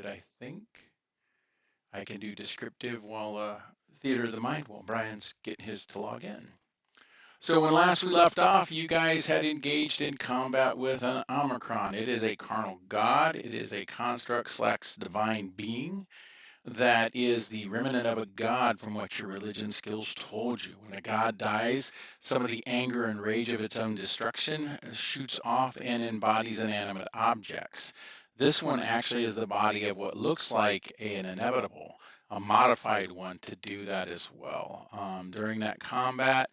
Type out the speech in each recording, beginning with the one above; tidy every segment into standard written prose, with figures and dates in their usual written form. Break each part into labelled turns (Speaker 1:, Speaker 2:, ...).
Speaker 1: I think I can do descriptive while theater of the mind while Brian's getting his to log in. So when last we left off, you guys had engaged in combat with an Omicron. It is a carnal god. It is a construct / divine being that is the remnant of a god from what your religion skills told you. When a god dies, some of the anger and rage of its own destruction shoots off and embodies inanimate objects. This one actually is the body of what looks like an inevitable, a modified one to do that as well. During that combat,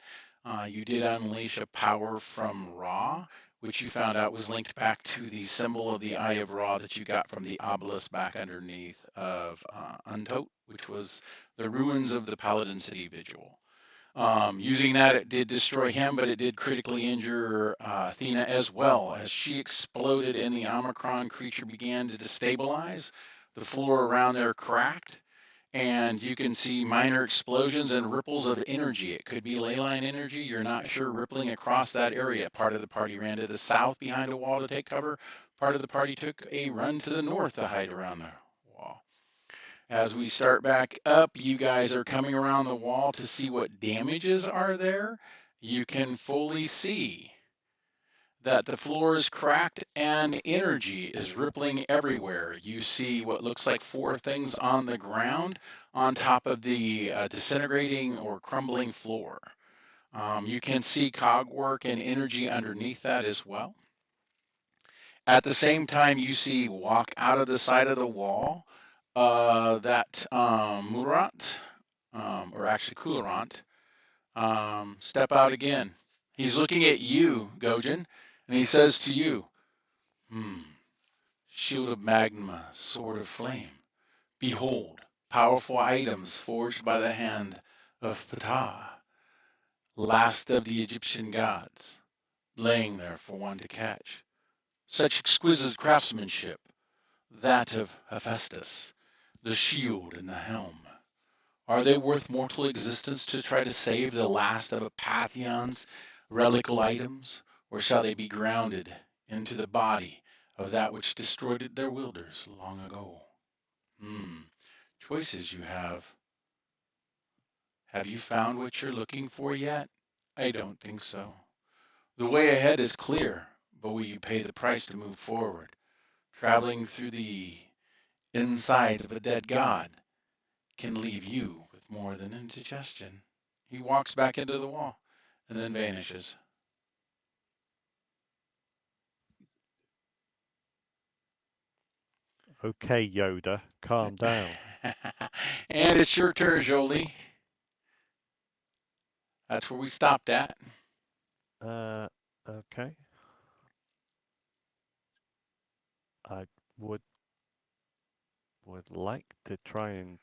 Speaker 1: you did unleash a power from Ra, which you found out was linked back to the symbol of the Eye of Ra that you got from the obelisk back underneath of Untot, which was the ruins of the Paladin City Vigil. Using that, it did destroy him, but it did critically injure Athena as well. As she exploded and the Omicron creature began to destabilize, the floor around there cracked, and you can see minor explosions and ripples of energy. It could be ley line energy, you're not sure, rippling across that area. Part of the party ran to the south behind a wall to take cover. Part of the party took a run to the north to hide around the wall. As we start back up, you guys are coming around the wall to see what damages are there. You can fully see that the floor is cracked and energy is rippling everywhere. You see what looks like 4 things on the ground on top of the disintegrating or crumbling floor. You can see cogwork and energy underneath that as well. At the same time, you see walk out of the side of the wall that Murat, or actually Kularant, step out again. He's looking at you, Gojin, and he says to you, shield of magma, sword of flame. Behold, powerful items forged by the hand of Ptah, last of the Egyptian gods, laying there for one to catch. Such exquisite craftsmanship, that of Hephaestus, the shield and the helm. Are they worth mortal existence to try to save the last of a Pantheon's relical items, or shall they be grounded into the body of that which destroyed their wielders long ago? Choices you have. Have you found what you're looking for yet? I don't think so. The way ahead is clear, but will you pay the price to move forward? Traveling through the insides of a dead god can leave you with more than indigestion. He walks back into the wall and then vanishes.
Speaker 2: Okay, Yoda, calm down.
Speaker 1: And it's your turn, Jolie. That's where we stopped at.
Speaker 2: Okay. I would like to try and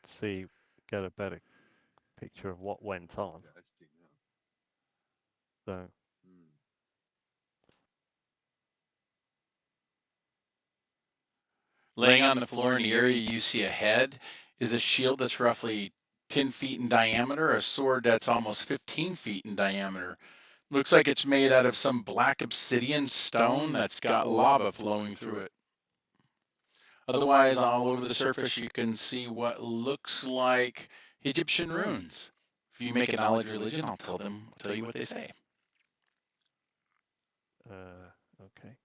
Speaker 2: get a better picture of what went on. So,
Speaker 1: Laying on the floor in the area you see ahead is a shield that's roughly 10 feet in diameter, a sword that's almost 15 feet in diameter. Looks like it's made out of some black obsidian stone that's got lava flowing through it. Otherwise, all over the surface, you can see what looks like Egyptian runes. If you make a knowledge religion, I'll tell you what they say.
Speaker 2: okay.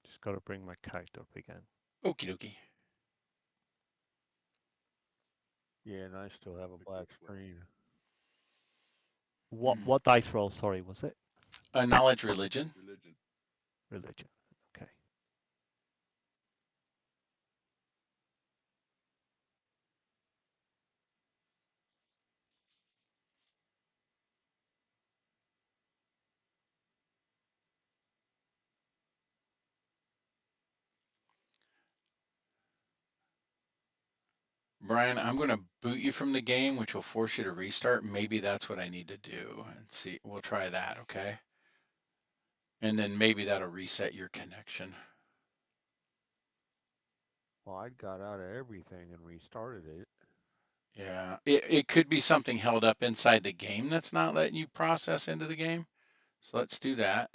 Speaker 2: Just got to bring my character up again.
Speaker 1: Okie dokie.
Speaker 3: Yeah, and I still have a black screen.
Speaker 2: What dice roll, sorry, was it?
Speaker 1: A knowledge religion.
Speaker 2: Religion. Okay.
Speaker 1: Brian, I'm going to boot you from the game, which will force you to restart. Maybe that's what I need to do. And see, we'll try that, okay? And then maybe that'll reset your connection.
Speaker 3: Well, I got out of everything and restarted it.
Speaker 1: Yeah, it could be something held up inside the game that's not letting you process into the game. So let's do that.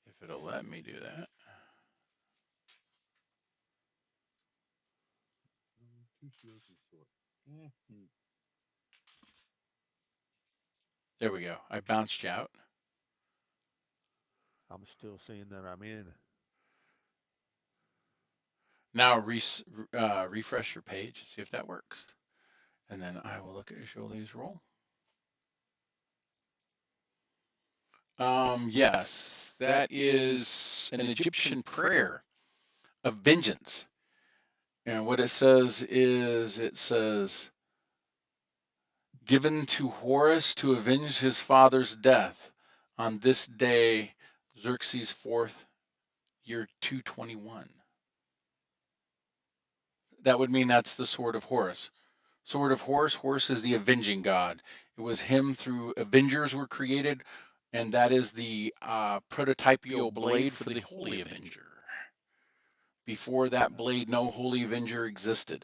Speaker 1: If it'll let me do that.
Speaker 3: Two shields and sword. Mm-hmm.
Speaker 1: There we go. I bounced you out.
Speaker 3: I'm still seeing that I'm in.
Speaker 1: Now refresh your page, see if that works. And then I will look at Jolie's roll. Yes, that is an Egyptian prayer of vengeance. And what it says, given to Horus to avenge his father's death on this day, Xerxes' fourth, year 221. That would mean that's the sword of Horus. Sword of Horus. Horus is the avenging god. It was him through Avengers were created, and that is the prototypial blade for the Holy Avenger. Before that blade, no Holy Avenger existed.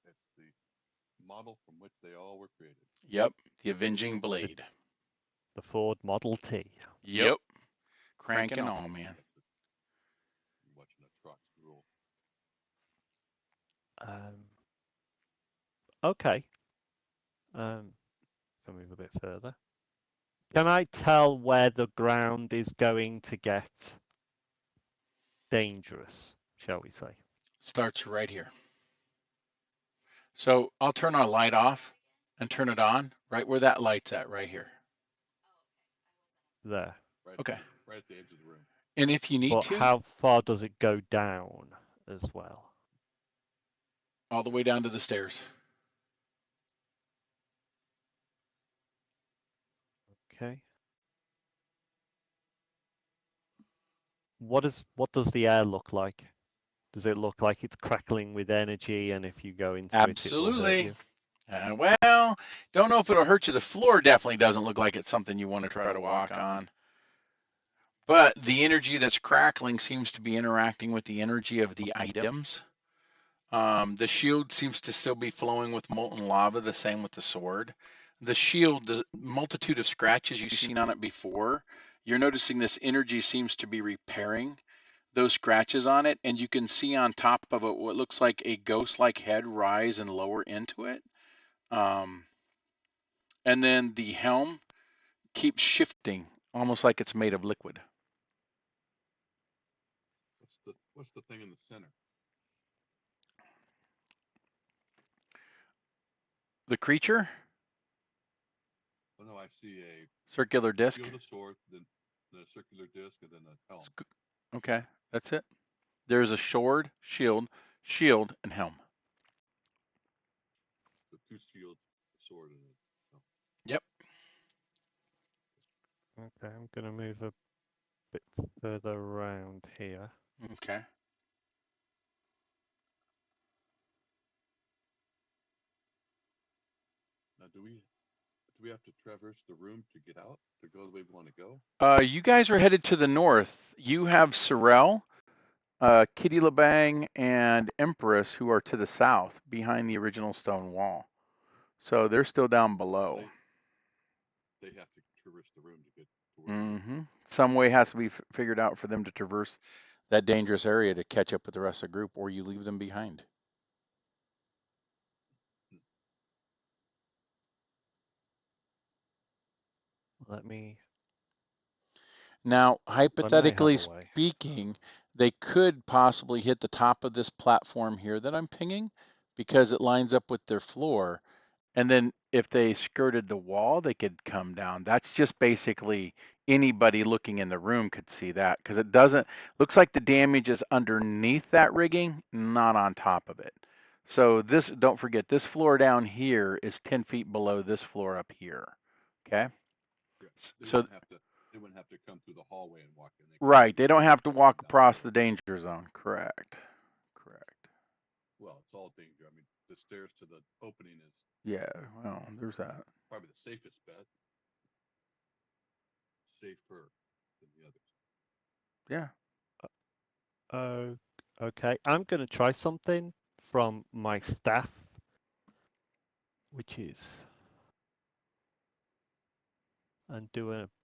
Speaker 4: It's the model from which they all were created.
Speaker 1: Yep, the avenging blade.
Speaker 2: The Ford Model T.
Speaker 1: Yep, cranking all, man.
Speaker 4: You're watching a truck roll.
Speaker 2: Okay. Can move a bit further. Can I tell where the ground is going to get dangerous, shall we say?
Speaker 1: Starts right here. So I'll turn our light off and turn it on right where that light's at, right here.
Speaker 2: There.
Speaker 1: Okay.
Speaker 4: Right at the edge of the room.
Speaker 1: And if you need
Speaker 2: But
Speaker 1: to,
Speaker 2: how far does it go down as well?
Speaker 1: all the way down to the stairs.
Speaker 2: Okay. What does the air look like? Does it look like it's crackling with energy, and if you go into it, it will hurt
Speaker 1: Absolutely.
Speaker 2: you?
Speaker 1: Well, don't know if it'll hurt you. The floor definitely doesn't look like it's something you want to try to walk on. But the energy that's crackling seems to be interacting with the energy of the items. The shield seems to still be flowing with molten lava, the same with the sword. The shield, the multitude of scratches you've seen on it before, you're noticing this energy seems to be repairing those scratches on it, and you can see on top of it what looks like a ghost-like head rise and lower into it. Um, and then the helm keeps shifting, almost like it's made of liquid.
Speaker 4: What's the thing in the center?
Speaker 1: The creature,
Speaker 4: Oh no, I see a
Speaker 1: circular disc.
Speaker 4: shield of sword, then the circular disc, and then a helm.
Speaker 1: Okay, that's it. There's a sword, shield, and helm.
Speaker 4: The two shields, sword, and a helm.
Speaker 1: Yep.
Speaker 2: Okay, I'm going to move a bit further around here.
Speaker 1: Okay.
Speaker 4: Now, do we have to traverse the room to get out to go the way we want to go?
Speaker 1: You guys are headed to the north. You have Sorrel, Kitty LeBang, and Empress, who are to the south behind the original stone wall. So they're still down below.
Speaker 4: They have to traverse the room to get to where we
Speaker 1: Mm-hmm. Some way has to be figured out for them to traverse that dangerous area to catch up with the rest of the group, or you leave them behind.
Speaker 2: Let me.
Speaker 1: Now,
Speaker 2: I may have
Speaker 1: hypothetically
Speaker 2: a way.
Speaker 1: speaking, they could possibly hit the top of this platform here that I'm pinging because it lines up with their floor. And then if they skirted the wall, they could come down. That's just basically anybody looking in the room could see that because it doesn't looks like the damage is underneath that rigging, not on top of it. So this, don't forget, this floor down here is 10 feet below this floor up here. Okay. So
Speaker 4: they wouldn't have to come through the hallway and walk in.
Speaker 1: right, they don't have to walk across the danger zone. Correct. Correct.
Speaker 4: Well, it's all danger. I mean, the stairs to the opening is
Speaker 1: Yeah, well, there's that.
Speaker 4: probably the safest bet. Safer than the others.
Speaker 1: Yeah.
Speaker 2: Okay. I'm going to try something from my staff, which is, and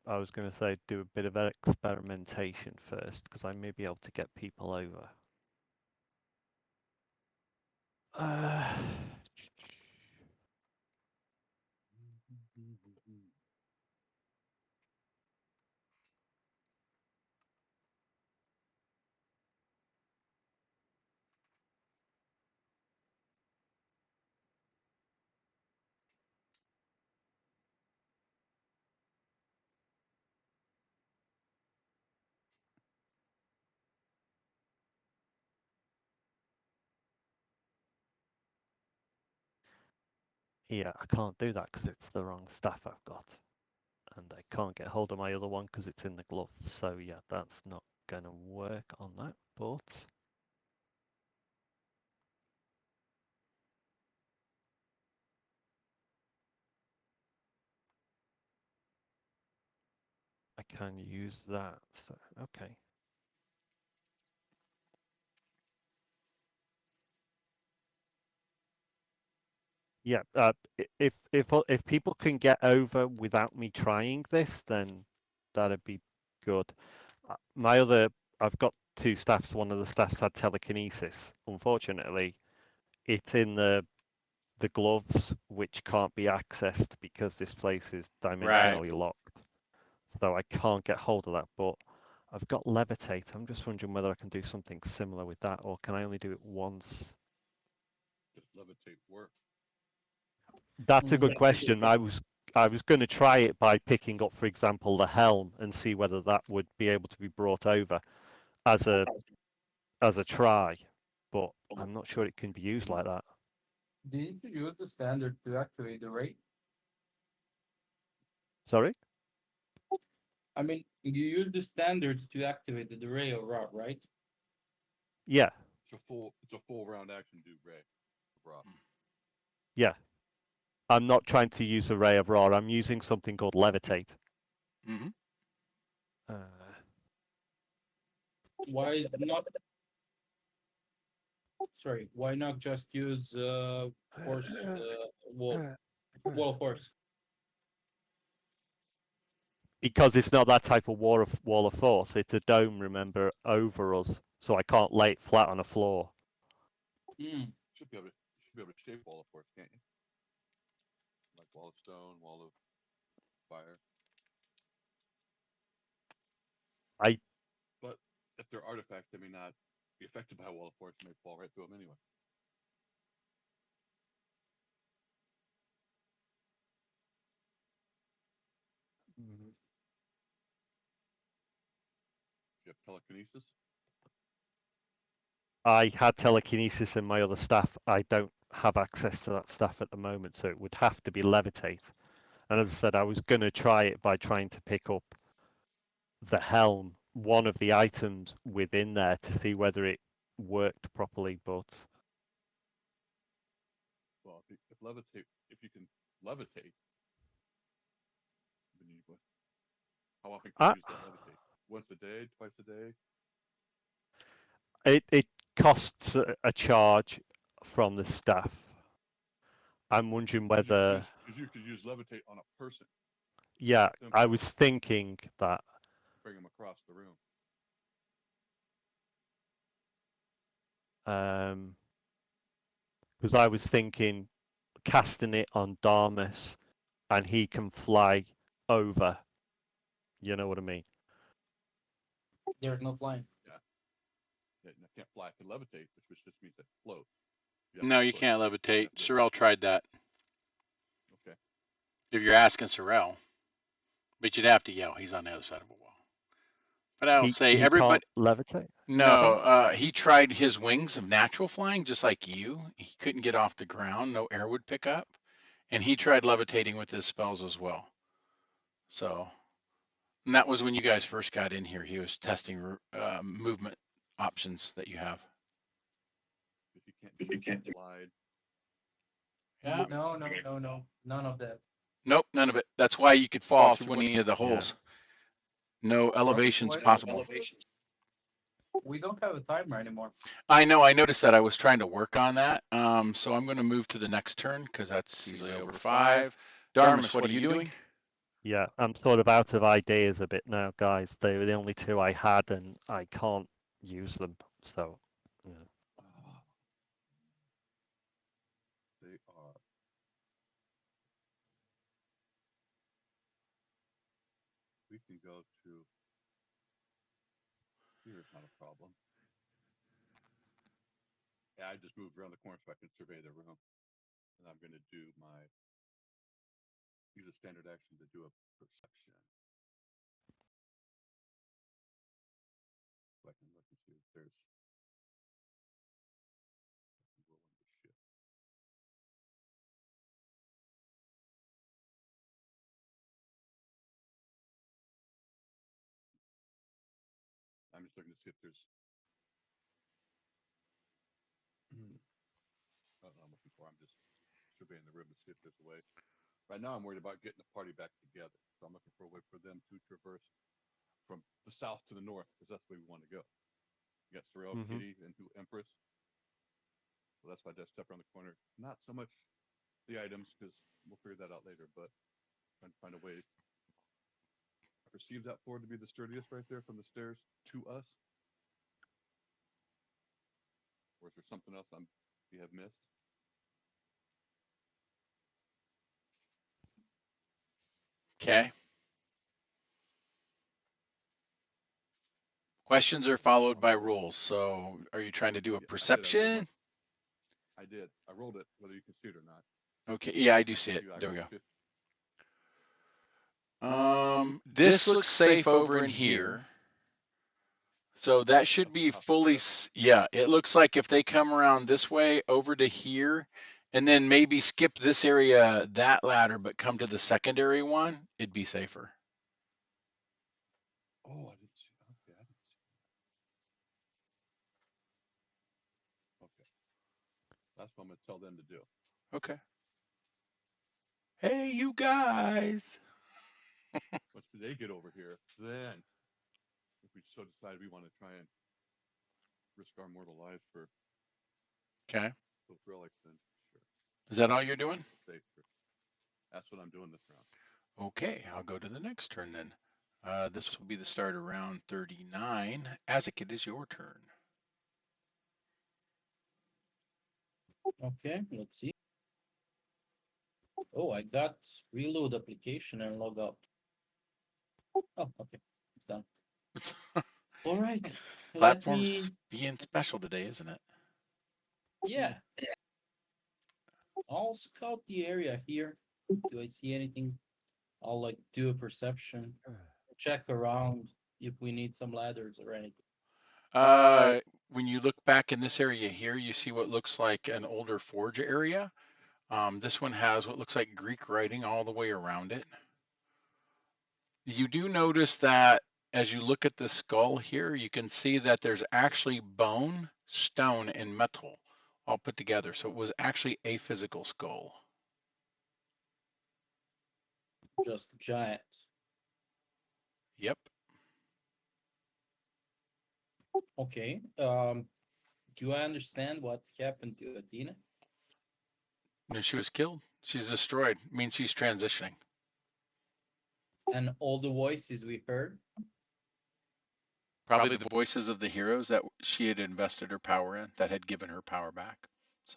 Speaker 2: I was going to say, do a bit of experimentation first, because I may be able to get people over. Yeah, I can't do that because it's the wrong staff I've got. And I can't get hold of my other one because it's in the glove. So yeah, that's not going to work on that, but I can use that. So, okay. Yeah, if people can get over without me trying this, then that'd be good. My other, I've got two staffs. One of the staffs had telekinesis. Unfortunately, it's in the gloves, which can't be accessed because this place is
Speaker 1: Right.
Speaker 2: dimensionally locked. So I can't get hold of that. But I've got levitate. I'm just wondering whether I can do something similar with that, or can I only do it once?
Speaker 4: Does levitate work?
Speaker 2: That's a good question. I was going to try it by picking up, for example, the helm and see whether that would be able to be brought over as a try, but I'm not sure it can be used like that.
Speaker 5: Do you need to use the standard to activate the ray?
Speaker 2: Sorry?
Speaker 5: I mean, you use the standard to activate the ray or rod, right?
Speaker 2: Yeah,
Speaker 4: It's a full round action, do Ray. Raw.
Speaker 2: yeah. I'm not trying to use a ray of raw. I'm using something called levitate.
Speaker 1: Mm-hmm.
Speaker 2: Uh,
Speaker 5: Why not? Sorry, why not just use force wall force?
Speaker 2: because it's not that type of wall of force. It's a dome, remember, over us, so I can't lay it flat on a floor.
Speaker 5: Mm.
Speaker 4: You should be able to shape wall of force, can't you? Like wall of stone, wall of fire. But if they're artifacts, they may not be affected by a wall of force. They may fall right through them anyway. You have telekinesis.
Speaker 2: I had telekinesis in my other staff. I don't have access to that staff at the moment, so it would have to be levitate. And as I said, I was going to try it by trying to pick up the helm, one of the items within there, to see whether it worked properly, but
Speaker 4: Well, if levitate, if you can levitate, then how often can
Speaker 2: I,
Speaker 4: you use that levitate? Once a day, twice a day?
Speaker 2: it costs a charge from the staff. I'm wondering whether,
Speaker 4: Because you could use levitate on a person.
Speaker 2: yeah,
Speaker 4: Simple.
Speaker 2: I was thinking that.
Speaker 4: Bring them across the room.
Speaker 2: Because I was thinking casting it on Darmus and he can fly over. You know what I mean?
Speaker 5: There's no flying.
Speaker 4: Yeah, you can't fly. It can levitate, which just means it floats.
Speaker 1: No, you can't levitate. Sorrel tried that.
Speaker 4: Okay.
Speaker 1: If you're asking Sorrel, but you'd have to yell. He's on the other side of a wall. But I'll say
Speaker 2: he
Speaker 1: everybody.
Speaker 2: can't levitate.
Speaker 1: No, he tried his wings of natural flying, just like you. He couldn't get off the ground. No air would pick up, and he tried levitating with his spells as well. So, and that was when you guys first got in here. He was testing movement options that you have.
Speaker 4: If you can't slide.
Speaker 1: Yeah.
Speaker 5: No, none of that.
Speaker 1: Nope, none of it. That's why you could fall through any of the holes. No elevations possible.
Speaker 5: We don't have a timer anymore.
Speaker 1: I know. I noticed that. I was trying to work on that. So I'm going to move to the next turn because that's easily over 5. Darmus, what are you doing?
Speaker 2: Yeah, I'm sort of out of ideas a bit now, guys. They were the only two I had, and I can't use them. So, yeah.
Speaker 4: Ah, they are. We can go to. Here's not a problem. Yeah, I just moved around the corner so I can survey the room, and I'm going to do my use a standard action to do a perception. So I can look and see if there's. Roll into shift. I'm just looking to see if there's. That's what I'm looking for. I'm just surveying the room to see if there's a way. Right now, I'm worried about getting the party back together. So I'm looking for a way for them to traverse from the south to the north because that's the way we want to go. You got Sorrel, Kitty, and who Empress. So that's why I just step around the corner. Not so much the items because we'll figure that out later, but trying to find a way. I perceive that floor to be the sturdiest right there from the stairs to us. Or is there something else we have missed?
Speaker 1: Okay. Questions are followed by rules. So are you trying to do a perception?
Speaker 4: I did. I rolled it, whether you can see it or not.
Speaker 1: Okay. Yeah, I do see it. There we go. This looks safe over in here. So that should be fully, yeah, it looks like if they come around this way over to here and then maybe skip this area, that ladder, but come to the secondary one, it'd be safer.
Speaker 4: Oh, I didn't see. Okay, I didn't see. Okay. That's what I'm going to tell them to do.
Speaker 1: Okay. Hey, you guys.
Speaker 4: Once they get over here, then if we so decide we want to try and risk our mortal lives for
Speaker 1: Okay.
Speaker 4: those relics, then sure.
Speaker 1: Is that all you're doing?
Speaker 4: Safer. That's what I'm doing this round.
Speaker 1: Okay, I'll go to the next turn then. This will be the start of round 39. Azek, it is your turn.
Speaker 5: Okay, let's see. Oh, I got reload application and log out. Oh, okay, it's done. All right,
Speaker 1: Platform's being special today, isn't it?
Speaker 5: Yeah. I'll scout the area here. Do I see anything? I'll like do a perception, check around if we need some ladders or anything.
Speaker 1: When you look back in this area here, you see what looks like an older forge area. This one has what looks like Greek writing all the way around it. You do notice that as you look at the skull here, you can see that there's actually bone, stone, and metal all put together. So it was actually a physical skull.
Speaker 5: Just giant.
Speaker 1: Yep.
Speaker 5: Okay. Do I understand what happened to Athena?
Speaker 1: No, she was killed. She's destroyed. It means she's transitioning.
Speaker 5: And all the voices we heard?
Speaker 1: Probably the voices of the heroes that she had invested her power in, that had given her power back. It's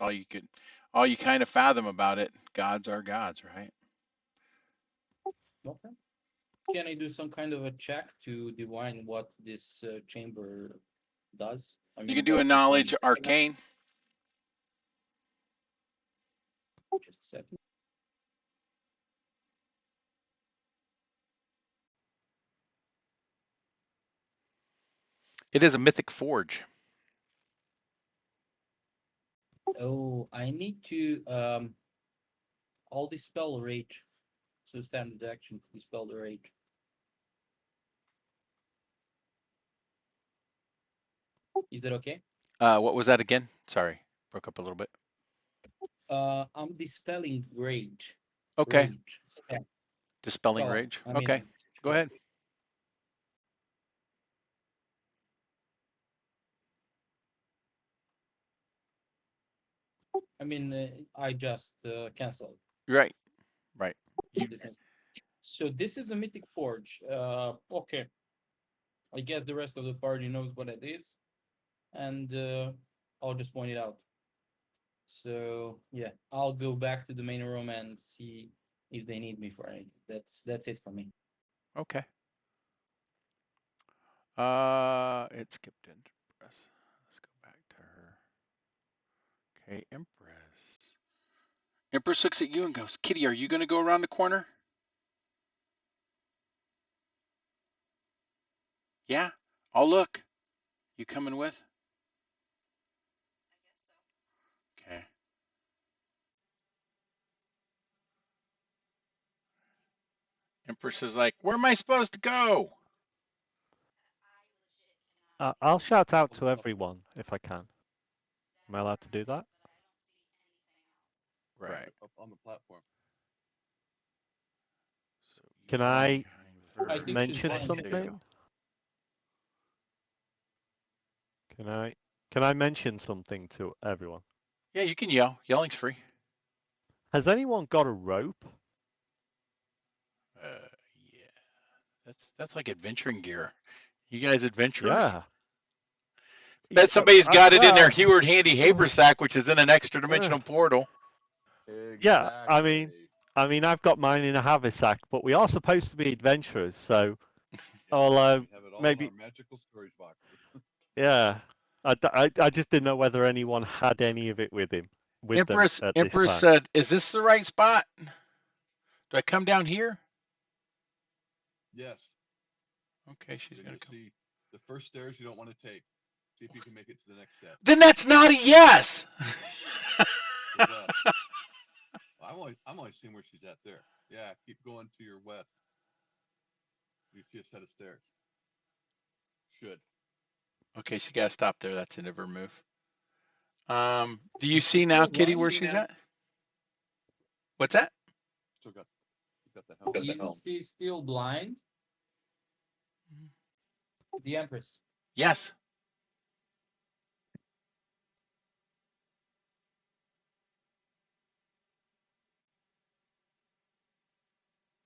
Speaker 1: all you kind of fathom about it. Gods are gods, right?
Speaker 5: Okay. Can I do some kind of a check to divine what this chamber does? I mean,
Speaker 1: You can do a
Speaker 5: what's the
Speaker 1: knowledge
Speaker 5: thing?
Speaker 1: arcane.
Speaker 5: Just a second.
Speaker 1: It is a mythic forge.
Speaker 5: Oh, I need to I'll dispel rage. So standard action to dispel the rage. Is that okay?
Speaker 1: What was that again? Sorry, broke up a little bit.
Speaker 5: I'm dispelling rage.
Speaker 1: Okay.
Speaker 5: Rage. Spell.
Speaker 1: Dispelling
Speaker 5: Spell.
Speaker 1: rage.
Speaker 5: I mean,
Speaker 1: Okay, go ahead.
Speaker 5: I mean, I just canceled.
Speaker 1: Right. You
Speaker 5: Dismissed. So this is a Mythic Forge. Okay. I guess the rest of the party knows what it is, and I'll just point it out. So yeah, I'll go back to the main room and see if they need me for anything. That's it for me.
Speaker 1: okay? It skipped Empress. Let's go back to her. Okay, Empress. Empress looks at you and goes, "Kitty, are you going to go around the corner?" Yeah, I'll look. You coming with? Okay. Empress is like, "Where am I supposed to go?"
Speaker 2: I'll shout out to everyone if I can. Am I allowed to do that?
Speaker 1: Right.
Speaker 4: Up on the platform.
Speaker 1: So
Speaker 2: Can
Speaker 1: you
Speaker 2: I
Speaker 5: I think she's
Speaker 2: mention
Speaker 5: blind.
Speaker 1: There you go.
Speaker 2: something? Can I mention something to everyone?
Speaker 1: Yeah, you can yell. Yelling's free.
Speaker 2: Has anyone got a rope?
Speaker 1: Yeah. That's like adventuring gear. You guys adventurers?
Speaker 2: Yeah.
Speaker 1: Bet somebody's got it in their
Speaker 2: Well,
Speaker 1: Heward Handy Haversack, which is in an extra dimensional portal.
Speaker 2: yeah.
Speaker 4: Exactly.
Speaker 2: I mean, I've got mine in a haversack, but we are supposed to be adventurers, so I'll
Speaker 4: We have it all in
Speaker 2: maybe.
Speaker 4: our magical storage boxes.
Speaker 2: Yeah. I just didn't know whether anyone had any of it with them at this
Speaker 1: Empress
Speaker 2: time.
Speaker 1: said, "Is this the right spot? Do I come down here?"
Speaker 4: Yes.
Speaker 1: Okay, she's
Speaker 4: Then
Speaker 1: gonna
Speaker 4: you
Speaker 1: come.
Speaker 4: see the first stairs you don't want to take. See if you can make it to the next step.
Speaker 1: Then that's not a yes.
Speaker 4: Where's that? I'm only seeing where she's at there. Yeah, keep going to your west. You see a set of stairs. Should.
Speaker 1: Okay, she got to stop there. That's the end of her move. Do you see now, Kitty, where she's at? What's that?
Speaker 4: Still got the helm.
Speaker 5: She's still blind. The Empress.
Speaker 1: Yes.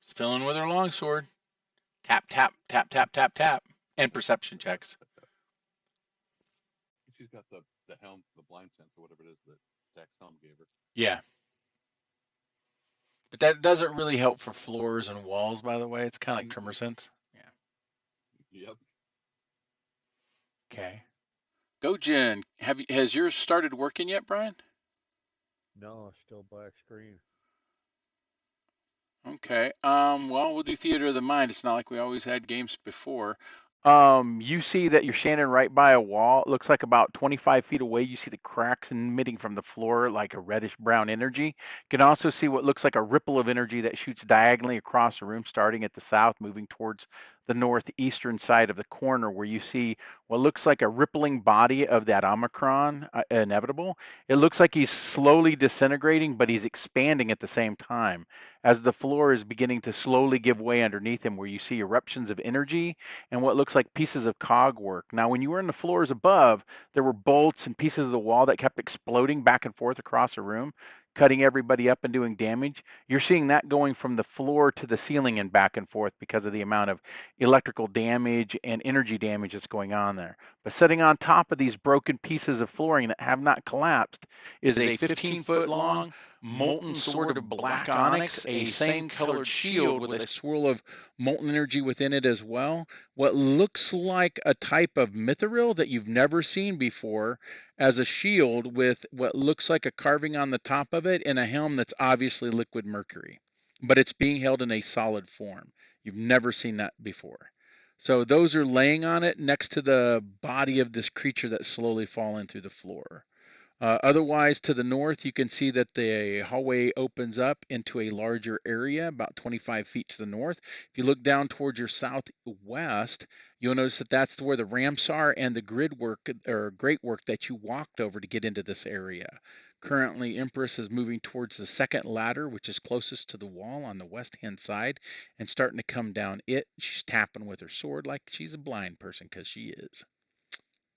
Speaker 1: She's filling with her longsword. Tap, tap, tap, tap, tap, tap. And perception checks.
Speaker 4: She's got the helm, the blind sense, or whatever it is that Dax Helm gave her.
Speaker 1: Yeah. But that doesn't really help for floors and walls, by the way. It's kind of like tremor sense. Yeah.
Speaker 4: Yep.
Speaker 1: Okay. Go, Jen. Has yours started working yet, Brian?
Speaker 3: No, still black screen.
Speaker 1: Okay. Well, we'll do theater of the mind. It's not like we always had games before. You see that you're standing right by a wall. It looks like about 25 feet away. You see the cracks emitting from the floor like a reddish brown energy. You can also see what looks like a ripple of energy that shoots diagonally across the room, starting at the south, moving towards the northeastern side of the corner, where you see what looks like a rippling body of that Omicron inevitable. It looks like he's slowly disintegrating, but he's expanding at the same time as the floor is beginning to slowly give way underneath him, where you see eruptions of energy and what looks like pieces of cog work. Now, when you were in the floors above, there were bolts and pieces of the wall that kept exploding back and forth across the room, cutting everybody up and doing damage. You're seeing that going from the floor to the ceiling and back and forth because of the amount of electrical damage and energy damage that's going on there. But sitting on top of these broken pieces of flooring that have not collapsed is a 15-foot long molten sword of black onyx, a same colored shield with a swirl of molten energy within it as well. What looks like a type of mithril that you've never seen before as a shield with what looks like a carving on the top of it and a helm that's obviously liquid mercury, but it's being held in a solid form. You've never seen that before. So those are laying on it next to the body of this creature that's slowly falling through the floor. Otherwise, to the north, you can see that the hallway opens up into a larger area, about 25 feet to the north. If you look down towards your southwest, you'll notice that that's where the ramps are and the grid work or great work that you walked over to get into this area. Currently, Empress is moving towards the second ladder, which is closest to the wall on the west-hand side, and starting to come down it. She's tapping with her sword like she's a blind person, because she is.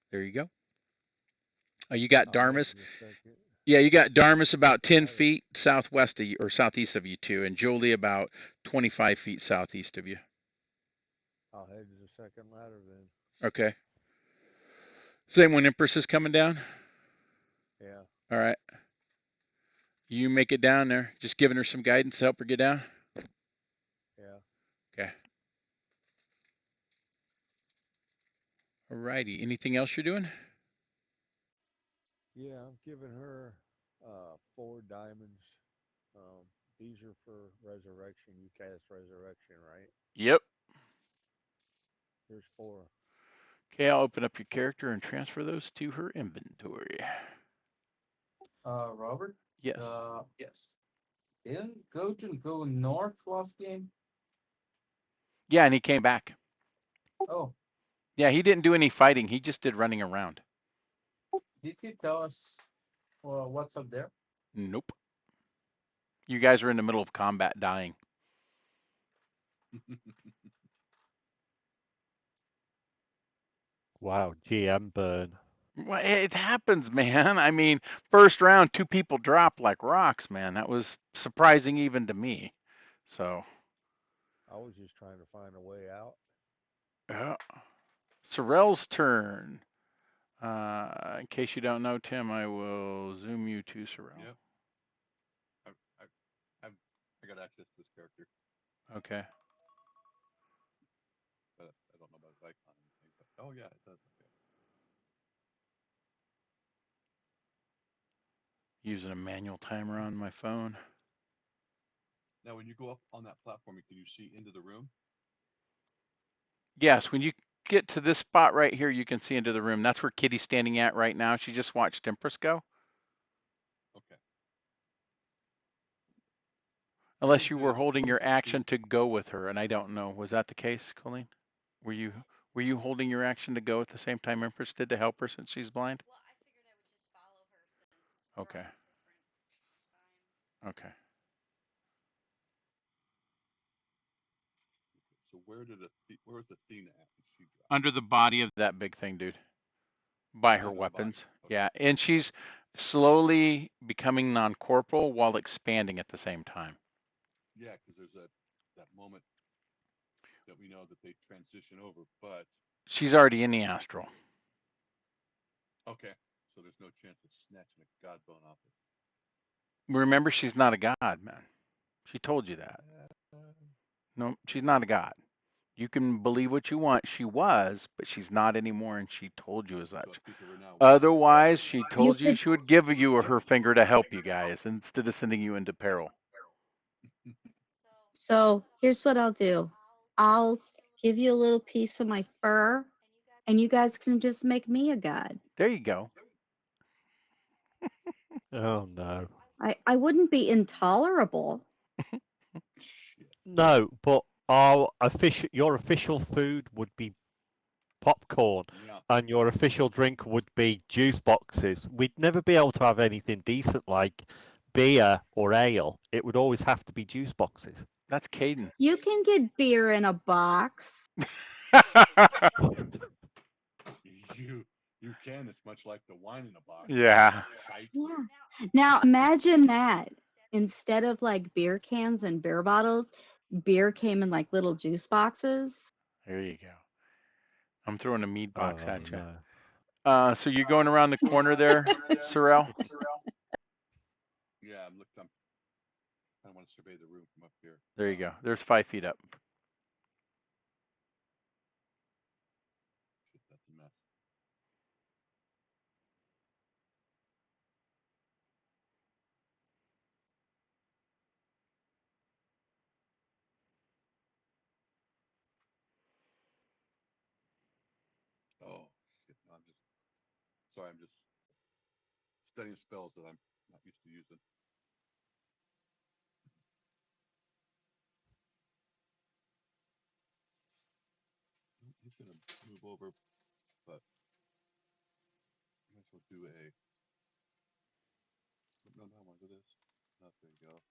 Speaker 1: There you go. You got Darmus. Yeah, you got Darmus about 10 feet southwest of you, or southeast of you two, and Jolie about 25 feet southeast of you.
Speaker 3: I'll head to the second ladder then.
Speaker 1: Okay. Same when Empress is coming down?
Speaker 3: Yeah.
Speaker 1: All right. You make it down there. Just giving her some guidance to help her get down?
Speaker 3: Yeah.
Speaker 1: Okay. All righty. Anything else you're doing?
Speaker 3: Yeah, I'm giving her 4 diamonds. These are for resurrection. You cast resurrection, right?
Speaker 1: Yep.
Speaker 3: Here's 4.
Speaker 1: Okay, I'll open up your character and transfer those to her inventory.
Speaker 5: Robert.
Speaker 1: Yes.
Speaker 5: Yes. Didn't Gojin go north last game?
Speaker 1: Yeah, and he came back.
Speaker 5: Oh,
Speaker 1: Yeah, he didn't do any fighting. He just did running around.
Speaker 5: did he tell us what's up there?
Speaker 1: Nope. You guys are in the middle of combat dying.
Speaker 2: Wow, GM burn.
Speaker 1: Well, it happens, man. I mean, first round, 2 people dropped like rocks, man. That was surprising even to me. So,
Speaker 3: I was just trying to find a way out.
Speaker 1: Sorrel's turn. In case you don't know, Tim, I will zoom you to Sorrel.
Speaker 4: Yep. I got access to this character,
Speaker 1: Okay.
Speaker 4: but I don't know about his icon or anything. But oh yeah, it does. Okay.
Speaker 1: Using a manual timer on my phone.
Speaker 4: Now, when you go up on that platform, can you see into the room?
Speaker 1: Yes, when you get to this spot right here, you can see into the room. That's where Kitty's standing at right now. She just watched Empress go.
Speaker 4: Okay.
Speaker 1: Unless you were holding your action to go with her, and I don't know. Was that the case, Colleen? Were you holding your action to go at the same time Empress did to help her since she's blind?
Speaker 6: Well, I figured I would just follow her since
Speaker 1: Okay.
Speaker 6: we're on different time.
Speaker 1: Okay.
Speaker 4: So where was Athena at when she dropped?
Speaker 1: Under the body of that big thing, dude. By her
Speaker 4: Under the body.
Speaker 1: weapons.
Speaker 4: Okay.
Speaker 1: Yeah, and she's slowly becoming non-corporal while expanding at the same time.
Speaker 4: Yeah, because there's that moment that we know that they transition over, but
Speaker 1: She's already in the astral.
Speaker 4: okay, so there's no chance of snatching a god bone off it.
Speaker 1: Remember, she's not a god, man. She told you that. No, she's not a god. You can believe what you want. She was, but she's not anymore, and she told you as
Speaker 4: So I
Speaker 1: such.
Speaker 4: speak of her now.
Speaker 1: Otherwise, she told you
Speaker 6: could-
Speaker 1: she would give you her finger to help you guys instead of sending you into peril.
Speaker 6: So here's what I'll do. I'll give you a little piece of my fur, and you guys can just make me a god.
Speaker 1: There you go.
Speaker 2: Oh no.
Speaker 6: I wouldn't be intolerable.
Speaker 4: Shit.
Speaker 2: No, but your official food would be popcorn,
Speaker 4: Yeah.
Speaker 2: and your official drink would be juice boxes. We'd never be able to have anything decent like beer or ale. It would always have to be juice boxes.
Speaker 1: That's Caden.
Speaker 6: You can get beer in a box.
Speaker 4: You can. It's much like the wine in a box.
Speaker 1: Yeah.
Speaker 4: Shite.
Speaker 6: Yeah. Now imagine that. Instead of like beer cans and beer bottles, beer came in like little juice boxes.
Speaker 1: There you go. I'm throwing a meat box
Speaker 2: Oh
Speaker 1: at you.
Speaker 2: no.
Speaker 1: So you're going around the corner there, Sorrel?
Speaker 4: Yeah, I want to survey the room from up here.
Speaker 1: There you go. There's 5 feet up.
Speaker 4: Shit, that's a mess. Oh shit! No, I'm just studying spells that I'm not used to using. He's gonna move over, but I guess we'll do a. No, I want to do this. Oh, there you go.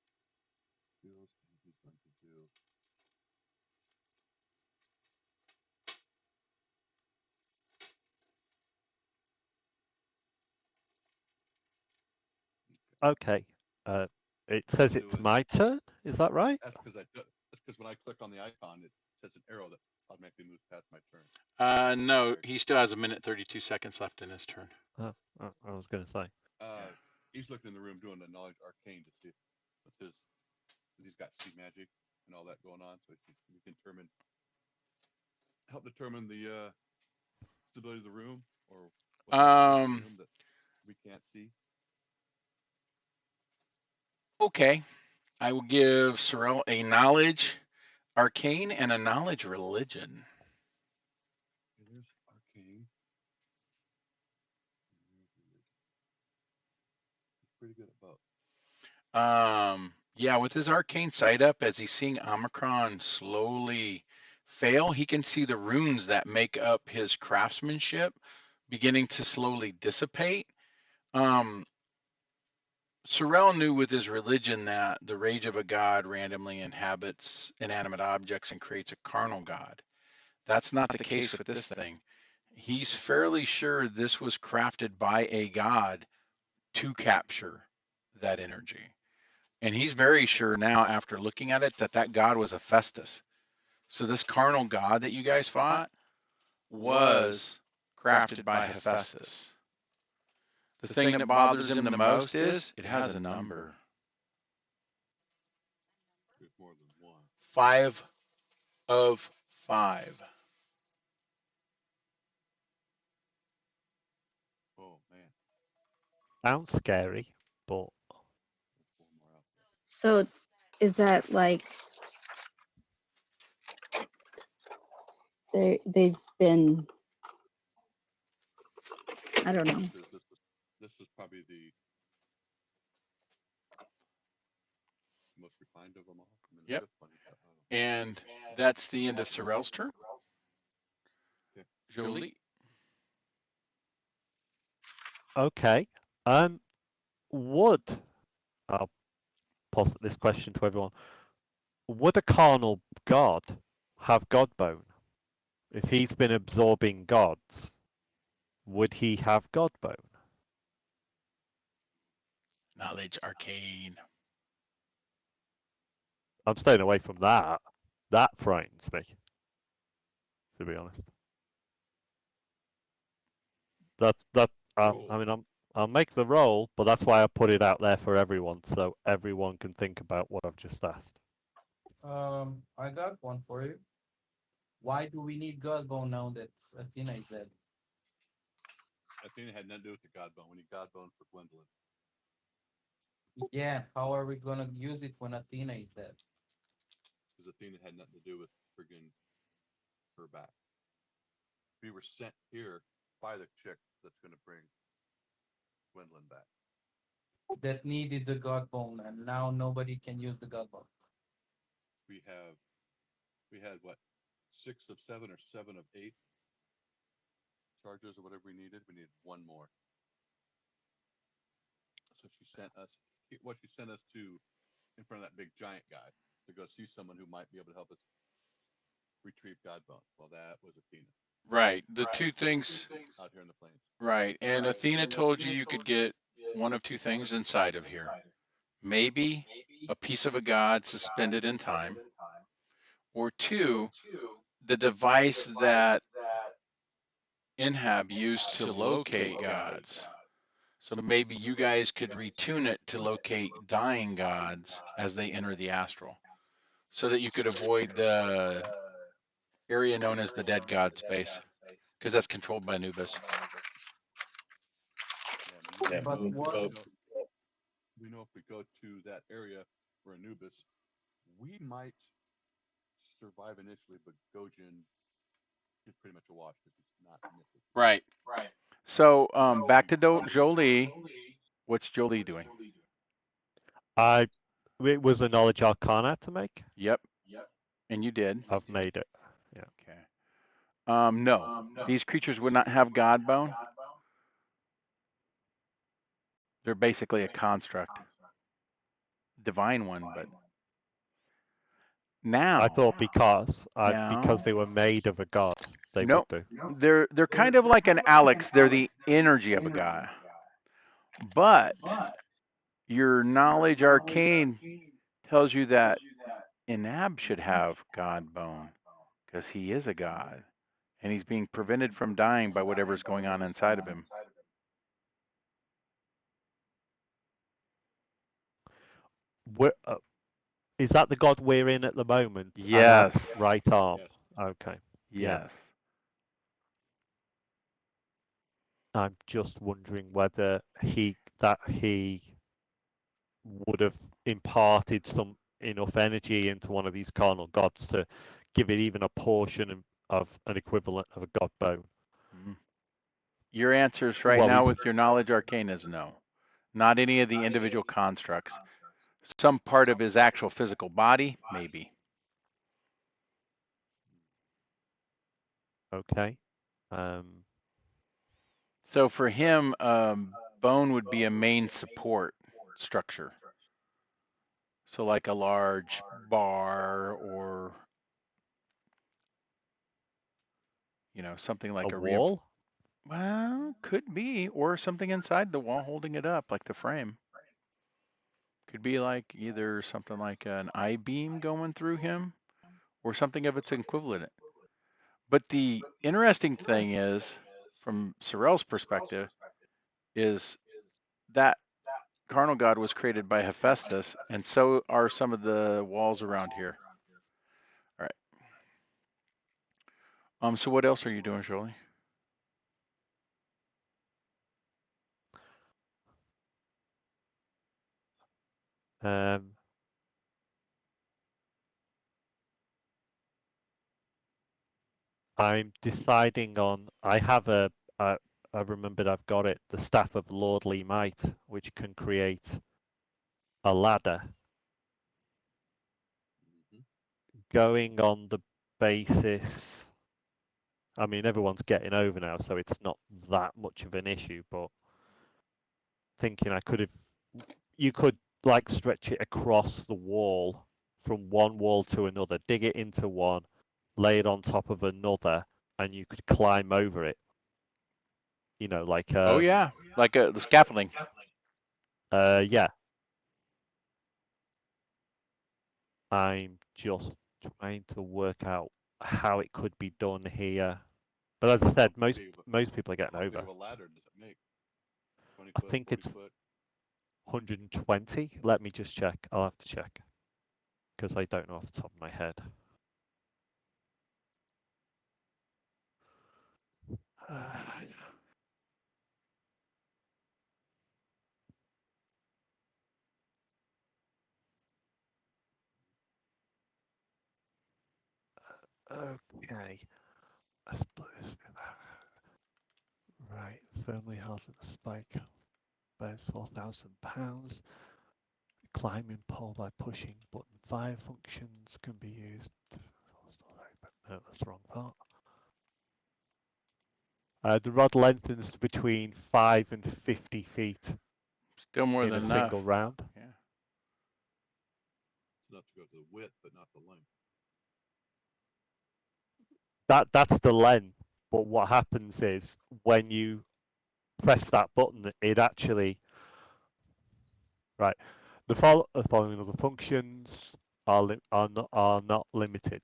Speaker 4: Skills, and he's going to do.
Speaker 2: Okay. It says
Speaker 4: Do
Speaker 2: it's
Speaker 4: it.
Speaker 2: my turn. Is that right?
Speaker 4: That's because when I click on the icon, it says an arrow that automatically moves past my turn.
Speaker 1: No, he still has a minute 32 seconds left in his turn.
Speaker 2: Oh, I was going to say.
Speaker 4: He's looking in the room doing the knowledge arcane to see what's his. He's got sea magic and all that going on, so he can help determine the stability of the room or what's in the room that we can't see.
Speaker 1: Okay. I will give Sorrel a knowledge arcane and a knowledge religion.
Speaker 4: Okay, there's arcane. He's pretty good at both.
Speaker 1: Yeah, with his arcane sight up, as he's seeing Omicron slowly fail, he can see the runes that make up his craftsmanship beginning to slowly dissipate. Sorrel knew with his religion that the rage of a god randomly inhabits inanimate objects and creates a carnal god. That's not the case with this thing. He's fairly sure this was crafted by a god to capture that energy. And he's very sure now, after looking at it, that that god was Hephaestus. So this carnal god that you guys fought was crafted by Hephaestus. The thing that bothers him the most is it has a number.
Speaker 4: There's more than one.
Speaker 1: 5 of 5.
Speaker 4: Oh man.
Speaker 2: Sounds scary, but
Speaker 4: There's one more out there.
Speaker 6: So is that like they've been, I don't know.
Speaker 4: This is probably the most refined of them all. I mean,
Speaker 1: Yep.
Speaker 4: this one,
Speaker 1: And that's the end of Sorrel's turn.
Speaker 4: Okay.
Speaker 1: Jolie.
Speaker 2: okay. Would I'll posit this question to everyone? Would a carnal god have god bone? If he's been absorbing gods, would he have god bone?
Speaker 1: Knowledge arcane.
Speaker 2: I'm staying away from that. That frightens me, to be honest. I mean, I'll make the roll, but that's why I put it out there for everyone, so everyone can think about what I've just asked.
Speaker 5: I got one for you. Why do we need Godbone now that Athena is dead?
Speaker 4: Athena had nothing to do with the Godbone. We need Godbone for Gwendolyn.
Speaker 5: Yeah, how are we gonna use it when Athena is dead?
Speaker 4: Because Athena had nothing to do with friggin' her back. We were sent here by the chick that's going to bring Gwendolyn back.
Speaker 5: That needed the Godbone, and now nobody can use the Godbone.
Speaker 4: We had what, 6 of 7 or 7 of 8 charges or whatever we needed. We needed one more. So she sent us to in front of that big giant guy to go see someone who might be able to help us retrieve Godbone. Well, that was Athena.
Speaker 1: Right. The two things.
Speaker 4: Out here in the plains.
Speaker 1: Right. And Athena told you you could get one of two things inside of here. Maybe a piece of a god suspended in time, or two, the device that Inhab used to locate gods. So maybe you guys could retune it to locate dying gods as they enter the astral, so that you could avoid the area known as the dead god space, because that's controlled by Anubis.
Speaker 4: Yeah,
Speaker 5: But what?
Speaker 4: we know if we go to that area for Anubis, we might survive initially, but Gojin is pretty much a wash because he's not in it.
Speaker 1: Right. So back to Jolie. What's Jolie doing?
Speaker 2: It was a knowledge arcana to make.
Speaker 1: Yep. And you did.
Speaker 2: I've made it. Yeah.
Speaker 1: Okay. No. These creatures would not have god bone. They're basically a construct. Divine one, but now
Speaker 2: I thought because they were made of a god, they would
Speaker 1: nope.
Speaker 2: do.
Speaker 1: They're kind of like an Alex. They're the energy of a god. But Your knowledge arcane tells you that Inab should have God bone because he is a god and he's being prevented from dying by whatever's going on inside of him.
Speaker 2: Is that the god we're in at the moment? Anab's
Speaker 1: Yes.
Speaker 2: right arm.
Speaker 4: Yes.
Speaker 2: Okay. Yeah.
Speaker 1: Yes.
Speaker 2: I'm just wondering whether he would have imparted some enough energy into one of these carnal gods to give it even a portion of an equivalent of a god bone.
Speaker 1: Your answers right
Speaker 2: Well,
Speaker 1: now
Speaker 2: he's
Speaker 1: with your knowledge arcane is no. Not any of the individual constructs. Some part of his actual physical body, maybe.
Speaker 2: okay.
Speaker 1: So for him, bone would be a main support structure. So like a large bar or, something
Speaker 2: A
Speaker 1: like a
Speaker 2: wall?
Speaker 1: well, could be, or something inside the wall holding it up, like the frame. Could be like either something like an I-beam going through him or something of its equivalent. But the interesting thing is, from Sorel's perspective, is that carnal god was created by Hephaestus, and so are some of the walls around here. All right. So what else are you doing, Shirley?
Speaker 2: I'm deciding on. I remembered I've got it. The staff of lordly might, which can create a ladder. Going on the basis. I mean, everyone's getting over now, so it's not that much of an issue. But thinking you could like stretch it across the wall from one wall to another, dig it into one, lay it on top of another, and you could climb over it. Like
Speaker 1: Oh yeah, like the scaffolding.
Speaker 2: yeah. I'm just trying to work out how it could be done here. But as I said, most people are getting
Speaker 4: How big
Speaker 2: over.
Speaker 4: of a ladder does it make? 20
Speaker 2: I
Speaker 4: foot,
Speaker 2: think
Speaker 4: 40
Speaker 2: it's
Speaker 4: foot?
Speaker 2: 120. Let me just check. I'll have to check because I don't know off the top of my head. Okay. I suppose. Right. Firmly held at the spike. About 4,000 pounds. Climbing pole by pushing button 5 functions can be used. No, that's the wrong part. The rod lengthens to between 5 and 50 feet
Speaker 1: Still more
Speaker 2: in
Speaker 1: than
Speaker 2: a
Speaker 1: enough.
Speaker 2: single round.
Speaker 1: Yeah.
Speaker 4: It's enough to go to the width, but not the length.
Speaker 2: That's the length, but what happens is when you press that button, it actually right. The following other functions are not limited.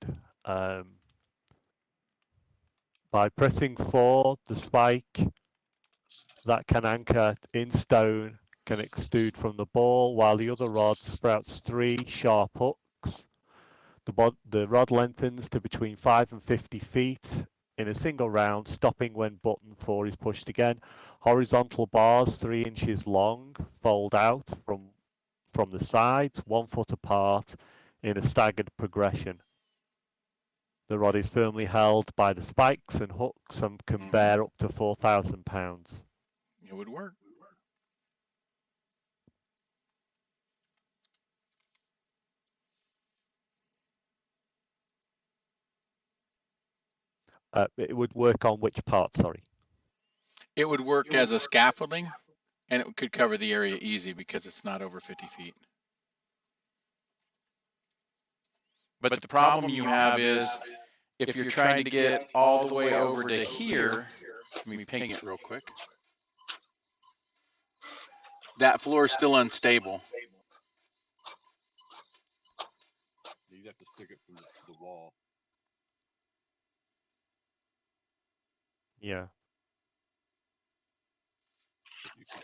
Speaker 2: By pressing 4, the spike that can anchor in stone can extrude from the ball, while the other rod sprouts 3 sharp hooks. The rod lengthens to between 5 and 50 feet in a single round, stopping when button 4 is pushed again. Horizontal bars 3 inches long fold out from the sides, 1 foot apart in a staggered progression. The rod is firmly held by the spikes and hooks and can bear up to 4,000 pounds.
Speaker 1: It would work.
Speaker 2: It would work on which part, sorry?
Speaker 1: It would work as a scaffolding, and it could cover the area easy because it's not over 50 feet. But the problem you have is if you're trying to get all the way over to here, let me ping it real quick. That floor is still unstable.
Speaker 4: You'd have to stick it from the wall.
Speaker 2: Yeah.
Speaker 4: But you could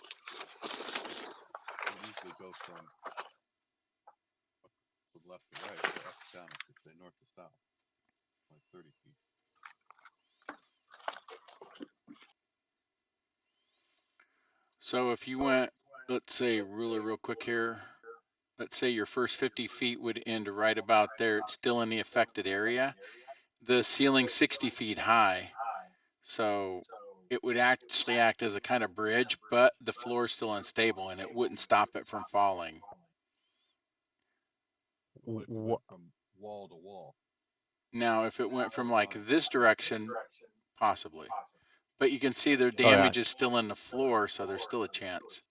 Speaker 4: easily go from left to right, or up to down, I should say, north to south, like 30 feet.
Speaker 1: So if you went, let's say, ruler real quick here. Let's say your first 50 feet would end right about there. It's still in the affected area. The ceiling's 60 feet high. So it would actually act as a kind of bridge, but the floor is still unstable and it wouldn't stop it from falling.
Speaker 4: What if it went from wall to wall?
Speaker 1: Now, if it went from like this direction, possibly. But you can see their damage is still in the floor, so there's still a chance.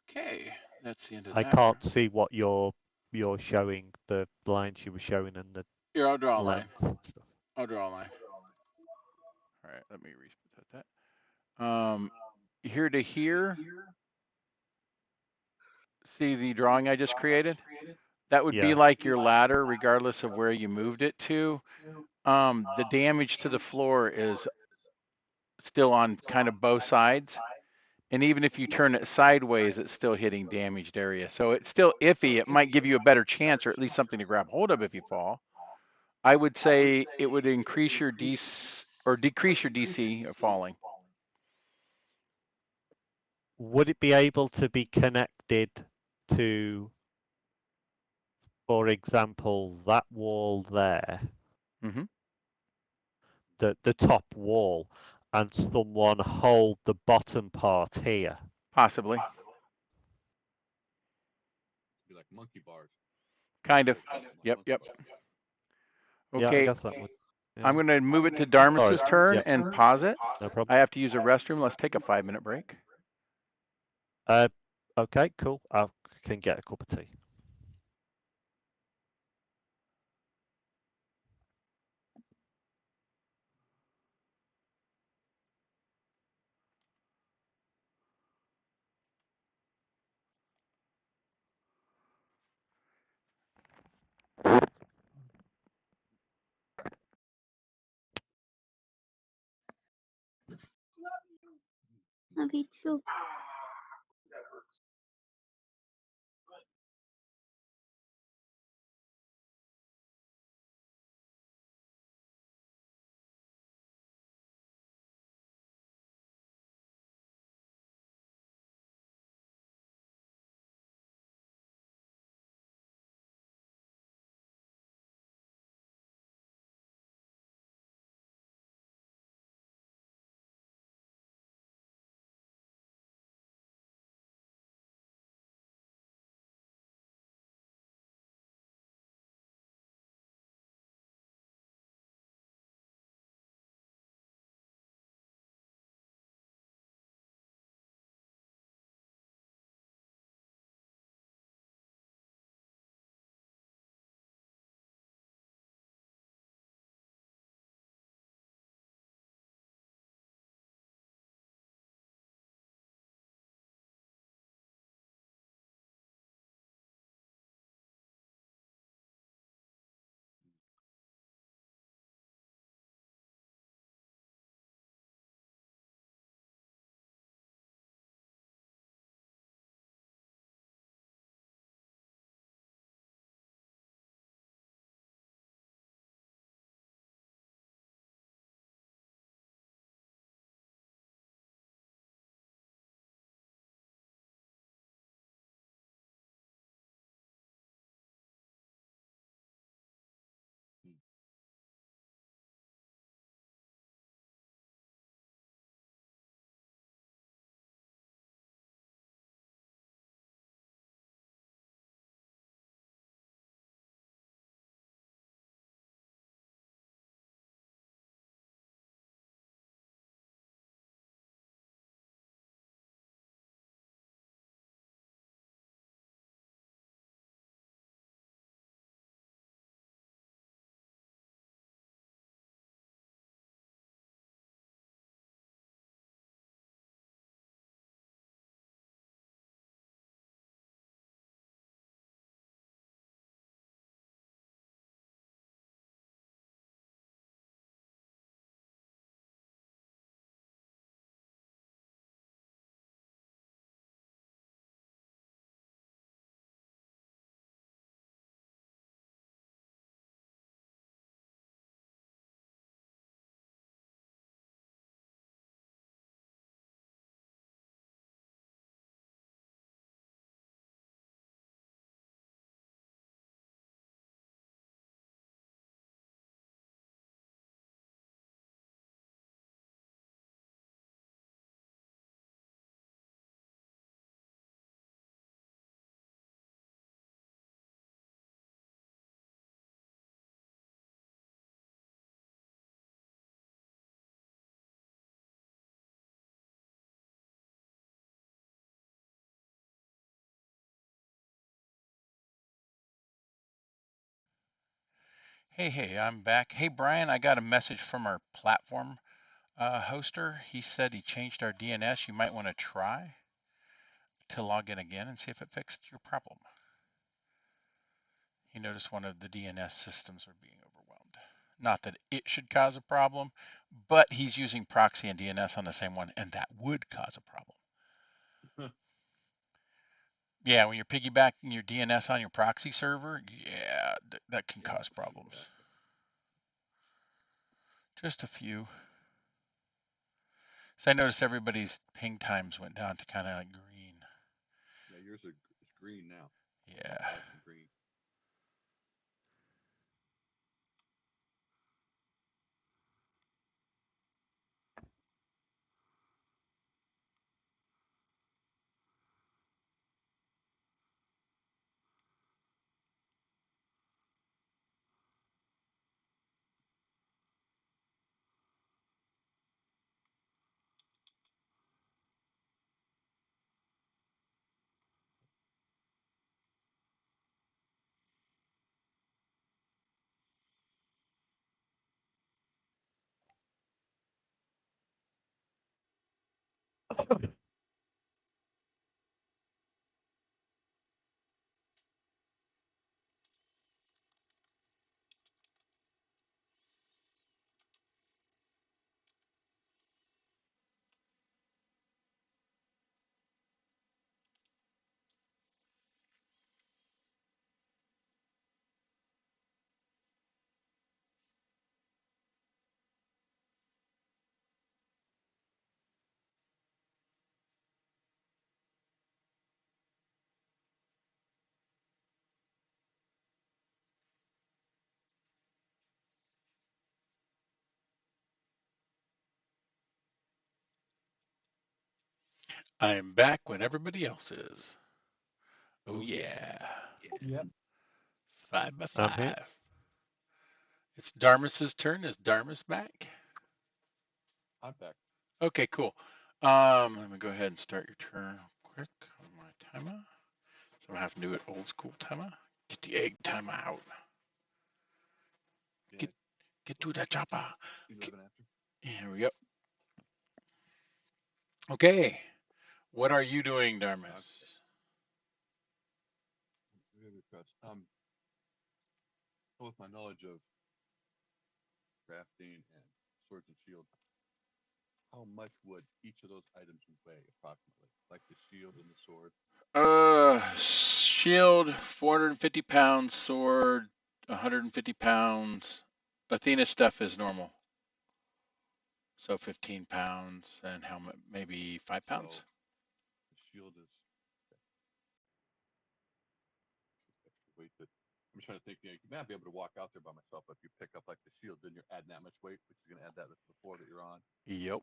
Speaker 1: Okay, that's the end of
Speaker 2: I
Speaker 1: that one.
Speaker 2: can't see what you're showing, the lines you were showing and the
Speaker 1: Here, I'll draw a line.
Speaker 2: length and stuff.
Speaker 1: I'll draw a line. All right, let me reset that. Here to here, see the drawing I just created? That would be like your ladder, regardless of where you moved it to. The damage to the floor is still on kind of both sides. And even if you turn it sideways, it's still hitting damaged area. So it's still iffy. It might give you a better chance, or at least something to grab hold of if you fall. I would say it would increase your DC or decrease your DC of falling.
Speaker 2: Would it be able to be connected to, for example, that wall there,
Speaker 1: Mm-hmm.
Speaker 2: the top wall, and someone hold the bottom part here?
Speaker 1: Possibly.
Speaker 4: Be like monkey bars.
Speaker 1: Kind of. Yep.
Speaker 2: Yeah, I
Speaker 1: Okay.
Speaker 2: guess that would. Yeah.
Speaker 1: I'm going to move it to Darmus's turn and pause it.
Speaker 2: No problem.
Speaker 1: I have to use a restroom. Let's take a 5-minute break.
Speaker 2: Okay, cool. I can get a cup of tea.
Speaker 6: Love you too.
Speaker 1: Hey, I'm back. Hey, Brian, I got a message from our platform hoster. He said he changed our DNS. You might want to try to log in again and see if it fixed your problem. He noticed one of the DNS systems were being overwhelmed. Not that it should cause a problem, but he's using proxy and DNS on the same one, and that would cause a problem. Yeah, when you're piggybacking your DNS on your proxy server, yeah, that can cause problems. Just a few. So I noticed everybody's ping times went down to kind of like green.
Speaker 4: Yeah, yours is green now.
Speaker 1: Yeah.
Speaker 4: Green.
Speaker 1: I'm back when everybody else is. Oh yeah.
Speaker 5: Yep.
Speaker 1: 5 by
Speaker 2: I'm here.
Speaker 1: 5. It's Darmus's turn. Is Darmus back?
Speaker 4: I'm back.
Speaker 1: Okay, cool. Let me go ahead and start your turn quick on my timer. So I'm gonna have to do it old school timer. Get the egg timer out.
Speaker 4: Yeah,
Speaker 1: Get to the chopper.
Speaker 4: 11 after.
Speaker 1: Here we go. Okay. What are you doing, Darmus?
Speaker 4: With my knowledge of crafting and swords and shields, how much would each of those items weigh approximately? Like the shield and the sword?
Speaker 1: Shield 450 pounds, sword 150 pounds. Athena stuff is normal. So 15 pounds, and helmet maybe 5 pounds.
Speaker 4: So the shield is extra weight. That I'm just trying to think. You may not be able to walk out there by myself, but if you pick up like the shield, then you're adding that much weight, which is going to add that to the floor that you're on.
Speaker 1: Yep.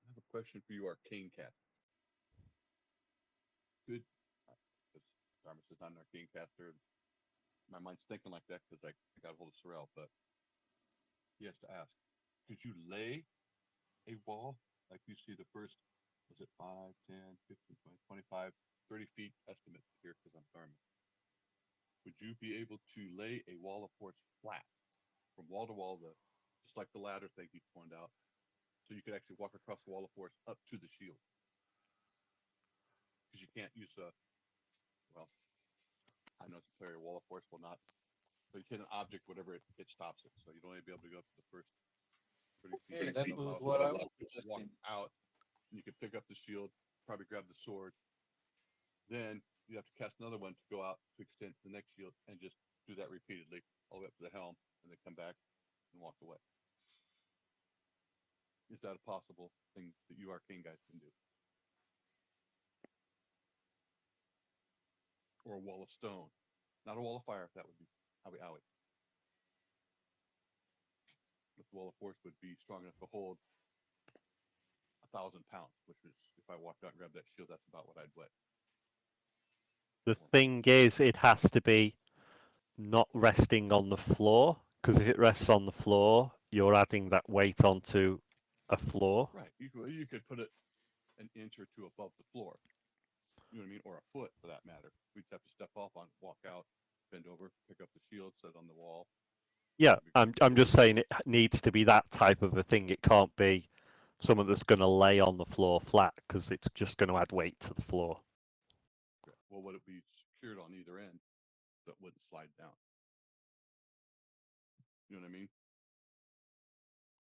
Speaker 4: I have a question for you, Arcane Cat. Good. Because Darmus is not an Arcane Caster. My mind's thinking like that because I got a hold of Sorrel, but he has to ask, could you lay a wall like you see the first, was it 5, 10, 15, 20, 25, 30 feet estimate here because I'm Darmus. Would you be able to lay a wall of force flat from wall to wall, just like the ladder thing he pointed out, so you could actually walk across the wall of force up to the shield? Because you can't use well, I know it's a player wall of force will not, but you hit an object, whatever it stops it. So you'd only be able to go up to the first 30 feet.
Speaker 5: Okay, that was what I was
Speaker 4: Walk
Speaker 5: suggesting.
Speaker 4: out, and you could pick up the shield, probably grab the sword. Then you have to cast another one to go out to extend to the next shield, and just do that repeatedly all the way up to the helm, and then come back and walk away. Is that a possible thing that you arcane guys can do? Or a wall of stone, not a wall of fire. That would be owie owie. But the wall of force would be strong enough to hold 1,000 pounds, which is, if I walked out and grabbed that shield, that's about what I'd weigh.
Speaker 2: The thing is, it has to be not resting on the floor, because if it rests on the floor, you're adding that weight onto a floor.
Speaker 4: Right. You could put it an inch or two above the floor. You know what I mean? Or a foot for that matter. We'd have to step off on, walk out, bend over, pick up the shield, set it on the wall.
Speaker 2: Yeah, I'm just saying it needs to be that type of a thing. It can't be someone that's going to lay on the floor flat because it's just going to add weight to the floor.
Speaker 4: Okay. Well, would it be secured on either end so it wouldn't slide down? You know what I mean?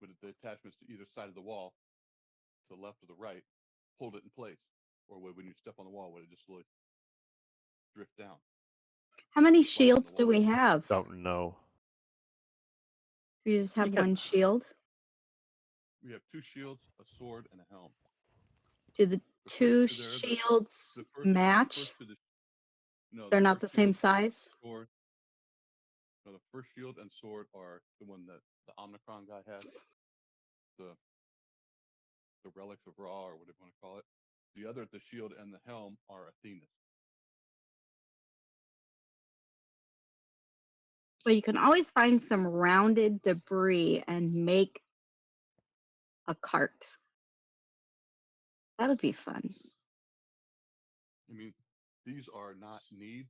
Speaker 4: Would the attachments to either side of the wall, to the left or the right, hold it in place? Or would, when you step on the wall, would it just slowly drift down?
Speaker 6: How many
Speaker 4: Slide down the
Speaker 6: shields do we
Speaker 4: wall?
Speaker 6: have?
Speaker 2: Don't know.
Speaker 6: Do you just have
Speaker 2: We can-
Speaker 6: one shield?
Speaker 4: We have 2 shields, a sword, and a helm.
Speaker 6: Do the
Speaker 4: The
Speaker 6: two
Speaker 4: first,
Speaker 6: shields
Speaker 4: the first,
Speaker 6: match?
Speaker 4: The first to the, no,
Speaker 6: They're
Speaker 4: the
Speaker 6: not the
Speaker 4: first
Speaker 6: same
Speaker 4: shield,
Speaker 6: size?
Speaker 4: sword. No, the first shield and sword are the one that the Omnicron guy has. The relics of Ra, or whatever you want to call it. The other, the shield and the helm, are Athena's.
Speaker 6: Well, you can always find some rounded debris and make a cart. That'll be fun.
Speaker 4: I mean, these are not needs.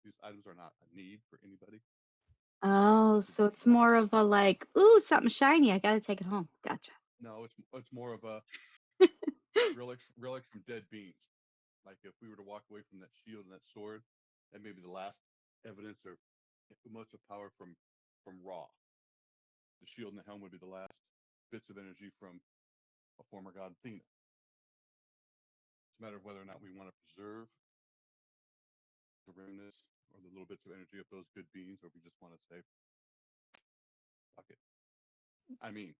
Speaker 4: These items are not a need for anybody.
Speaker 6: Oh, so it's more of a like, ooh, something shiny. I gotta take it home. Gotcha.
Speaker 4: No, it's more of a relics from dead beings. Like if we were to walk away from that shield and that sword, that may be the last evidence or most of power from Ra. The shield and the helm would be the last bits of energy from a former god Athena. It's a matter of whether or not we want to preserve the remnants or the little bits of energy of those good beings, or we just want to say, fuck it. I mean,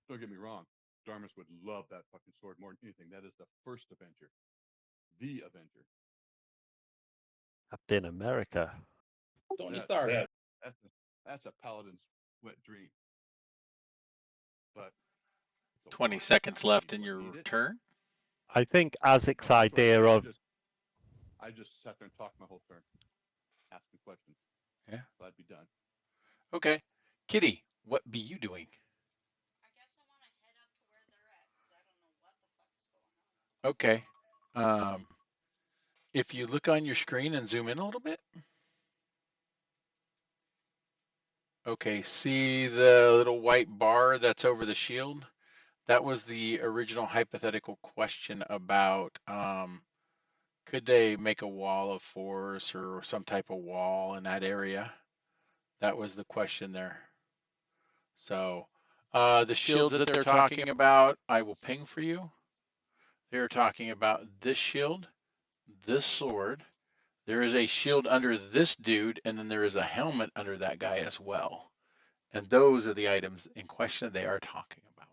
Speaker 4: don't get me wrong, Dharmas would love that fucking sword more than anything. That is the first Avenger. The Avenger.
Speaker 2: Captain America.
Speaker 5: Tony Stark.
Speaker 4: That's a paladin's wet dream. But
Speaker 1: 20 seconds left in your turn.
Speaker 2: I think Azic's idea of
Speaker 4: I just sat there and talked my whole turn, asking questions.
Speaker 1: Yeah.
Speaker 4: So I'd be done.
Speaker 1: Okay. Kitty, what be you doing? Okay. If you look on your screen and zoom in a little bit. Okay, see the little white bar that's over the shield? That was the original hypothetical question about could they make a wall of force or some type of wall in that area? That was the question there. So the shields that they're talking about, I will ping for you. They're talking about this shield, this sword. There is a shield under this dude, and then there is a helmet under that guy as well. And those are the items in question they are talking about.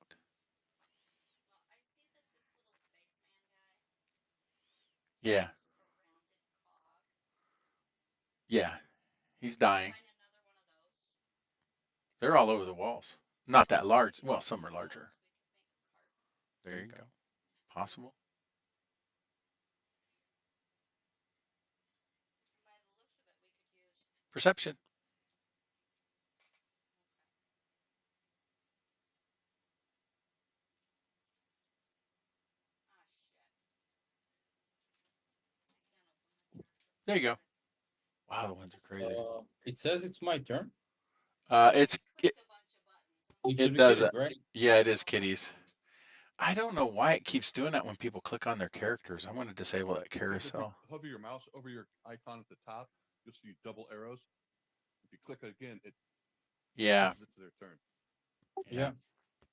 Speaker 1: Yeah. Yeah. He's dying. They're all over the walls. Not that large. Well, some are larger. There you go. Possible. Perception. There you go. Wow, the ones are crazy.
Speaker 5: It says it's my turn.
Speaker 1: It does it.
Speaker 5: Right?
Speaker 1: Yeah, it is Kitty's. I don't know why it keeps doing that when people click on their characters. I want to disable that carousel.
Speaker 4: Hover your mouse over your icon at the top, you'll see double arrows. If you click it again, it
Speaker 1: Yeah.
Speaker 4: pushes it to their turn.
Speaker 5: Yeah.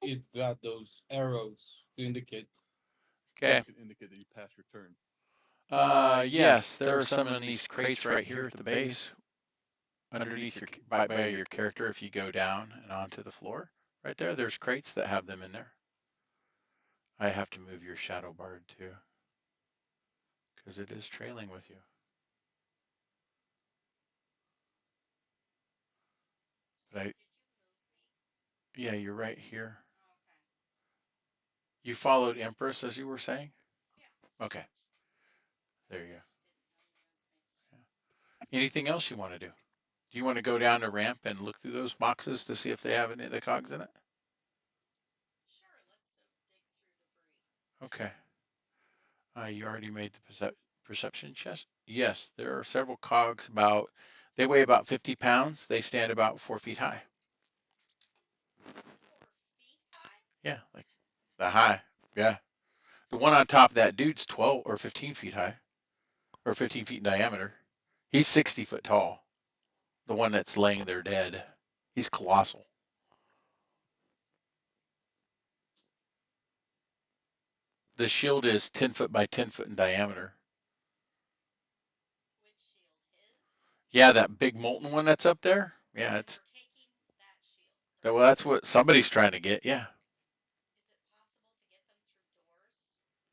Speaker 5: It got those arrows to indicate.
Speaker 1: Okay.
Speaker 4: It can indicate that you pass your turn.
Speaker 1: Yes, there are some in these crates right here at the base, underneath your by your character. If you go down and onto the floor, right there, there's crates that have them in there. I have to move your shadow bard too, because it is trailing with you. But yeah, you're right here. You followed Empress as you were saying? Okay. There you go. Yeah. Anything else you want to do? Do you want to go down the ramp and look through those boxes to see if they have any of the cogs in it? Okay. You already made the Perception chest? Yes, there are several cogs they weigh about 50 pounds. They stand about 4 feet high. Yeah, like the high. Yeah. The one on top of that dude's 12 or 15 feet high, or 15 feet in diameter. He's 60 foot tall. The one that's laying there dead. He's colossal. The shield is 10 foot by 10 foot in diameter. Yeah, that big molten one that's up there. Yeah, it's. Well, that's what somebody's trying to get. Yeah.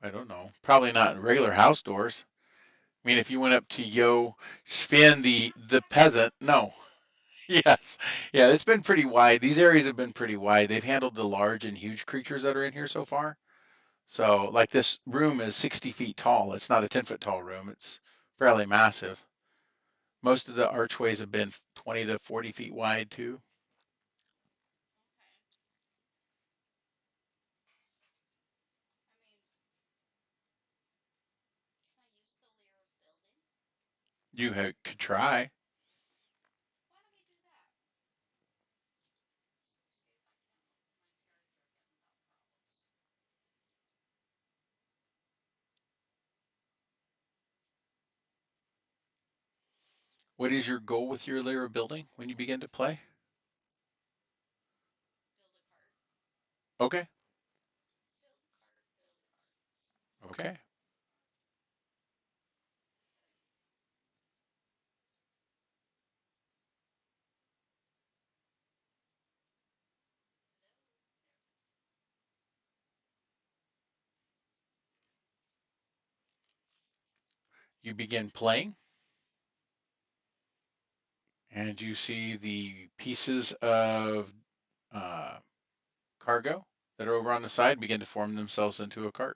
Speaker 1: I don't know. Probably not in regular house doors. I mean, if you went up to Yo Sven, the peasant, no. Yes. Yeah, it's been pretty wide. These areas have been pretty wide. They've handled the large and huge creatures that are in here so far. So, like this room is 60 feet tall. It's not a 10-foot tall room. It's fairly massive. Most of the archways have been 20 to 40 feet wide too. Could try. What is your goal with your layer of building when you begin to play? Okay. Okay. You begin playing, and you see the pieces of uh, cargo that are over on the side begin to form themselves into a cart.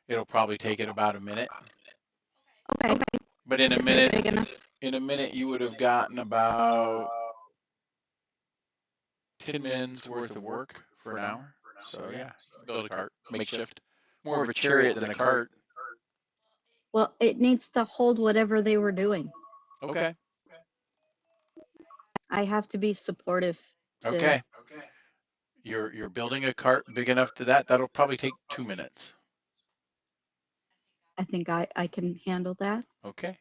Speaker 1: It'll probably take it about a minute,
Speaker 6: Okay.
Speaker 1: but
Speaker 6: Is it big enough?
Speaker 1: in a minute you would have gotten about 10 minutes worth of work for an hour. So yeah, you can build a cart, makeshift, more of a chariot than a cart.
Speaker 6: Well, it needs to hold whatever they were doing.
Speaker 1: Okay.
Speaker 6: I have to be supportive to.
Speaker 1: Okay. You're building a cart big enough to that'll probably take 2 minutes.
Speaker 6: I think I can handle that.
Speaker 1: Okay.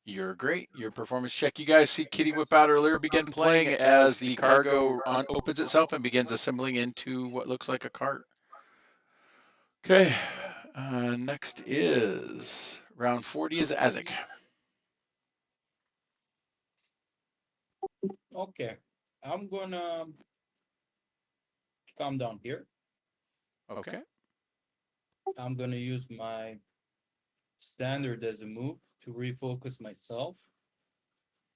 Speaker 1: You're great. Your performance check. You guys see Kitty whip out earlier begin playing as the cargo opens itself and begins assembling into what looks like a cart. Okay. Next is round 40 is Azek.
Speaker 5: Okay, I'm gonna come down here.
Speaker 1: Okay.
Speaker 5: I'm gonna use my standard as a move to refocus myself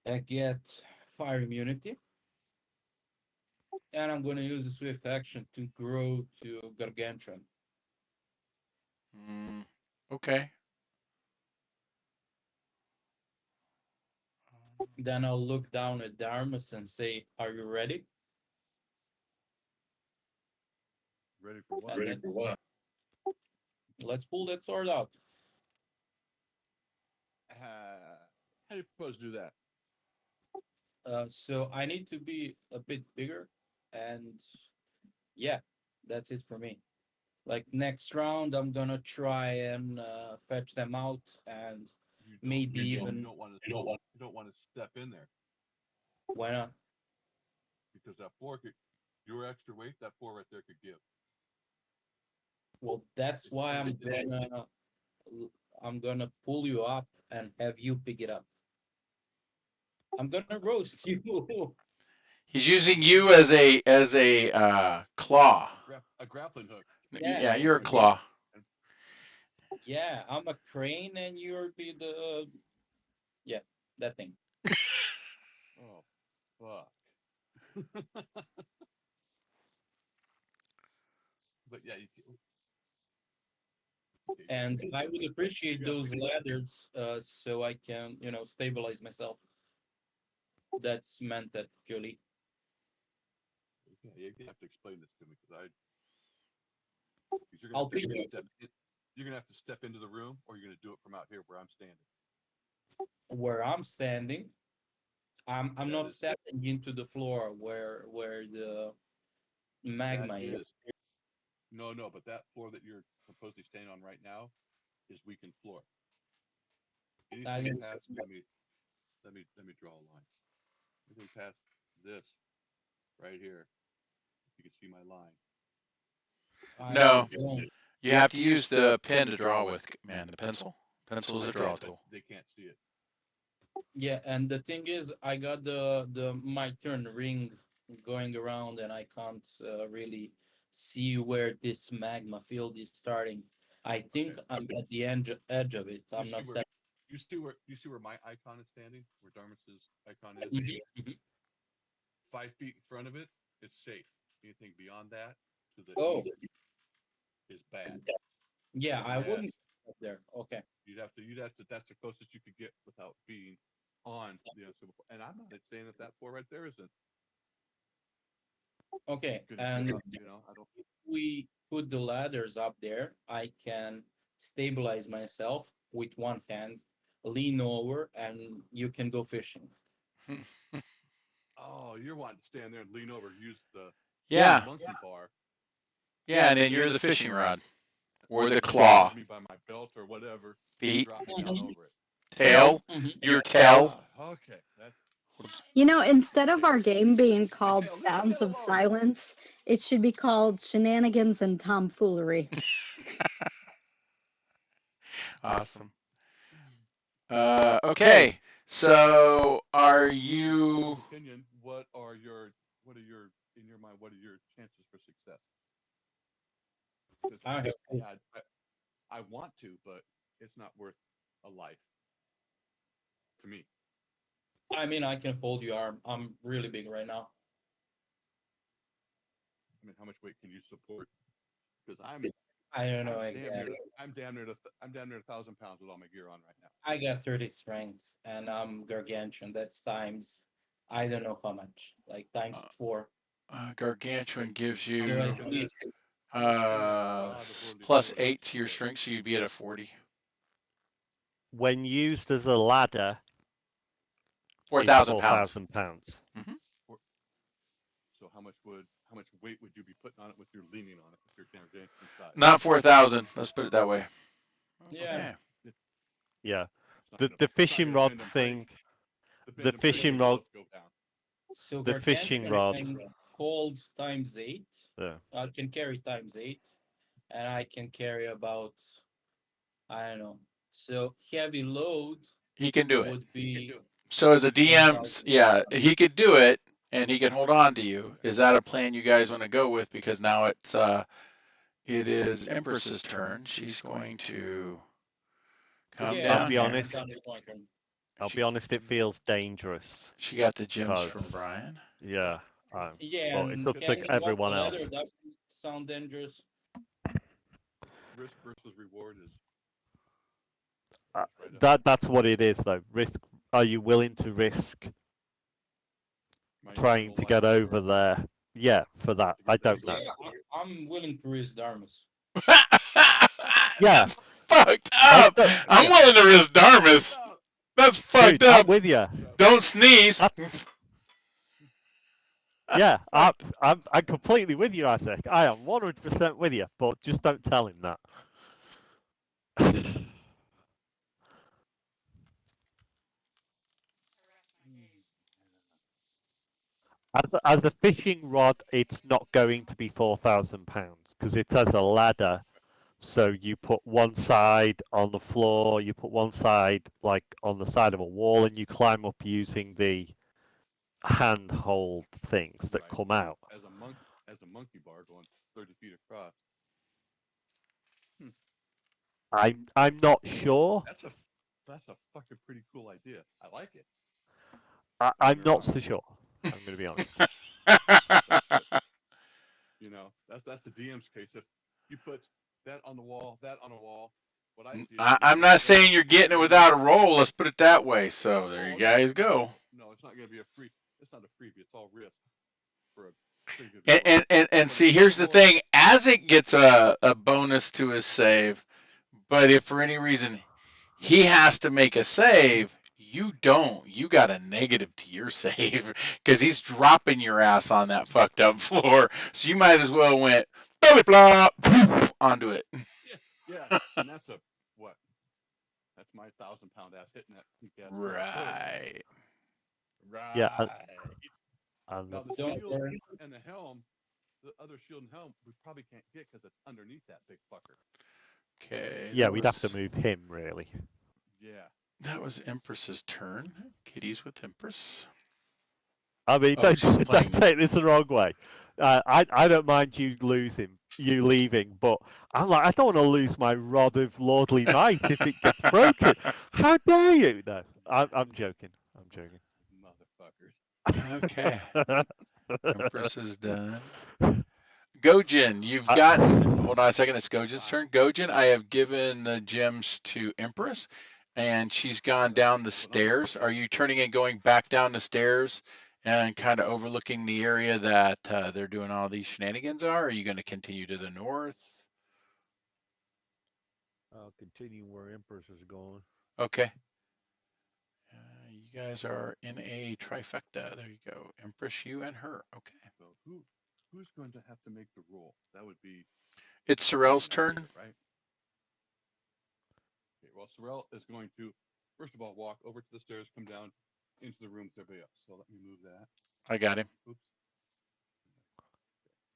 Speaker 5: and get fire immunity. And I'm gonna use a swift action to grow to gargantuan.
Speaker 1: Okay.
Speaker 5: Then I'll look down at Darmus and say, "Are you ready?"
Speaker 4: Ready for what?
Speaker 5: And let's pull that sword out.
Speaker 4: How do you propose to do that?
Speaker 5: So I need to be a bit bigger, and yeah, that's it for me. Like next round, I'm gonna try and fetch them out, and maybe even
Speaker 4: You don't want to step in there
Speaker 5: why not?
Speaker 4: because that four could, your extra weight, that four right there could give.
Speaker 5: Well, that's why I'm gonna pull you up and have you pick it up. I'm gonna roast you.
Speaker 1: He's using you as a claw.
Speaker 4: A grappling hook.
Speaker 1: Yeah, you're a claw.
Speaker 5: Yeah, I'm a crane and you'll be the yeah, that thing.
Speaker 4: Oh, fuck. But yeah,
Speaker 5: And I would appreciate those ladders so I can, stabilize myself. That's meant that Jolie.
Speaker 4: yeah, you have to explain this to me because you're
Speaker 5: I'll
Speaker 4: gonna
Speaker 5: pick
Speaker 4: have
Speaker 5: it
Speaker 4: to
Speaker 5: up.
Speaker 4: step in. you're gonna have to step into the room, or you're gonna do it from out here where I'm standing.
Speaker 5: Where I'm standing, I'm
Speaker 4: That
Speaker 5: not
Speaker 4: is
Speaker 5: stepping into the floor where the
Speaker 4: that
Speaker 5: magma is.
Speaker 4: is no, but that floor that you're supposedly standing on right now is weakened floor.
Speaker 5: I
Speaker 4: Anything
Speaker 5: didn't
Speaker 4: past
Speaker 5: see
Speaker 4: let me draw a line. Anything past this right here, if you can see my line.
Speaker 5: I
Speaker 1: No,
Speaker 5: don't.
Speaker 1: you have to use the pen to draw with, man. The pencil. Pencil is a draw
Speaker 4: Yeah, but
Speaker 1: tool.
Speaker 4: they can't see it.
Speaker 5: Yeah, and the thing is, I got the my turn ring going around, and I can't really see where this magma field is starting. I think
Speaker 4: Okay.
Speaker 5: I'm at the edge of it.
Speaker 4: You
Speaker 5: I'm
Speaker 4: see
Speaker 5: not
Speaker 4: where
Speaker 5: stepping.
Speaker 4: you see where my icon is standing, where Darmus's icon is.
Speaker 5: Mhm, mhm.
Speaker 4: 5 feet in front of it is safe. Anything beyond that to the
Speaker 5: Oh,
Speaker 4: east is bad.
Speaker 5: yeah, I
Speaker 4: Yes,
Speaker 5: wouldn't up there. Okay,
Speaker 4: you'd have to. That's the closest you could get without being on the uncivil. And I'm not saying that floor right there isn't
Speaker 5: okay.
Speaker 4: gonna give
Speaker 5: And
Speaker 4: up. I don't.
Speaker 5: if we put the ladders up there, I can stabilize myself with one hand, lean over, and you can go fishing.
Speaker 4: Oh, you're wanting to stand there and lean over, use the
Speaker 5: Yeah,
Speaker 1: Yeah,
Speaker 4: monkey bar,
Speaker 1: yeah, and then you're the fishing rod or the
Speaker 4: and grab
Speaker 1: claw.
Speaker 4: me by my belt or whatever and
Speaker 1: Feet,
Speaker 4: drop me down
Speaker 5: mhm,
Speaker 4: over it.
Speaker 1: tail,
Speaker 5: mhm.
Speaker 1: your tail.
Speaker 4: Okay, that's
Speaker 6: Instead of
Speaker 4: tail.
Speaker 6: our game being
Speaker 4: My
Speaker 6: called
Speaker 4: tail. Leave my
Speaker 6: Sounds
Speaker 4: tail
Speaker 6: of
Speaker 4: alone.
Speaker 6: Silence, it should be called Shenanigans and Tomfoolery.
Speaker 1: Awesome. Okay, so are
Speaker 4: In your guys'
Speaker 1: you?
Speaker 4: opinion, what are your in your mind? What are your chances for success? Because
Speaker 5: I have,
Speaker 4: I want to, but it's not worth a life to me.
Speaker 5: I mean, I can fold your arm. I'm really big right now.
Speaker 4: I mean, how much weight can you support? Because I'm
Speaker 5: I don't know
Speaker 4: I'm damn near
Speaker 5: exactly.
Speaker 4: to I'm damn near to I'm damn near 1,000 pounds with all my gear on right now.
Speaker 5: I got 30 strength and I'm gargantuan. That's times, I don't know how much, like times
Speaker 1: Uh,
Speaker 5: four.
Speaker 1: Gargantuan gives
Speaker 5: So
Speaker 1: you
Speaker 5: at least,
Speaker 4: There's a lot of worldly
Speaker 1: plus
Speaker 4: power to
Speaker 1: 8 to your
Speaker 4: support.
Speaker 1: strength, so you'd be at a 40.
Speaker 2: When used as a ladder,
Speaker 1: Four
Speaker 2: it's
Speaker 1: thousand pounds.
Speaker 2: 4,000 pounds.
Speaker 1: Mm-hmm.
Speaker 4: So how much weight would you be putting on it with your leaning on it with your gargantuan size?
Speaker 1: Not 4,000. Let's put it that way.
Speaker 5: yeah.
Speaker 1: Okay.
Speaker 2: Yeah.
Speaker 4: It's not
Speaker 2: The
Speaker 4: gonna
Speaker 2: the
Speaker 4: it's not
Speaker 2: fishing
Speaker 4: gonna
Speaker 2: rod
Speaker 4: bend and break.
Speaker 2: thing,
Speaker 4: The
Speaker 2: the
Speaker 4: bend and break
Speaker 2: fishing
Speaker 4: and
Speaker 2: rod,
Speaker 4: both go down.
Speaker 5: So
Speaker 2: the fishing
Speaker 5: gargantuan
Speaker 2: rod.
Speaker 5: can hold times eight.
Speaker 2: Yeah.
Speaker 5: I can carry times eight, and I can carry about, I don't know. So heavy load
Speaker 1: He can do it.
Speaker 5: would be
Speaker 1: So as a DM,
Speaker 5: 1,000.
Speaker 1: yeah, he could do it, and he can hold on to you.
Speaker 4: Okay.
Speaker 1: Is that a plan you guys want to go with? Because now it is Empress's turn. She's going to come
Speaker 5: Yeah,
Speaker 2: I'll
Speaker 1: down
Speaker 2: be
Speaker 1: here.
Speaker 2: honest.
Speaker 5: it's my turn.
Speaker 2: I'll
Speaker 1: She
Speaker 2: be honest. It feels dangerous
Speaker 1: she got the gems
Speaker 2: because,
Speaker 1: from Brian.
Speaker 2: yeah.
Speaker 5: Yeah,
Speaker 2: Well, it's
Speaker 5: and
Speaker 2: up to
Speaker 5: carrying up the
Speaker 2: everyone
Speaker 5: ladder
Speaker 2: else.
Speaker 5: doesn't sound dangerous.
Speaker 4: Risk versus reward is
Speaker 2: Uh,
Speaker 4: right up
Speaker 2: that's what it is, though. Risk. Are you willing to risk
Speaker 4: my
Speaker 2: trying
Speaker 4: internal
Speaker 2: to
Speaker 4: life
Speaker 2: get over there? Yeah, for that.
Speaker 4: to
Speaker 2: I
Speaker 4: get there
Speaker 2: don't
Speaker 5: Yeah,
Speaker 2: know.
Speaker 4: quicker.
Speaker 5: I'm willing to risk Darmus.
Speaker 2: Yeah,
Speaker 1: That's fucked
Speaker 2: I
Speaker 1: up.
Speaker 2: don't.
Speaker 1: I'm
Speaker 2: Yeah,
Speaker 1: willing to risk Darmus.
Speaker 4: No,
Speaker 1: That's fucked
Speaker 2: dude, I'm
Speaker 1: up.
Speaker 2: with you.
Speaker 1: Don't sneeze.
Speaker 2: Yeah, I'm,
Speaker 1: Fuck.
Speaker 2: I'm completely with you, Isaac. I am 100% with you, but just don't tell him that. As a fishing rod, it's not going to be £4,000 because it has a ladder. So you put one side on the floor, you put one side like on the side of a wall, and you climb up using the handhold things that
Speaker 4: right.
Speaker 2: come out.
Speaker 4: As a monkey bar going 30 feet across. Hmm.
Speaker 2: I'm not sure.
Speaker 4: That's a fucking pretty cool idea. I like it. Don't get
Speaker 2: I'm
Speaker 4: me
Speaker 2: not
Speaker 4: wrong.
Speaker 2: so sure. I'm going to be honest.
Speaker 4: But that's the DM's case. If you put that on the wall, that on a wall, what I did is
Speaker 1: I'm
Speaker 4: put
Speaker 1: not
Speaker 4: this
Speaker 1: saying you're getting it
Speaker 4: right here.
Speaker 1: without a roll. Let's put it that way. So there you
Speaker 4: Oh
Speaker 1: guys go.
Speaker 4: no, it's not gonna be a free. It's not a freebie. It's all risk for a pretty good
Speaker 1: And
Speaker 4: reward.
Speaker 1: and, and, and
Speaker 4: But if
Speaker 1: see,
Speaker 4: it's
Speaker 1: here's the
Speaker 4: more,
Speaker 1: thing. As it gets a bonus to his save, But if for any reason he has to make a save, you don't. You got a negative to your save because he's dropping your ass on that fucked up floor. So you might as well went belly flop onto it.
Speaker 4: Yeah, and that's a what? That's my 1,000-pound ass hitting that pink ass floor too.
Speaker 1: Right.
Speaker 2: Yeah,
Speaker 4: Right.
Speaker 2: and
Speaker 4: Now the
Speaker 5: Don't
Speaker 4: shield
Speaker 5: worry.
Speaker 4: and the helm, the other shield and helm, we probably can't get because it's underneath that big fucker.
Speaker 1: Okay.
Speaker 2: yeah, we'd have to move him really.
Speaker 4: Yeah.
Speaker 1: That was Empress's turn. Kitties with Empress.
Speaker 2: I mean,
Speaker 1: Oh, she's
Speaker 2: don't
Speaker 1: playing.
Speaker 2: take this the wrong way. I don't mind you leaving, but I'm like, I don't want to lose my rod of lordly might if it gets broken. How dare you? No, I'm joking. I'm joking.
Speaker 4: Motherfuckers.
Speaker 1: Okay. Empress is done. Gojin, you've
Speaker 2: I,
Speaker 1: gotten. Hold on a second. It's Gojin's turn. Gojin, I have given the gems to Empress, and she's gone down the stairs. Are you turning and going back down the stairs and kind of overlooking the area that they're doing all these shenanigans are? Or are you going to continue to the north?
Speaker 3: I'll continue where Empress is going.
Speaker 1: Okay. You guys are in a trifecta. There you go. Empress, you and her. Okay.
Speaker 4: So who's going to have to make the roll? That would be
Speaker 1: It's Sorrel's turn.
Speaker 4: right? Okay, well, Sorrel is going to, first of all, walk over to the stairs, come down into the room with everybody else. So let me move that.
Speaker 1: I got him.
Speaker 4: Oops.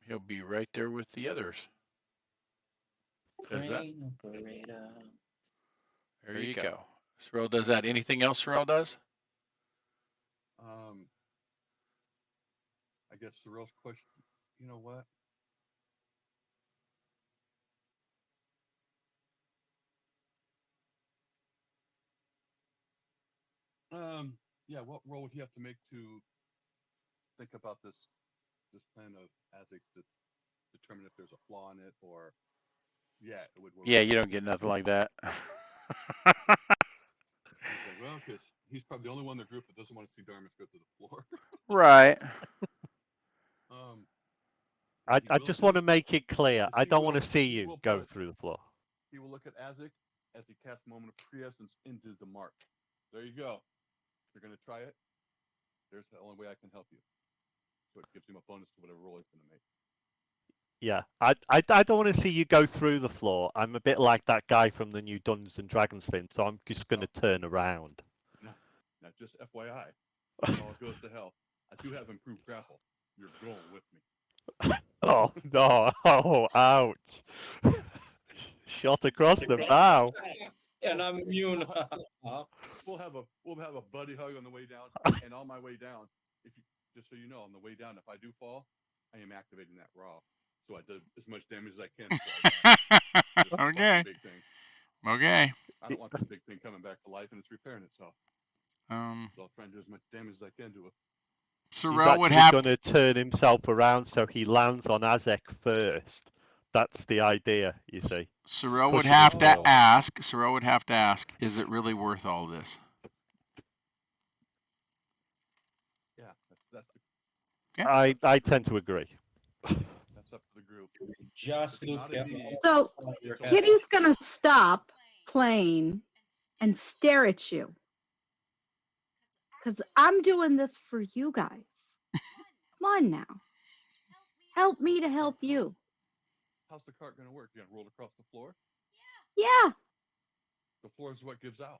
Speaker 1: He'll be right there with the others. Does that?
Speaker 5: Crane operator.
Speaker 1: There you go. Sorrel does that. Anything else Sorrel does?
Speaker 4: I guess Sorrel's question, you know what? Yeah, what role would he have to make to think about this plan of Azix to determine if there's a flaw in it, or yeah, it would work.
Speaker 1: Yeah, you don't get nothing like that.
Speaker 4: He's like, well, because he's probably the only one in the group that doesn't want to see Darmus go through the floor.
Speaker 1: Right.
Speaker 2: I just want to make it clear. I don't want to see
Speaker 4: he
Speaker 2: you
Speaker 4: will
Speaker 2: go
Speaker 4: put-
Speaker 2: through the floor.
Speaker 4: He will look at Azix as he casts Moment of Prescience into the mark. There you go. You're going to try it. There's the only way I can help you. So it gives him a bonus to whatever roll he's going to make.
Speaker 2: Yeah, I don't want to see you go through the floor. I'm a bit like that guy from the new Dungeons and Dragons thing, so I'm just going to turn around.
Speaker 4: Now, just FYI, when all goes to hell, I do have improved grapple. You're going with me.
Speaker 2: Oh no! Oh, ouch! Shot across the bow.
Speaker 5: And I'm immune.
Speaker 4: We'll have a buddy hug on the way down, and on my way down, if you just so you know, on the way down, if I do fall, I am activating that raw, so I do as much damage as I can.
Speaker 1: Okay.
Speaker 4: Big thing.
Speaker 1: Okay.
Speaker 4: I don't want this big thing coming back to life, and it's repairing itself. So I'll try and do as much damage as I can to it.
Speaker 1: Sorrel
Speaker 2: He's
Speaker 1: would
Speaker 2: actually
Speaker 1: have.
Speaker 2: going to turn himself around so he lands on Azek first. That's the idea, you see.
Speaker 1: Sorrel would
Speaker 2: Pushing
Speaker 1: have
Speaker 2: him
Speaker 1: to
Speaker 2: forward.
Speaker 1: ask. Sorrel would have to ask. Is it really worth all this?
Speaker 4: Yeah, that's
Speaker 2: I tend to agree.
Speaker 4: that's up to the group.
Speaker 5: Just
Speaker 4: It's
Speaker 5: look
Speaker 4: not a
Speaker 5: at
Speaker 4: need.
Speaker 6: So
Speaker 5: your
Speaker 4: It's a
Speaker 5: head.
Speaker 6: Kitty's gonna stop playing and stare at you. Because I'm doing this for you guys. Come on now. Help me to help you.
Speaker 4: How's the cart going to work? You going to roll across the floor?
Speaker 6: Yeah.
Speaker 4: The floor is what gives out.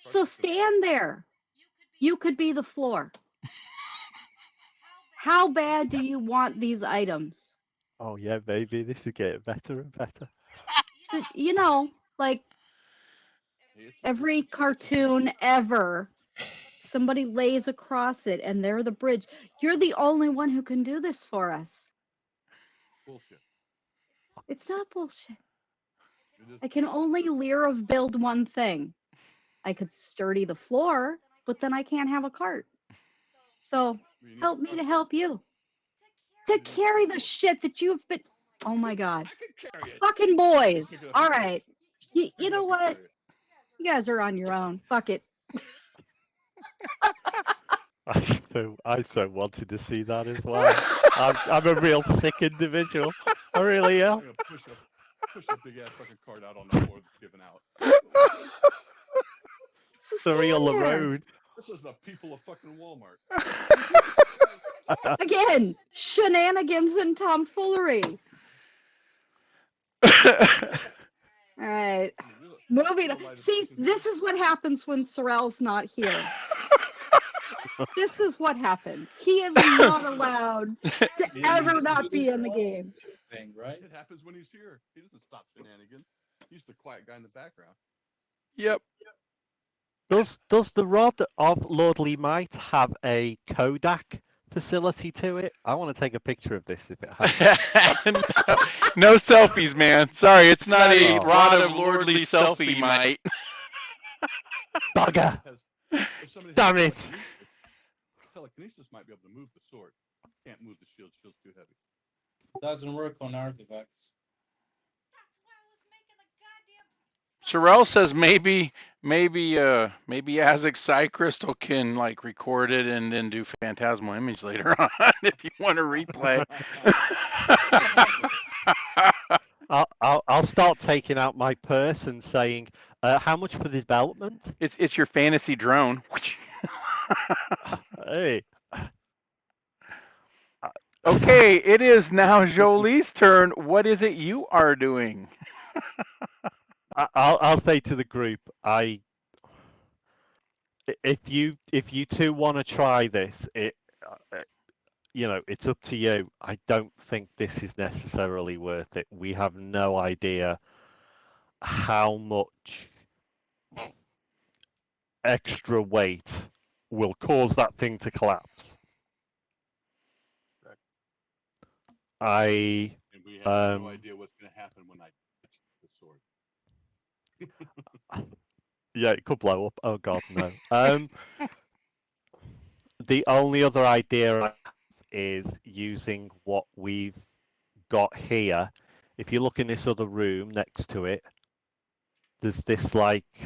Speaker 6: So stand there. You could be the floor. How bad do you want these items?
Speaker 2: Oh yeah, baby, this is getting better and better.
Speaker 6: So, you know, like every cartoon ever, somebody lays across it and they're the bridge. You're the only one who can do this for us.
Speaker 4: Bullshit.
Speaker 6: It's not bullshit.
Speaker 4: It is.
Speaker 6: I can only leer of build one thing. I could sturdy the floor, but then I can't have a cart. So help me to help you. To carry the shit that you've been. Oh my God.
Speaker 4: I can carry it.
Speaker 6: Fucking boys. All right. You know what? You guys are on your own. Fuck it.
Speaker 2: I so wanted to see that as well. I'm a real sick individual. I really am.
Speaker 4: I'm gonna push Push that big ass fucking cart out on the floor that's given out.
Speaker 2: Three on the
Speaker 6: Stand there.
Speaker 2: road.
Speaker 4: This is the people of fucking Walmart.
Speaker 6: Again, shenanigans and tomfoolery. All right.
Speaker 4: I mean, really,
Speaker 6: Moving
Speaker 4: the
Speaker 6: on.
Speaker 4: light of
Speaker 6: See,
Speaker 4: fucking
Speaker 6: this is what happens when Sorrel's not here. This is what happens. He is not allowed to ever not be in the game.
Speaker 5: Thing, right?
Speaker 4: It happens when he's here. He doesn't stop shenanigans. He's the quiet guy in the background.
Speaker 1: Yep.
Speaker 2: Does the Rod of Lordly Might have a Kodak facility to it? I want to take a picture of this if it has.
Speaker 1: No selfies, man. Sorry, it's not a
Speaker 2: Oh.
Speaker 1: rod of lordly selfie might.
Speaker 2: Bugger!
Speaker 4: If somebody
Speaker 2: Damn
Speaker 4: has
Speaker 2: it!
Speaker 4: telekinesis might be able to move the sword. Can't move the shield. Shield's too heavy.
Speaker 5: Doesn't work on artifacts.
Speaker 1: Sorrel says maybe Azek Psi Crystal can like record it and then do phantasmal image later on if you want to replay.
Speaker 2: I'll start taking out my purse and saying, how much for the development?
Speaker 1: It's your fantasy drone.
Speaker 2: Hey.
Speaker 1: Okay, it is now Jolie's turn. What is it you are doing?
Speaker 2: I'll say to the group, if you two want to try this, it's up to you. I don't think this is necessarily worth it. We have no idea how much extra weight will cause that thing to collapse.
Speaker 4: And we have no idea what's going to happen when I touch the sword.
Speaker 2: Yeah, it could blow up. Oh God, no. The only other idea I have is using what we've got here. If you look in this other room next to it, there's this I'm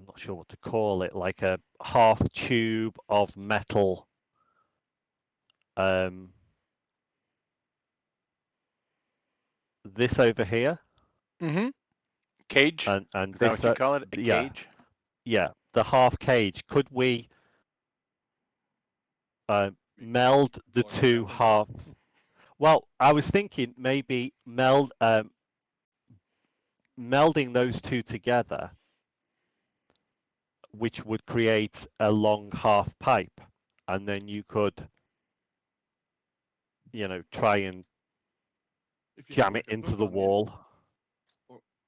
Speaker 2: not sure what to call it, like a half tube of metal. This over here.
Speaker 1: Mm-hmm. Cage.
Speaker 2: And
Speaker 1: is that what you call it? A cage?
Speaker 2: Yeah, the half cage. Could we meld the two halves? Well, I was thinking maybe melding those two together, which would create a long half pipe, and then you could, try and jam it into the wall.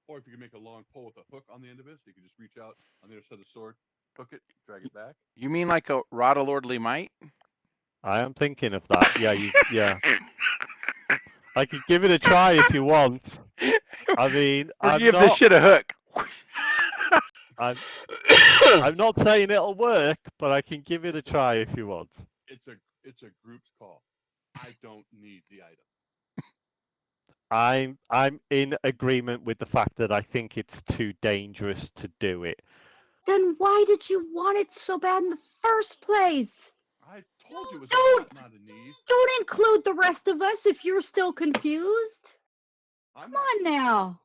Speaker 4: Or if you can make a long pole with a hook on the end of it, so you can just reach out on the other side of the sword, hook it, drag it back.
Speaker 1: You mean like a rod of lordly might?
Speaker 2: I am thinking of that. Yeah, yeah. I could give it a try if you want. I mean,
Speaker 1: give this shit a hook.
Speaker 2: I'm not saying it'll work, but I can give it a try if you want.
Speaker 4: It's a group's call. I don't need the item.
Speaker 2: I'm in agreement with the fact that I think it's too dangerous to do it.
Speaker 6: Then why did you want it so bad in the first place?
Speaker 4: I told you it was a want, not a need.
Speaker 6: Don't include the rest of us if you're still confused. Come on now.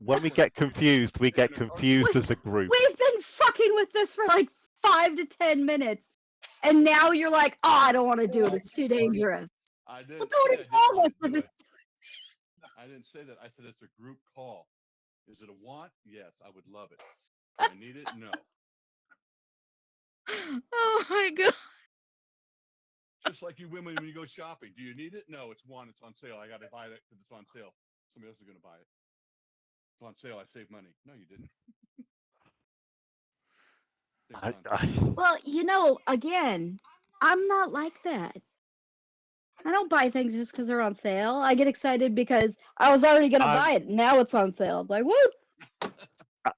Speaker 2: When we get confused, we get confused as a group.
Speaker 6: We've been fucking with this for like 5 to 10 minutes. And now you're like, oh, I don't want to do it. It's too dangerous.
Speaker 4: I didn't
Speaker 6: Well, don't involve us if it's...
Speaker 4: I didn't say that. I said it's a group call. Is it a want? Yes, I would love it. Do I need it? No.
Speaker 6: Oh my God.
Speaker 4: Just like you women when you go shopping. Do you need it? No, it's one. It's on sale. I got to buy it because it's on sale. Somebody else is going to buy it. It's on sale. I save money. No, you didn't.
Speaker 6: Well, again, I'm not like that. I don't buy things just because they're on sale. I get excited because I was already going to buy it. Now it's on sale. It's like, woo!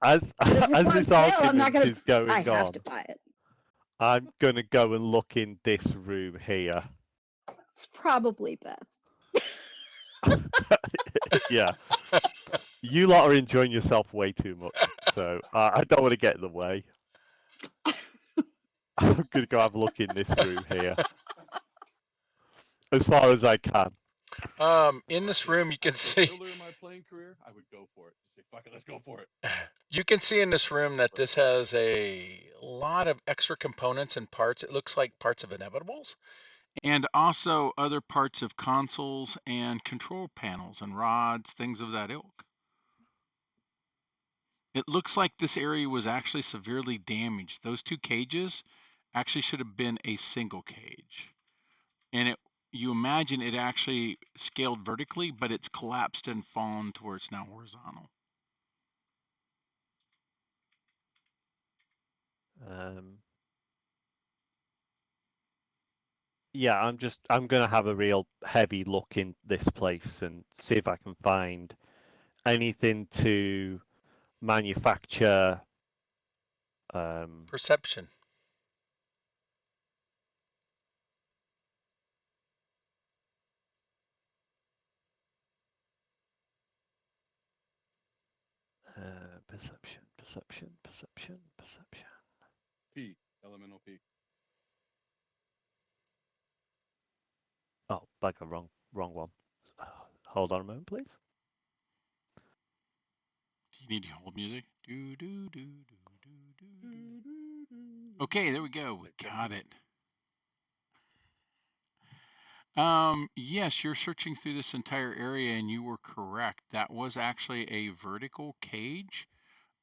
Speaker 2: As this argument is going
Speaker 6: I have
Speaker 2: on,
Speaker 6: to buy it.
Speaker 2: I'm going to go and look in this room here.
Speaker 6: It's probably best.
Speaker 2: Yeah. You lot are enjoying yourself way too much, so I don't want to get in the way. I'm going to go have a look in this room here. As far as I can.
Speaker 1: In this
Speaker 4: Okay,
Speaker 1: room, you can
Speaker 4: I said
Speaker 1: see.
Speaker 4: earlier in my playing career, I would go for it. Just say, fuck it, let's go for it.
Speaker 1: You can see in this room that
Speaker 4: But
Speaker 1: this has a lot of extra components and parts. It looks like parts of Inevitables, and also other parts of consoles and control panels and rods, things of that ilk. It looks like this area was actually severely damaged. Those two cages actually should have been a single cage. And you imagine it actually scaled vertically, but it's collapsed and fallen to where it's now horizontal.
Speaker 2: Yeah, I'm gonna have a real heavy look in this place and see if I can find anything to manufacture.
Speaker 1: Perception.
Speaker 2: Perception.
Speaker 4: P, elemental P.
Speaker 2: Oh, bugger, wrong one. Hold on a moment, please.
Speaker 1: Do you need to hold music? Okay, there we go. We got it. Yes, you're searching through this entire area and you were correct. That was actually a vertical cage,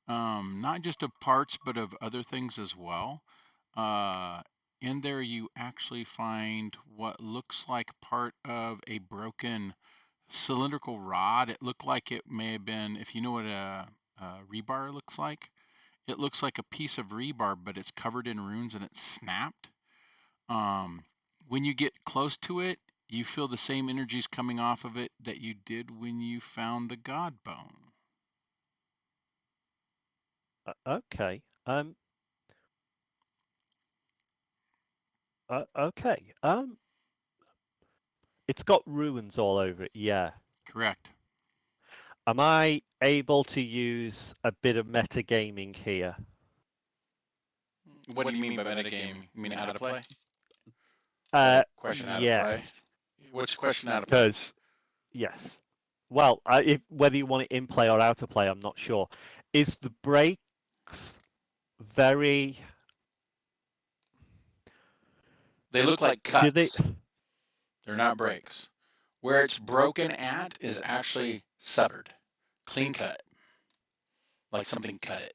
Speaker 1: not just of parts, but of other things as well. In there, you actually find what looks like part of a broken cylindrical rod. It looked like it may have been, if you know what a rebar looks like, it looks like a piece of rebar, but it's covered in runes and it's snapped. When you get close to it, you feel the same energies coming off of it that you did when you found the God Bone.
Speaker 2: Okay. Okay. It's got ruins all over it. Yeah.
Speaker 1: Correct.
Speaker 2: Am I able to use a bit of metagaming here?
Speaker 1: What do you mean by metagaming? You mean out of play?
Speaker 2: Question
Speaker 1: out of play?
Speaker 2: Yes.
Speaker 1: What's question out of play?
Speaker 2: Because yes. Well, if whether you want it in play or out of play, I'm not sure. Is the breaks very?
Speaker 1: They look like
Speaker 2: Do they?
Speaker 1: cuts. They're not breaks. Where it's broken at is actually severed, clean cut, like something cut it.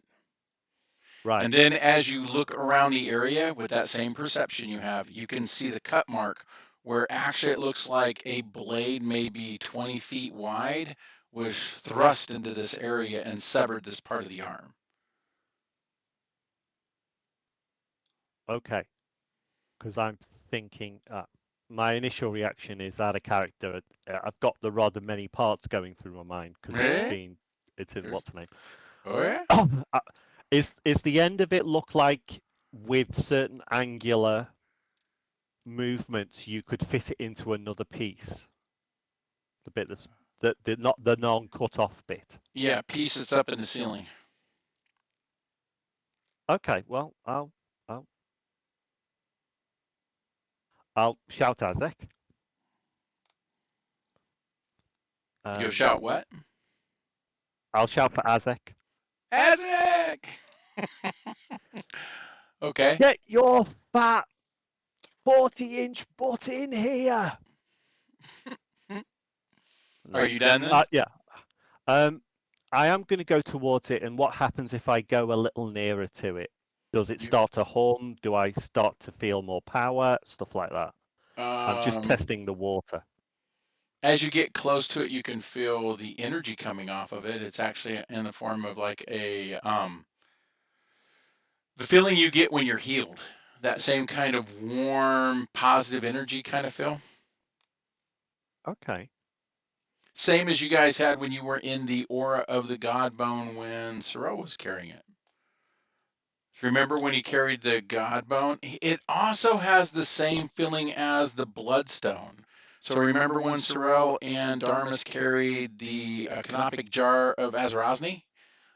Speaker 2: Right.
Speaker 1: And then as you look around the area with that same perception you have, you can see the cut mark where actually it looks like a blade maybe 20 feet wide was thrust into this area and severed this part of the arm.
Speaker 2: Okay. Because I'm thinking, my initial reaction is out of character. I've got the rod of many parts going through my mind because it's in what's the name.
Speaker 1: Oh yeah?
Speaker 2: Is the end of it look like with certain angular movements you could fit it into another piece? The bit that's the not the non-cut off bit.
Speaker 1: Yeah, piece that's up in the ceiling.
Speaker 2: Okay, well I'll shout Azek.
Speaker 1: You'll shout what?
Speaker 2: I'll shout for Azek.
Speaker 1: Azek! Okay.
Speaker 2: Get your fat 40-inch butt in here.
Speaker 1: Are you done then?
Speaker 2: Yeah. I am going to go towards it, and what happens if I go a little nearer to it? Does it start to hum? Do I start to feel more power? Stuff like that. I'm just testing the water.
Speaker 1: As you get close to it, you can feel the energy coming off of it. It's actually in the form of like a the feeling you get when you're healed. That same kind of warm, positive energy kind of feel.
Speaker 2: Okay.
Speaker 1: Same as you guys had when you were in the aura of the God Bone when Sorrel was carrying it. Remember when he carried the God Bone? It also has the same feeling as the Bloodstone. So remember when Sorrel and Darmus carried the canopic jar of Azrazni,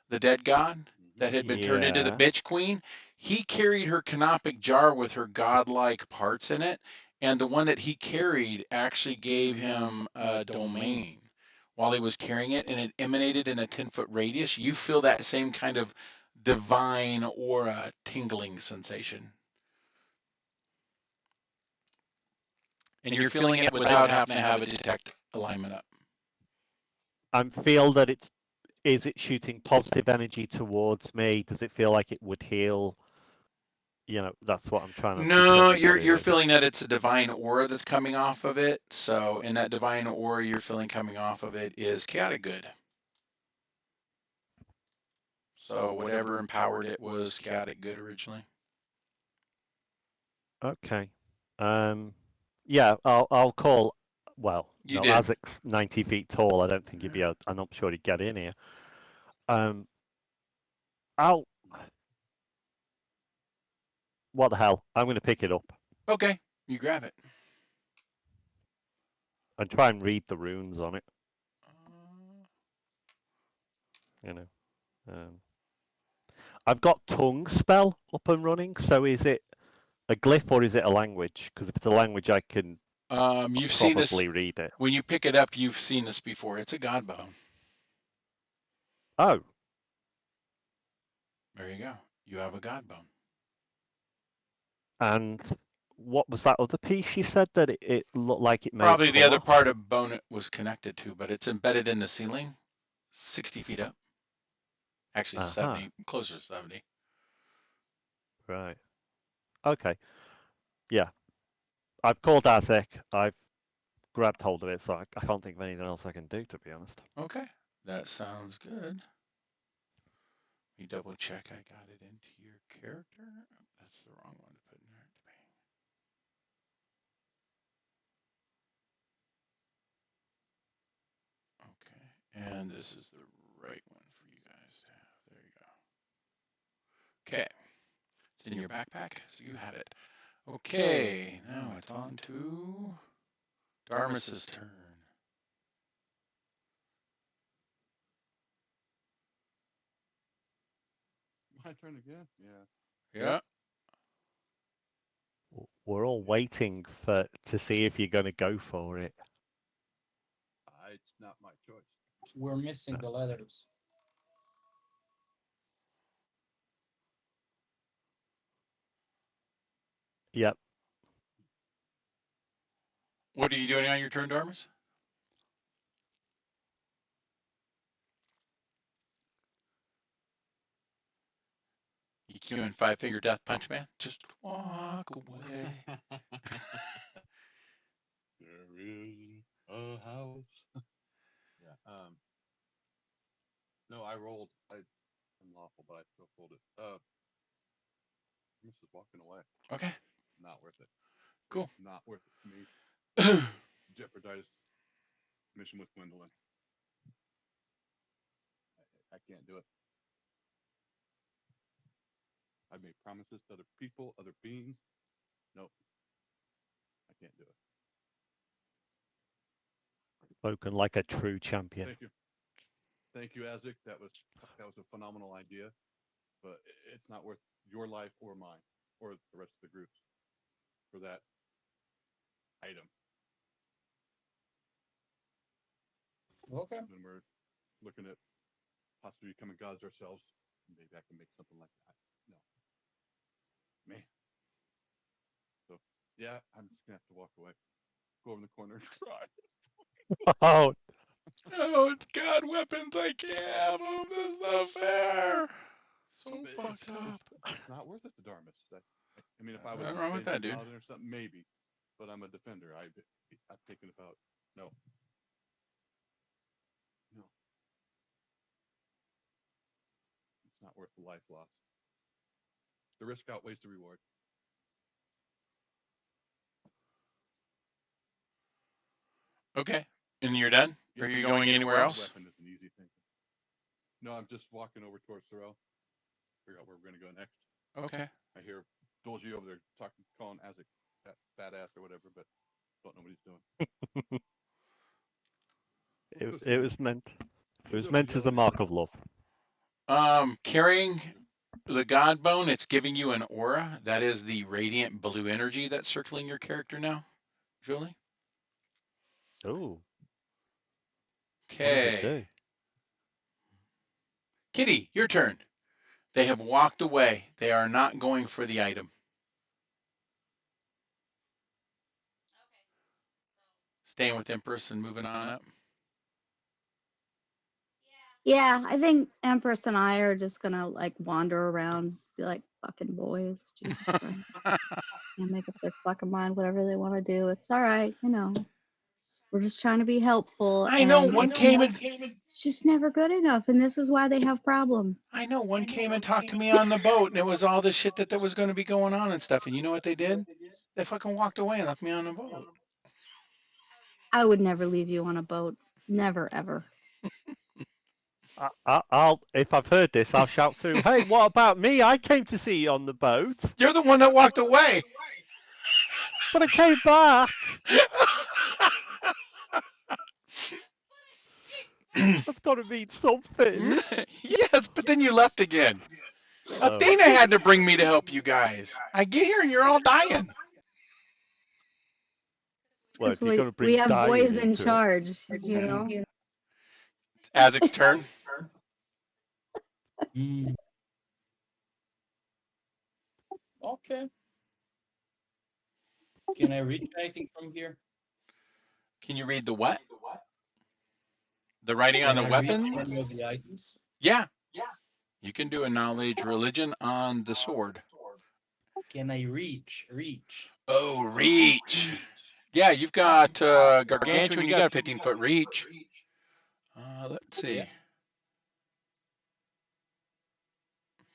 Speaker 1: the dead god that had been turned into the bitch queen? He carried her canopic jar with her godlike parts in it, and the one that he carried actually gave him a domain while he was carrying it, and it emanated in a 10-foot radius. You feel that same kind of divine aura tingling sensation. And you're feeling it without having to have a detect alignment up.
Speaker 2: I feel that is it shooting positive energy towards me? Does it feel like it would heal? You know, that's what I'm trying to
Speaker 1: No,
Speaker 2: determine what it
Speaker 1: you're
Speaker 2: is.
Speaker 1: feeling that it's a divine aura that's coming off of it. So in that divine aura you're feeling coming off of it is chaotic good. So whatever empowered it was chaotic good originally.
Speaker 2: Okay. Yeah, I'll call. Well,
Speaker 1: You
Speaker 2: no,
Speaker 1: did.
Speaker 2: Isaac's 90 feet tall. I don't think he'd be able. I'm not sure he'd get in here. I'll. What the hell? I'm going to pick it up
Speaker 1: Okay, you grab it.
Speaker 2: and try and read the runes on it. You know. I've got tongue spell up and running. So is it a glyph or is it a language? Because if it's a language, I can
Speaker 1: You've seen this
Speaker 2: probably read it.
Speaker 1: when you pick it up. You've seen this before. It's a god bone.
Speaker 2: Oh,
Speaker 1: There you go. You have a god bone.
Speaker 2: and what was that other piece you said that it looked like it may
Speaker 1: Probably
Speaker 2: have
Speaker 1: the
Speaker 2: come
Speaker 1: other
Speaker 2: off?
Speaker 1: part of bone it was connected to, but it's embedded in the ceiling, 60 feet up. Actually, 70, closer to 70.
Speaker 2: Right. Okay. Yeah. I've called Azek. I've grabbed hold of it, so I can't think of anything else I can do, to be honest.
Speaker 1: Okay, that sounds good. Let me double check I got it into your character. Oh, that's the wrong one to put in there. Okay, and this is the right one for you guys to have. There you go. Okay, it's in your backpack, so you have it. Okay, now it's on to Darmus's turn.
Speaker 4: My turn again? Yeah.
Speaker 1: Yeah.
Speaker 2: We're all waiting to see if you're going to go for it.
Speaker 4: It's not my choice.
Speaker 5: We're missing the letters.
Speaker 2: Yep.
Speaker 1: What are you doing on your turn, Darmus? You queuing five-finger death punch, man? Just walk away.
Speaker 4: There is a house. Yeah. No, I rolled. I'm lawful, but I still pulled it. This is walking away.
Speaker 1: Okay.
Speaker 4: Not worth it.
Speaker 1: Cool.
Speaker 4: Not worth it to me. Jeopardize mission with Gwendolyn. I can't do it. I've made promises to other people, other beings. Nope. I can't do it.
Speaker 2: Spoken like a true champion.
Speaker 4: Thank you. Thank you, Azek. That was a phenomenal idea, but it's not worth your life or mine or the rest of the groups for that item.
Speaker 5: Okay.
Speaker 4: When we're looking at possibly becoming gods ourselves, maybe I can make something like that. No. Man. So, yeah, I'm just going to have to walk away. Go over in the corner and cry.
Speaker 2: Oh,
Speaker 1: Oh, it's god weapons. I can't have them. This is not fair. So fucked up.
Speaker 4: It's not worth it to Darmus. I mean, if I was
Speaker 1: Nothing wrong with that, dude.
Speaker 4: paladin or something, maybe. But I'm a defender. I've taken about no. It's not worth the life loss. The risk outweighs the reward.
Speaker 1: Okay. And you're done? Are you going anywhere else?
Speaker 4: Weapon is an easy thing. No, I'm just walking over towards Sorrel. Figure out where we're going to go next.
Speaker 1: Okay.
Speaker 4: I hear Dolgy over there calling Azek fat ass or whatever, but don't know what he's doing.
Speaker 2: it was meant. It was meant as a mark of love.
Speaker 1: Carrying the god bone, it's giving you an aura. That is the radiant blue energy that's circling your character now. Julie?
Speaker 2: Oh, what does it
Speaker 1: Okay.
Speaker 2: do?
Speaker 1: Kitty, your turn. They have walked away. They are not going for the item. Staying with Empress and moving on up.
Speaker 6: Yeah, I think Empress and I are just gonna like wander around, be like fucking boys. Jesus Christ. Can't make up their fucking mind, whatever they want to do. It's all right, you know. We're just trying to be helpful,
Speaker 1: I know
Speaker 6: and
Speaker 1: one came and
Speaker 6: it's just never good enough, and this is why they have problems.
Speaker 1: one came and talked to me on the boat, and it was all the shit that was going to be going on and stuff. And you know what they did? They fucking walked away and left me on the boat.
Speaker 6: I would never leave you on a boat. Never, ever.
Speaker 2: I'll if I've heard this, I'll shout through. Hey, what about me? I came to see you on the boat,
Speaker 1: You're the one that walked away.
Speaker 2: but I came back. That's got to mean something.
Speaker 1: Yes, but then you left again.
Speaker 2: Oh,
Speaker 1: Athena had to bring me to help you guys. I get here and you're all dying.
Speaker 2: well,
Speaker 6: Because
Speaker 2: if you're going to
Speaker 6: we
Speaker 2: bring
Speaker 6: have
Speaker 2: dying
Speaker 6: boys in
Speaker 2: into it,
Speaker 6: charge, you know.
Speaker 1: Azic's turn.
Speaker 5: Mm. Okay. Can I reach anything from here?
Speaker 1: Can you read the what? The writing on
Speaker 5: Can
Speaker 1: the
Speaker 5: I reach any of the
Speaker 1: weapons?
Speaker 5: items?
Speaker 1: Yeah. You can do a knowledge religion on the sword.
Speaker 5: Can I reach?
Speaker 1: Oh, reach. Yeah, you've got gargantuan. You got a 15-foot reach. Let's see.
Speaker 5: Yeah.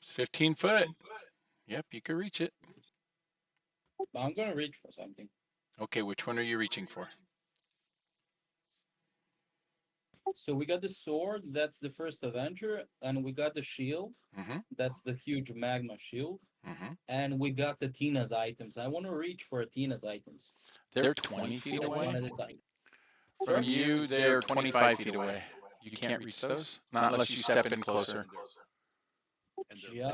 Speaker 1: It's 15 foot. Yep, you can reach it.
Speaker 5: I'm gonna reach for something.
Speaker 1: Okay, which one are you reaching for?
Speaker 5: So we got the sword, that's the first Avenger, and we got the shield,
Speaker 1: Mm-hmm.
Speaker 5: that's the huge magma shield,
Speaker 1: Mm-hmm.
Speaker 5: and we got Athena's items. I want to reach for Athena's items.
Speaker 1: They're 20 feet
Speaker 5: One
Speaker 1: away.
Speaker 5: at a time.
Speaker 1: From you, they're 25 feet away. You can't reach those? Not unless you step in closer.
Speaker 4: And they're
Speaker 5: Yeah.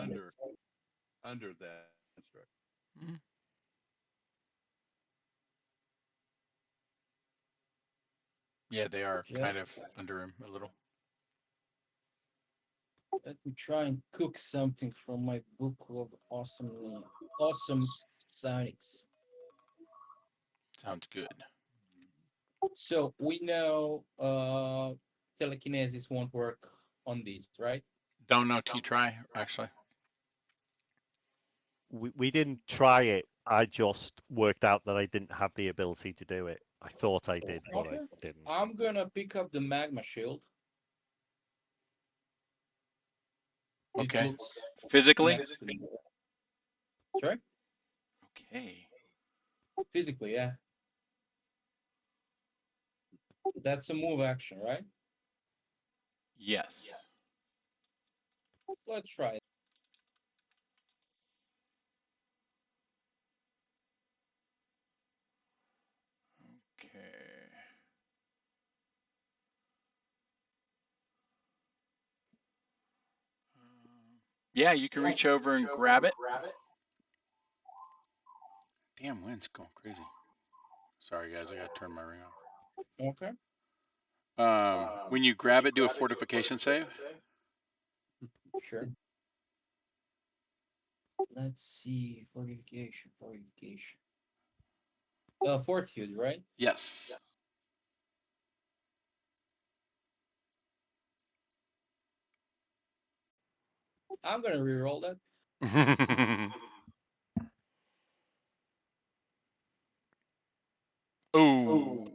Speaker 4: under that construct.
Speaker 1: Mhm. Yeah, they are kind of
Speaker 5: Just
Speaker 1: under him a little.
Speaker 5: let me try and cook something from my book of awesome sonics.
Speaker 1: Sounds good.
Speaker 5: So we know telekinesis won't work on these, right?
Speaker 1: Don't know till you try, actually.
Speaker 2: we didn't try it. I just worked out that I didn't have the ability to do it. I thought I did, but
Speaker 5: Okay.
Speaker 2: I didn't.
Speaker 5: I'm gonna pick up the magma shield.
Speaker 1: Okay.
Speaker 5: It looks
Speaker 1: Physically?
Speaker 5: next to me. Sorry?
Speaker 1: Okay.
Speaker 5: Physically, yeah. That's a move action, right?
Speaker 1: Yes.
Speaker 5: Let's try it.
Speaker 1: Okay. Yeah, you can reach over and grab it. Damn, wind's going crazy. Sorry, guys, I got to turn my ring off.
Speaker 5: Okay.
Speaker 1: When you grab it, do a fortification save.
Speaker 5: Sure. Let's see. Fortification. Fortitude, right?
Speaker 1: Yes.
Speaker 5: I'm gonna reroll that.
Speaker 1: Oh.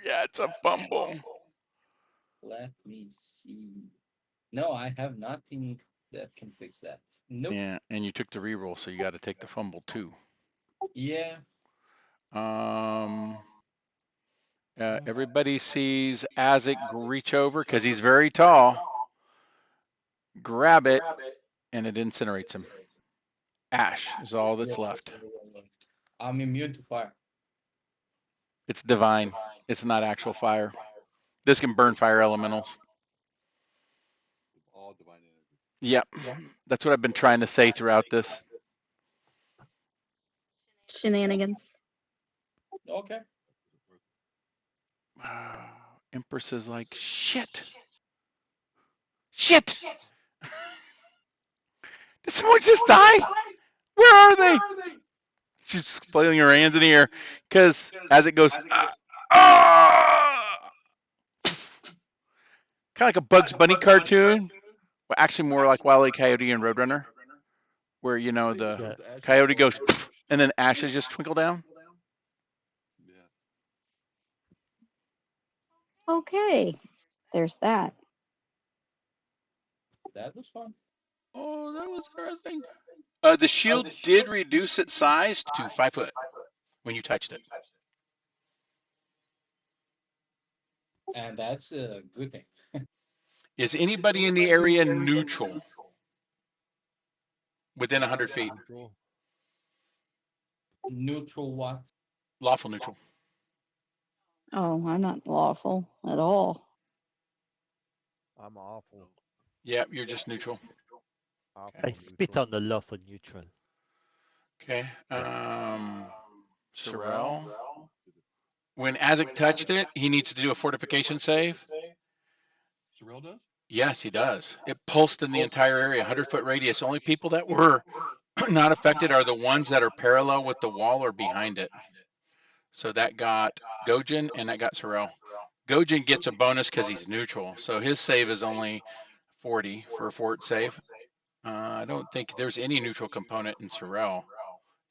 Speaker 1: Yeah, it's a fumble.
Speaker 5: Let me see. No, I have nothing that can fix that. Nope.
Speaker 1: Yeah, and you took the reroll, so you got to take the fumble too.
Speaker 5: Yeah.
Speaker 1: Everybody sees Azik reach over because he's very tall, grab it, and it incinerates him. Ash is all that's left.
Speaker 5: I'm immune to fire.
Speaker 1: It's divine. It's not actual fire. This can burn fire elementals.
Speaker 4: All divine energy.
Speaker 1: Yep. That's what I've been trying to say throughout this.
Speaker 6: Shenanigans.
Speaker 5: Okay.
Speaker 1: Empress is like, shit. Shit! Did someone just die? Where are they? She's flailing her hands in the air because as it goes, kind of like a Bugs Bunny cartoon. Well, actually, more like Wile E. Coyote and Roadrunner, where the coyote goes and then ashes just twinkle down.
Speaker 4: Yeah.
Speaker 6: Okay, there's that.
Speaker 5: That was fun.
Speaker 1: Oh, that was interesting. The shield did reduce its size to 5 foot when you touched it.
Speaker 5: And that's a good thing.
Speaker 1: Is anybody in the area neutral within 100 feet?
Speaker 3: Neutral.
Speaker 5: Neutral what?
Speaker 1: Lawful neutral.
Speaker 6: Oh, I'm not lawful at all.
Speaker 3: I'm awful.
Speaker 1: Yeah, you're just neutral.
Speaker 3: Awful
Speaker 2: I spit
Speaker 3: neutral.
Speaker 2: on the lawful neutral.
Speaker 1: Okay. Sorrel. When Azek touched it, he needs to do a fortification save.
Speaker 4: Sorrel does?
Speaker 1: Yes, he does. It pulsed in the entire area, 100-foot radius. Only people that were not affected are the ones that are parallel with the wall or behind it. So that got Gojin and that got Sorrel. Gojin gets a bonus because he's neutral. So his save is only 40 for a fort save. I don't think there's any neutral component in Sorrel.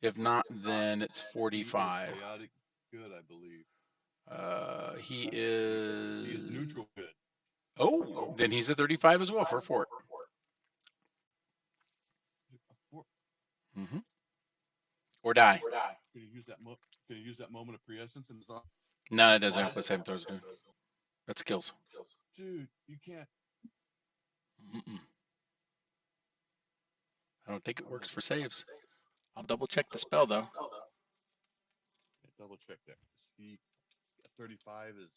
Speaker 1: If not, then it's 45.
Speaker 4: Chaotic good, I believe.
Speaker 1: He
Speaker 4: He
Speaker 1: is.
Speaker 4: is neutral good.
Speaker 1: Oh, then he's a 35 as well for a fort. Mm-hmm. Or die.
Speaker 4: Can you use that? Can you use that moment of prescience in the
Speaker 1: No, it doesn't have what saving throws do. That's skills.
Speaker 4: Dude, you can't.
Speaker 1: Mm-mm. I don't think it works for saves. I'll double check the spell though.
Speaker 4: Yeah, double check that. He 35 is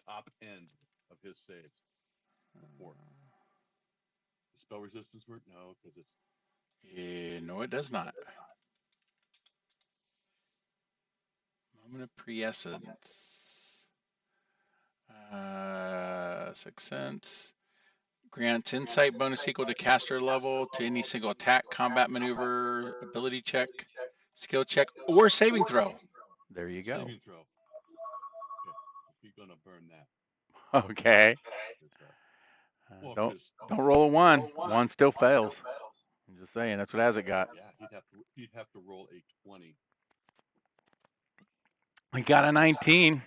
Speaker 4: top end of his saves. Four. Spell resistance work? No, because it's.
Speaker 1: No, it does not. Moment of prescience. 6 cents. Grants insight bonus equal to caster level to any single attack, combat maneuver, ability check, skill check, or saving throw. There you go.
Speaker 4: Saving throw. Okay, he's gonna burn that.
Speaker 1: Okay.
Speaker 4: Well,
Speaker 1: Don't roll a 1. 1 still fails. I'm just saying, that's what Azek got.
Speaker 4: Yeah, he'd have to roll a 20.
Speaker 1: He got a 19.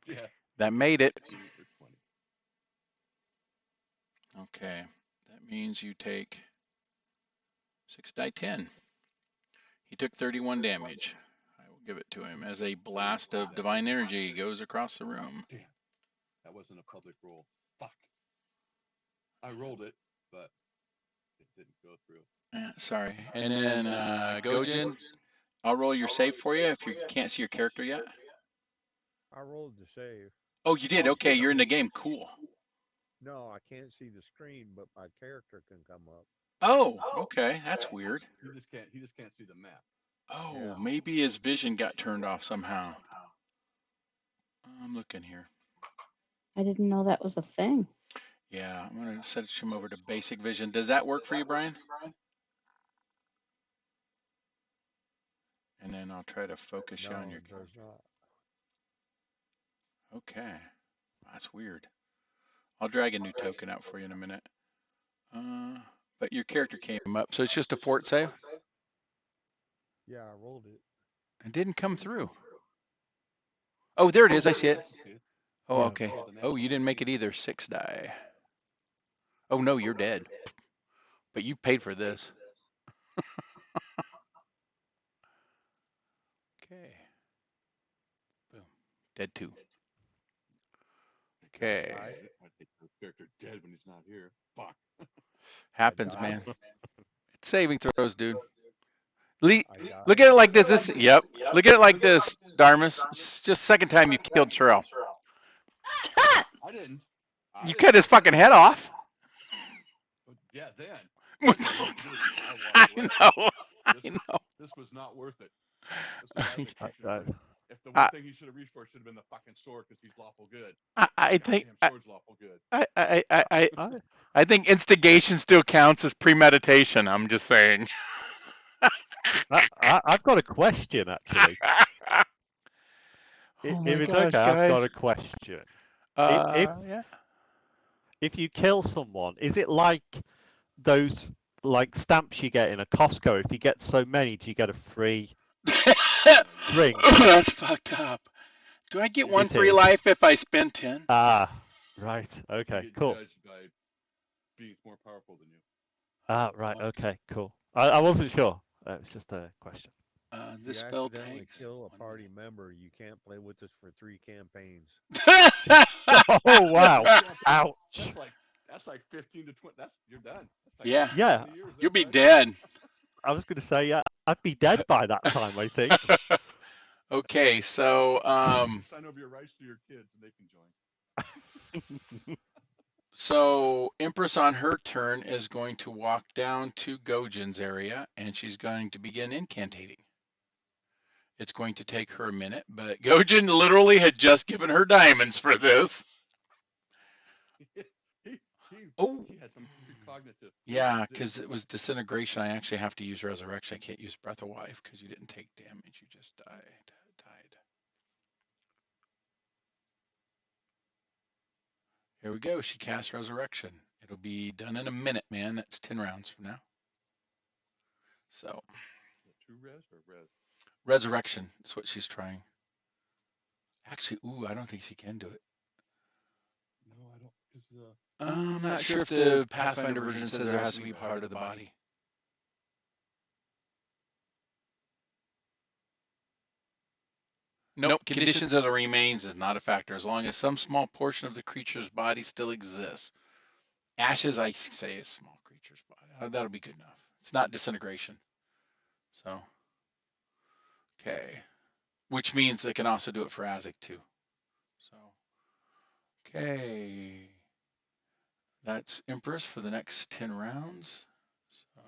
Speaker 4: Yeah.
Speaker 1: That made it.
Speaker 4: 19 or 20.
Speaker 1: Okay. That means you take 6 die 10. He took 31 damage. I will give it to him as a blast of divine energy goes across the room.
Speaker 4: Damn. That wasn't a public roll. Fuck. I rolled it, but it didn't go through.
Speaker 1: Sorry. And then Gojin, I'll roll your save for you if you can't see your character yet.
Speaker 3: I rolled the save.
Speaker 1: Oh, you did? Okay, you're in the game. Cool.
Speaker 3: No, I can't see the screen, but my character can come up.
Speaker 1: Oh, okay. That's weird.
Speaker 4: He just can't see the map.
Speaker 1: Oh,
Speaker 3: Yeah.
Speaker 1: maybe his vision got turned off somehow. I'm looking here.
Speaker 6: I didn't know that was a thing.
Speaker 1: Yeah, I'm going to set him over to basic vision. Does that work for you, Brian? And then I'll try to focus you on your.
Speaker 3: It does not.
Speaker 1: Okay, that's weird. I'll drag a new token out for you in a minute. But your character came up, so it's just a fort save?
Speaker 3: Yeah, I rolled it.
Speaker 1: It didn't come through. Oh, there it is. I see it. Oh,
Speaker 2: Yeah.
Speaker 1: okay. Oh, you didn't make it either. 6 die. Oh, no, you're dead. But you paid for this. Okay. Boom. Dead 2. Okay.
Speaker 4: I think the character dead when he's not here. Fuck.
Speaker 1: Happens,
Speaker 3: died.
Speaker 1: man. It's saving throws, dude. Look
Speaker 3: I
Speaker 1: at it like this. Yep. Look at it like this, Darmus. It's just second time you killed Terrell.
Speaker 4: I didn't.
Speaker 1: You cut his fucking head off.
Speaker 4: Yeah, then.
Speaker 1: I know. I know.
Speaker 4: This was not worth it. That's what Isaac
Speaker 2: I,
Speaker 4: should have
Speaker 2: I,
Speaker 4: done. If the one
Speaker 1: I,
Speaker 4: thing he should have reached for should have been the fucking sword because he's lawful good.
Speaker 1: I think
Speaker 4: Goddamn sword's lawful good.
Speaker 2: I,
Speaker 1: I think instigation still counts as premeditation. I'm just saying.
Speaker 2: I've got a question actually.
Speaker 1: Oh
Speaker 2: If
Speaker 1: my
Speaker 2: it's okay,
Speaker 1: gosh,
Speaker 2: I've got
Speaker 1: guys.
Speaker 2: a question. If
Speaker 1: Yeah.
Speaker 2: if you kill someone, is it like those like stamps you get in a Costco? If you get so many, do you get a free drink?
Speaker 1: That's fucked up. Do I get one
Speaker 2: It
Speaker 1: free
Speaker 2: is.
Speaker 1: life if I spend 10?
Speaker 2: Ah, right.
Speaker 4: You
Speaker 2: Okay,
Speaker 4: get
Speaker 2: cool.
Speaker 4: judged by beings more powerful than you.
Speaker 2: Ah,
Speaker 1: Oh,
Speaker 2: right.
Speaker 1: fuck.
Speaker 2: Okay, cool. I wasn't sure. It's just a question.
Speaker 3: If
Speaker 1: This
Speaker 3: you
Speaker 1: spell
Speaker 3: accidentally
Speaker 1: takes
Speaker 3: kill a
Speaker 1: 1
Speaker 3: party member, you can't play with us for 3 campaigns.
Speaker 1: minute.
Speaker 2: Oh wow!
Speaker 4: You can't play.
Speaker 2: Ouch.
Speaker 4: That's like 15 to 20. That's you're done. That's like
Speaker 1: Yeah,
Speaker 4: 15 to
Speaker 2: Yeah,
Speaker 4: 20 years
Speaker 1: you'll
Speaker 4: there,
Speaker 1: be
Speaker 4: bud.
Speaker 1: dead.
Speaker 2: I was gonna say yeah, I'd be dead by that time. I think.
Speaker 1: Okay, so
Speaker 4: You can sign over your rights to your kids and they can join.
Speaker 1: Empress on her turn is going to walk down to Gojin's area and she's going to begin incantating. It's going to take her a minute, but Gojin literally had just given her diamonds for this.
Speaker 4: he,
Speaker 1: Oh,
Speaker 4: he had some precognitive.
Speaker 1: yeah, because it was disintegration. I actually have to use resurrection. I can't use breath of life because you didn't take damage. You just died. Here we go. She casts resurrection. It'll be done in a minute, man. That's 10 rounds from now. So,
Speaker 4: Two res or res?
Speaker 1: resurrection is what she's trying. Actually, I don't think she can do it.
Speaker 4: No, I don't. Because
Speaker 1: I'm not sure if the Pathfinder version says there has to be part of the body. Nope, conditions of the remains is not a factor as long as some small portion of the creature's body still exists. Ashes, I say, is small creature's body. That'll be good enough. It's not disintegration. So, okay. Which means they can also do it for Azik too. So, okay. That's Empress for the next 10 rounds. So,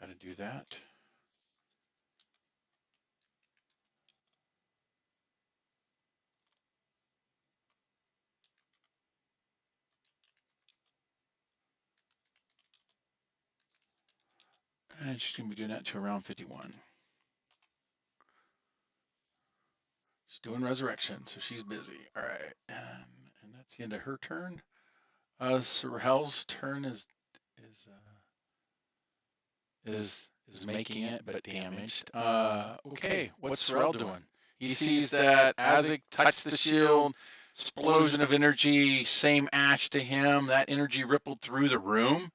Speaker 1: got to do that. And she's going to be doing that to around 51. She's doing resurrection, so she's busy. All right. And that's the end of her turn. Sorrel's turn is making it, but damaged. Okay, what's Sorrel doing? He sees that Azik touched the shield, explosion of energy, same ash to him. That energy rippled through the room,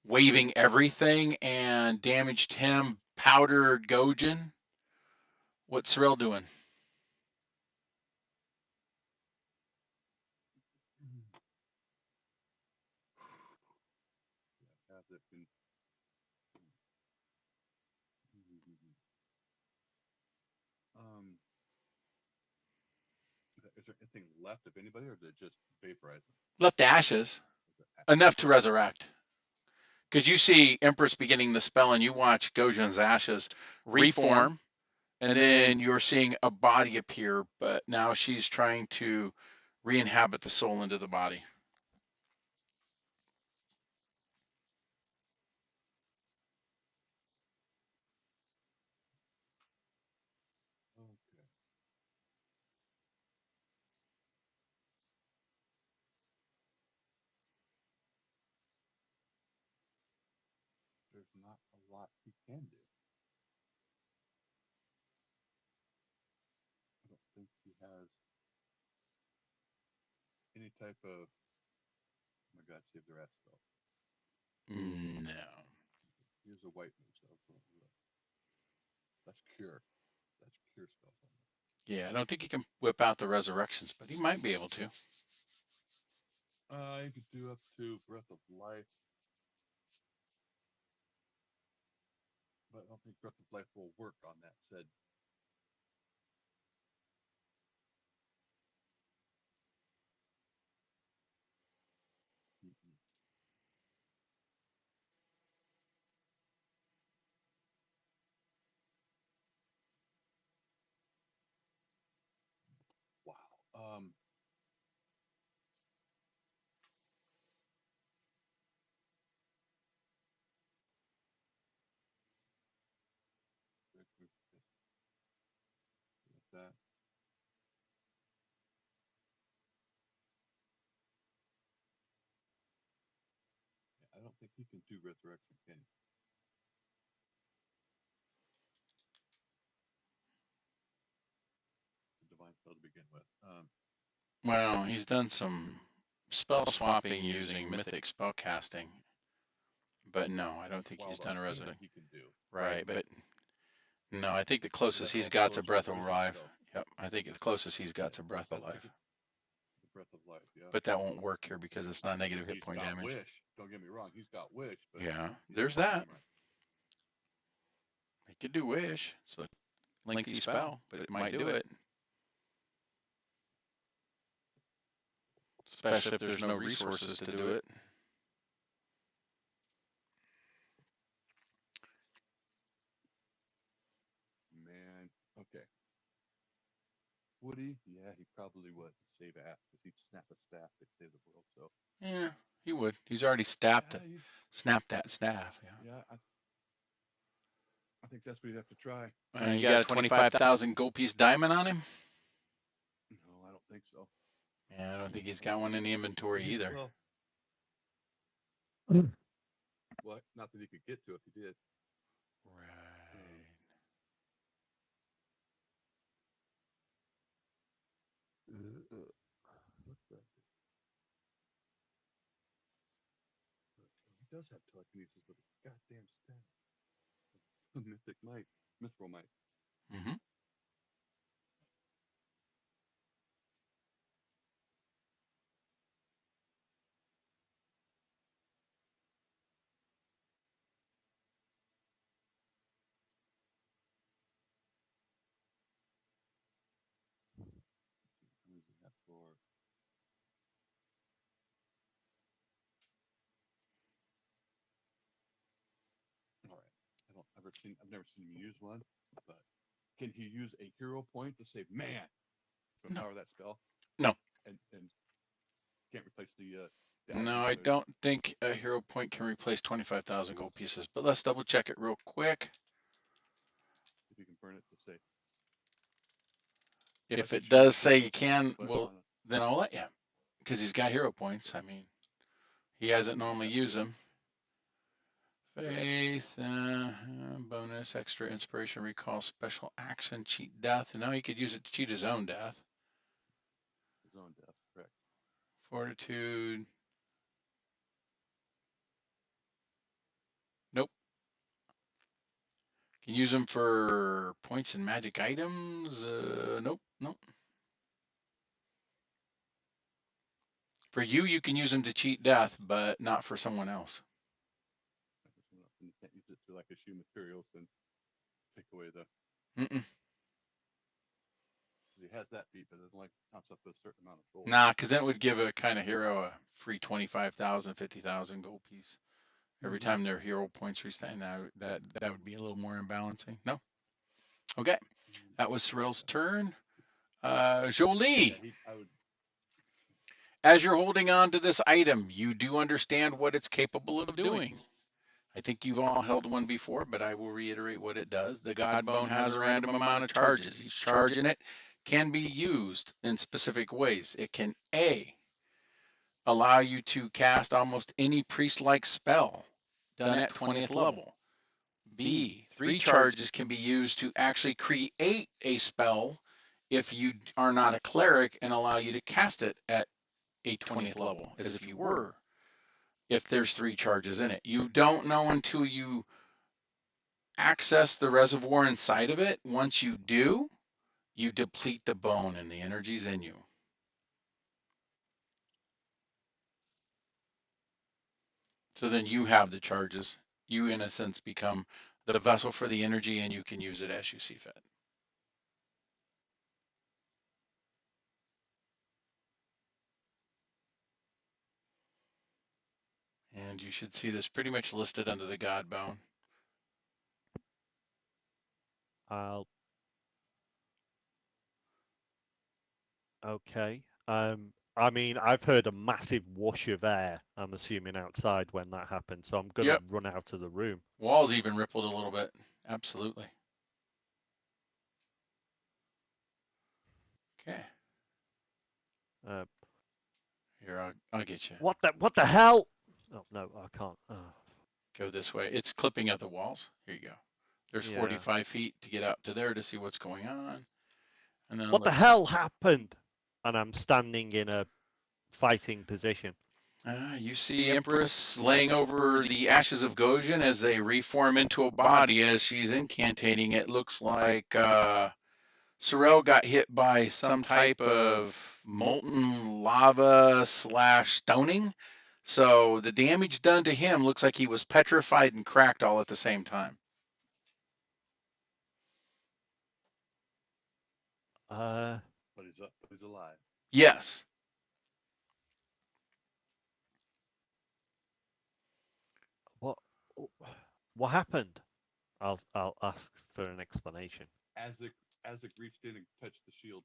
Speaker 1: waving everything, and damaged him. Powdered Gojin. What's Sorrel doing?
Speaker 4: have it been. Is there anything left of anybody, or did it just vaporize them?
Speaker 1: Left ashes, enough to resurrect. Because you see Empress beginning the spell, and you watch Gojin's ashes reform, and then you're seeing a body appear, but now she's trying to re-inhabit the soul into the body.
Speaker 4: Okay. There's not a lot he can do. I don't think he has any type of. Oh my God, save the rat spell.
Speaker 1: No.
Speaker 4: Here's a white move, so that's cure. That's cure spells.
Speaker 1: Yeah, I don't think he can whip out the resurrections, but he might be able to.
Speaker 4: You could do up to Breath of Life, but I don't think Breath of Life will work on that said. Mm-mm. that. I don't think he can do resurrection, can he? The divine spell to begin with.
Speaker 1: Well, he's done some spell swapping using mythic spell casting, but no, I don't think he's done a resurrection.
Speaker 4: He can do.
Speaker 1: Right, but no, I think the closest he's got's a breath of life. Yep, I think the closest he's got's a breath of life.
Speaker 4: The breath of life, yeah.
Speaker 1: But that won't work here because it's not negative hit point damage.
Speaker 4: Wish. Don't get me wrong, he's got wish. But
Speaker 1: yeah, there's that. He could do wish. It's a lengthy spell, but it might do it. Especially if there's no resources to do it.
Speaker 4: Man, okay. Would he? Yeah, he probably would save ass because he'd snap a staff to save the world. So
Speaker 1: yeah, he would. He's already snapped that staff.
Speaker 4: Yeah, I think that's what you'd have to try.
Speaker 1: You got a 25,000 gold piece diamond on him?
Speaker 4: No, I don't think so.
Speaker 1: Yeah, I don't think he's got one in the inventory either.
Speaker 4: What? Not that he could get to if he did.
Speaker 1: Right.
Speaker 4: What's that? He does have telekinesis with a goddamn staff. Mythic might. Mithril might.
Speaker 1: Mm-hmm.
Speaker 4: What does he have for? All right. I've never seen him use one, but can he use a hero point to say man from power that spell?
Speaker 1: No.
Speaker 4: And can't replace the
Speaker 1: no, I don't think a hero point can replace 25,000 gold pieces, but let's double check it real quick.
Speaker 4: If you can burn it to say.
Speaker 1: If it does say you can, well, then I'll let you, because he's got hero points. I mean, he hasn't normally used them. Faith, bonus, extra inspiration, recall, special action, cheat death. No, he could use it to cheat his own death.
Speaker 4: His own death, correct.
Speaker 1: Fortitude. Nope. Can use them for points and magic items. Nope. For you can use them to cheat death, but not for someone else.
Speaker 4: And you can't use it to like issue materials and take away the. He has that feat, but it only counts up to a certain amount of gold.
Speaker 1: Nah, because then it would give a kind of hero a free 25,000, 50,000 gold piece every time their hero points restand. That would be a little more imbalancing. No. Okay, that was Cyril's turn. Jolie.
Speaker 4: Yeah,
Speaker 1: As you're holding on to this item, you do understand what it's capable of doing. I think you've all held one before, but I will reiterate what it does. The God Bone has a random amount of charges. Each charge in it can be used in specific ways. It can A, allow you to cast almost any priest-like spell done at 20th level. B, 3 charges can be used to actually create a spell if you are not a cleric and allow you to cast it at a 20th level, as if you were, if there's 3 charges in it. You don't know until you access the reservoir inside of it. Once you do, you deplete the bone and the energy's in you. So then you have the charges. You, in a sense, become the vessel for the energy, and you can use it as you see fit. And you should see this pretty much listed under the God Bone.
Speaker 2: I'll Okay. I mean, I've heard a massive whoosh of air, I'm assuming, outside when that happened, so I'm going to
Speaker 1: Yep.
Speaker 2: run out of the room.
Speaker 1: Walls even rippled a little bit. Absolutely. Okay.
Speaker 2: Uh,
Speaker 1: Here, I'll get you.
Speaker 2: what the hell? Oh, no, I can't. Oh,
Speaker 1: Go this way. It's clipping at the walls. Here you go. There's
Speaker 2: yeah.
Speaker 1: 45 feet to get out to there to see what's going on. And then
Speaker 2: What the
Speaker 1: look.
Speaker 2: hell happened? And I'm standing in a fighting position.
Speaker 1: You see Empress laying over the ashes of Gojin as they reform into a body as she's incantating. It looks like Sorel got hit by some type of molten lava / stoning. So the damage done to him looks like he was petrified and cracked all at the same time.
Speaker 4: But he's up. He's alive.
Speaker 1: Yes.
Speaker 2: What happened? I'll ask for an explanation.
Speaker 4: As it reached in and touched the shield,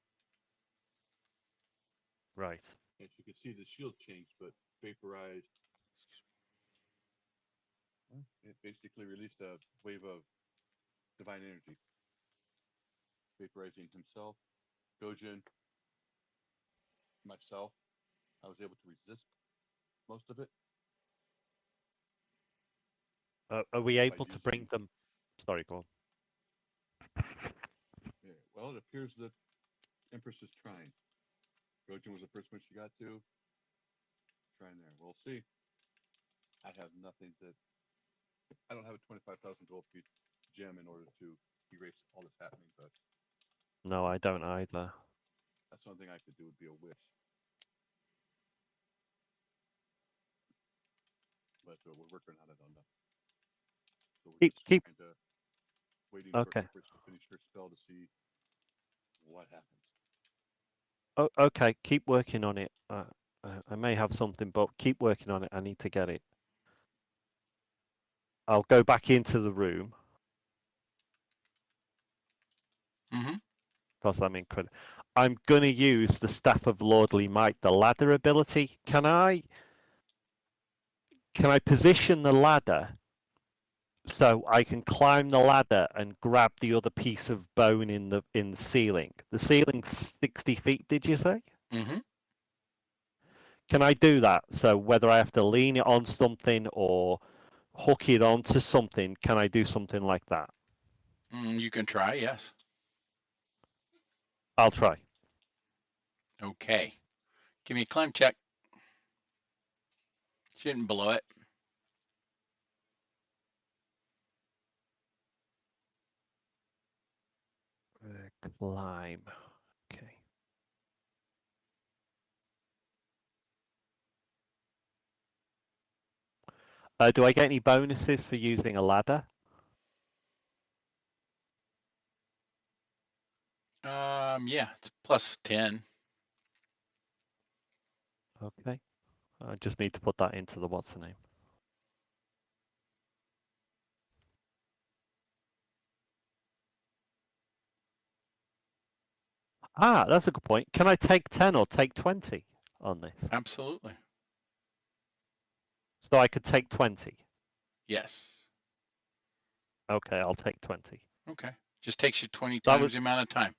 Speaker 2: Right.
Speaker 4: and you can see the shield changed, but vaporized. It basically released a wave of divine energy, vaporizing himself, Gojin, myself. I was able to resist most of it.
Speaker 2: Are we able to bring them? Sorry, go on.
Speaker 4: Yeah, well, it appears that Empress is trying. Gojin was the first one she got to. Trying there. We'll see. I have nothing that. I don't have a 25,000 gold piece gem in order to erase all this happening, but.
Speaker 2: No, I don't either.
Speaker 4: That's the only thing I could do would be a wish. But we're working on it on that. So we're
Speaker 2: Keep
Speaker 4: waiting
Speaker 2: okay.
Speaker 4: for Empress to finish her spell to see what happens.
Speaker 2: Oh, okay, keep working on it. I may have something, but keep working on it. I need to get it. I'll go back into the room.
Speaker 1: Mm-hmm.
Speaker 2: Because I'm incredible. I'm going to use the Staff of Lordly Might, the ladder ability. Can I position the ladder so I can climb the ladder and grab the other piece of bone in the ceiling? The ceiling's 60 feet, did you say?
Speaker 1: Mm-hmm.
Speaker 2: Can I do that? So whether I have to lean it on something or hook it onto something, can I do something like that?
Speaker 1: You can try, yes.
Speaker 2: I'll try.
Speaker 1: Okay. Give me a climb check. Shouldn't blow it.
Speaker 2: Climb. Okay. Do I get any bonuses for using a ladder?
Speaker 1: Yeah, it's plus 10.
Speaker 2: Okay. I just need to put that into the what's the name. Ah, that's a good point. Can I take 10 or take 20 on this?
Speaker 1: Absolutely.
Speaker 2: So I could take 20.
Speaker 1: Yes.
Speaker 2: Okay, I'll take 20.
Speaker 1: Okay. Just takes you 20
Speaker 2: That
Speaker 1: times
Speaker 2: was
Speaker 1: the amount of time.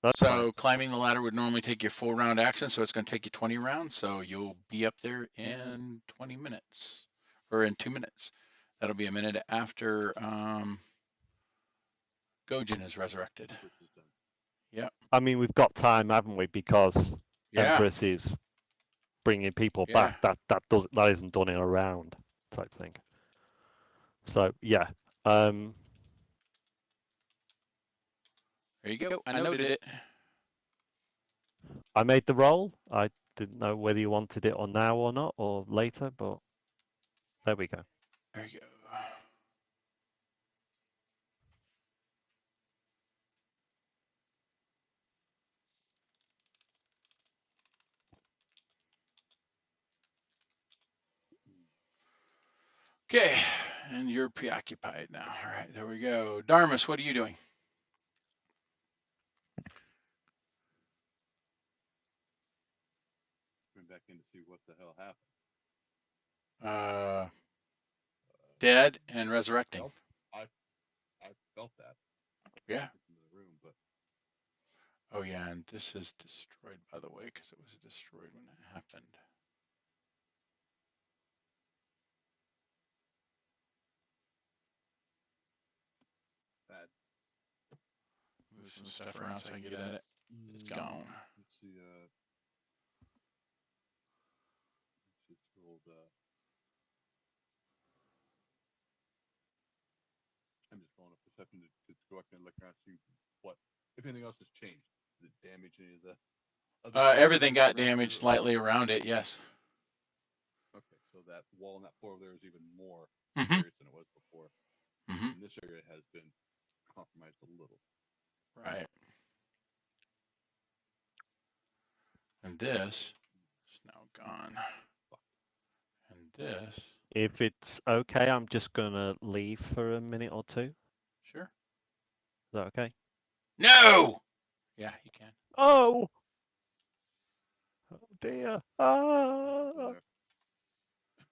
Speaker 2: that's
Speaker 1: So
Speaker 2: fine.
Speaker 1: climbing the ladder would normally take you 4-round action, so it's going to take you 20 rounds. So you'll be up there in 20 minutes, or in 2 minutes. That'll be a minute after Gojin is resurrected. Yep.
Speaker 2: I mean, we've got time, haven't we? Because
Speaker 1: Yeah.
Speaker 2: Empress is bringing people
Speaker 1: Yeah.
Speaker 2: back. That isn't done in a round type thing. So yeah.
Speaker 1: There you go. I noted it.
Speaker 2: I made the roll. I didn't know whether you wanted it or now or not or later, but there we go.
Speaker 1: There you go. Okay, and you're preoccupied now. All right, there we go. Darmus, what are you doing?
Speaker 4: going back in to see what the hell happened.
Speaker 1: Dead and resurrecting.
Speaker 4: I felt that.
Speaker 1: Yeah.
Speaker 4: In the room, but
Speaker 1: oh yeah, and this is destroyed, by the way, because it was destroyed when it happened.
Speaker 4: that
Speaker 1: Move some stuff around so I can get at it. It's gone.
Speaker 4: Let's see. It's old. I'm just rolling a perception to go up and look around, see what, if anything else has changed. Did it damage any of the other
Speaker 1: Everything got
Speaker 4: around
Speaker 1: damaged
Speaker 4: here?
Speaker 1: slightly around it. Yes.
Speaker 4: Okay, so that wall and that floor there is even more
Speaker 1: Mhm.
Speaker 4: serious than it was before.
Speaker 1: Mhm.
Speaker 4: And this area has been compromised a little.
Speaker 1: Right. And this is now gone. And this.
Speaker 2: If it's okay, I'm just gonna leave for a minute or two.
Speaker 1: Sure.
Speaker 2: Is that okay?
Speaker 1: No. Yeah, you can.
Speaker 2: Oh! Oh dear. Ah!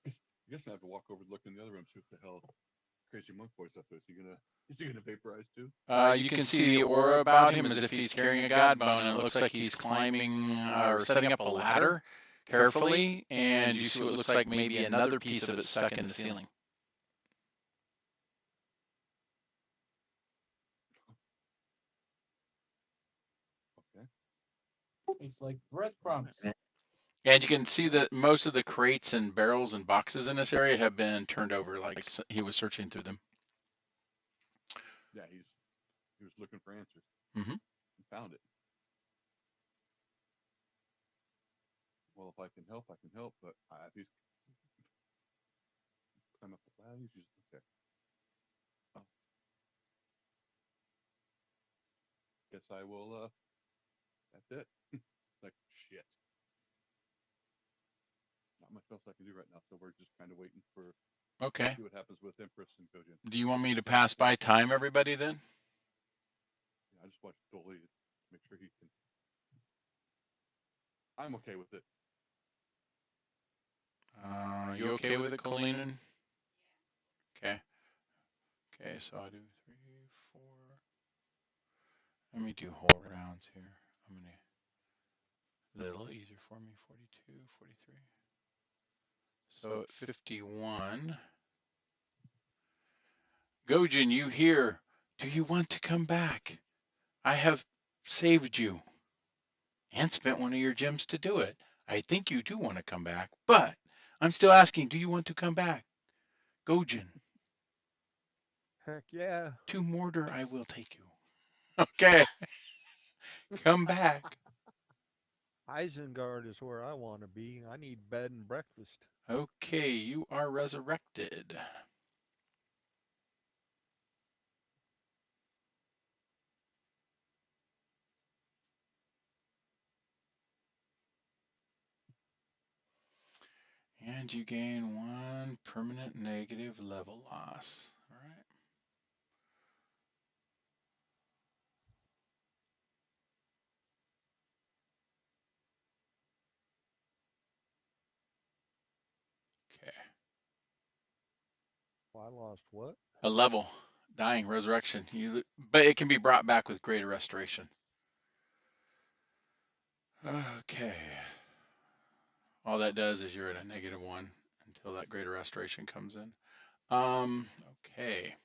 Speaker 4: I guess I have to walk over and look in the other room, see what the hell crazy monk boy stuff is. Is he gonna vaporize too?
Speaker 1: You can see the aura about him as if he's carrying a god bone, and it looks like he's climbing or setting up a ladder carefully, and you see what looks like maybe another piece of it stuck in the ceiling.
Speaker 4: Okay.
Speaker 5: It's like breadcrumbs.
Speaker 1: And you can see that most of the crates and barrels and boxes in this area have been turned over, like he was searching through them.
Speaker 4: Yeah, he was looking for answers.
Speaker 1: Mhm.
Speaker 4: He found it. Well, if I can help, I can help. But if he's climb up the ladder, he's just okay. Oh. Guess I will. That's it. Like shit. Not much else I can do right now, so we're just kind of waiting for.
Speaker 1: Okay.
Speaker 4: See what happens with Empress and Gojin.
Speaker 1: Do you want me to pass by time everybody then?
Speaker 4: Yeah, I just watched Dolly make sure he can. I'm okay with it.
Speaker 1: You okay with it, Colleen? Okay. Okay, so I'll do 3, 4. Let me do whole rounds here. I'm going to a little easier for me. 42, 43. So at 51. Gojin, you here. Do you want to come back? I have saved you and spent one of your gems to do it. I think you do want to come back, but I'm still asking, do you want to come back? Gojin.
Speaker 3: Heck yeah.
Speaker 1: To Mordor I will take you. Okay. Come back.
Speaker 3: Isengard is where I want to be. I need bed and breakfast.
Speaker 1: Okay, you are resurrected. And you gain 1 permanent negative level loss. All right. Okay.
Speaker 3: Well, I lost what?
Speaker 1: A level. Dying, resurrection. But it can be brought back with greater restoration. Okay. All that does is you're at a -1 until that greater restoration comes in. Okay.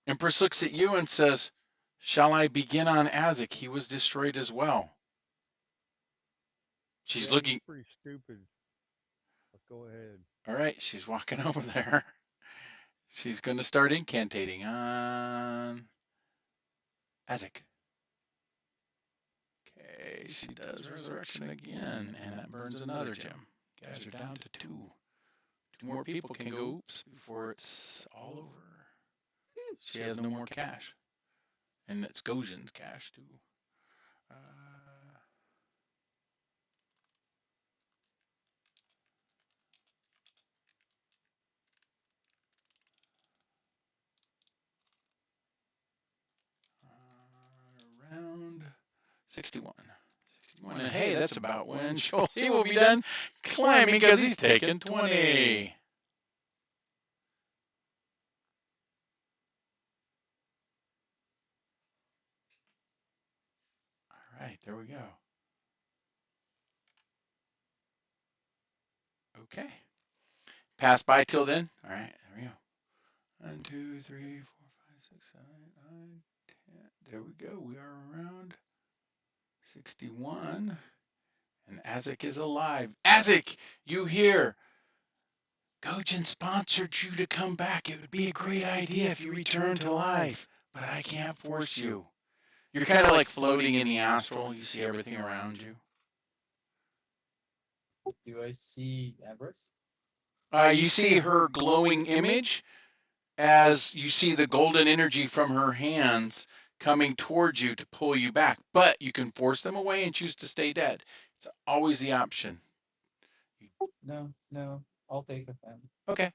Speaker 1: Empress looks at you and says, shall I begin on Azek? He was destroyed as well. She's
Speaker 3: Yeah,
Speaker 1: looking.
Speaker 3: he's pretty stupid. But go ahead.
Speaker 1: All right, she's walking over there. She's going to start incantating on Azek. Okay, she does resurrection again, and that burns another gem. You guys are down to 2. 2 more people can go oops before it's all over. She has no more cash. And it's Gojin's cash, too. Round 61. And hey, that's about when he will be done climbing because he's taken 20. All right, there we go. Okay. Pass by till then. All right, there we go. 1, 2, 3, 4, 5, 6, 7, 8, 9, 10. There we go. We are around 61. And Azik is alive. Azik, you here? Gojin sponsored you to come back. It would be a great idea if you returned to life, but I can't force you. You're kind of like floating in the astral. You see everything around you.
Speaker 5: Do I see Everest?
Speaker 1: You see her glowing image as you see the golden energy from her hands coming towards you to pull you back, but you can force them away and choose to stay dead. It's always the option.
Speaker 5: No, I'll take it then.
Speaker 1: Okay.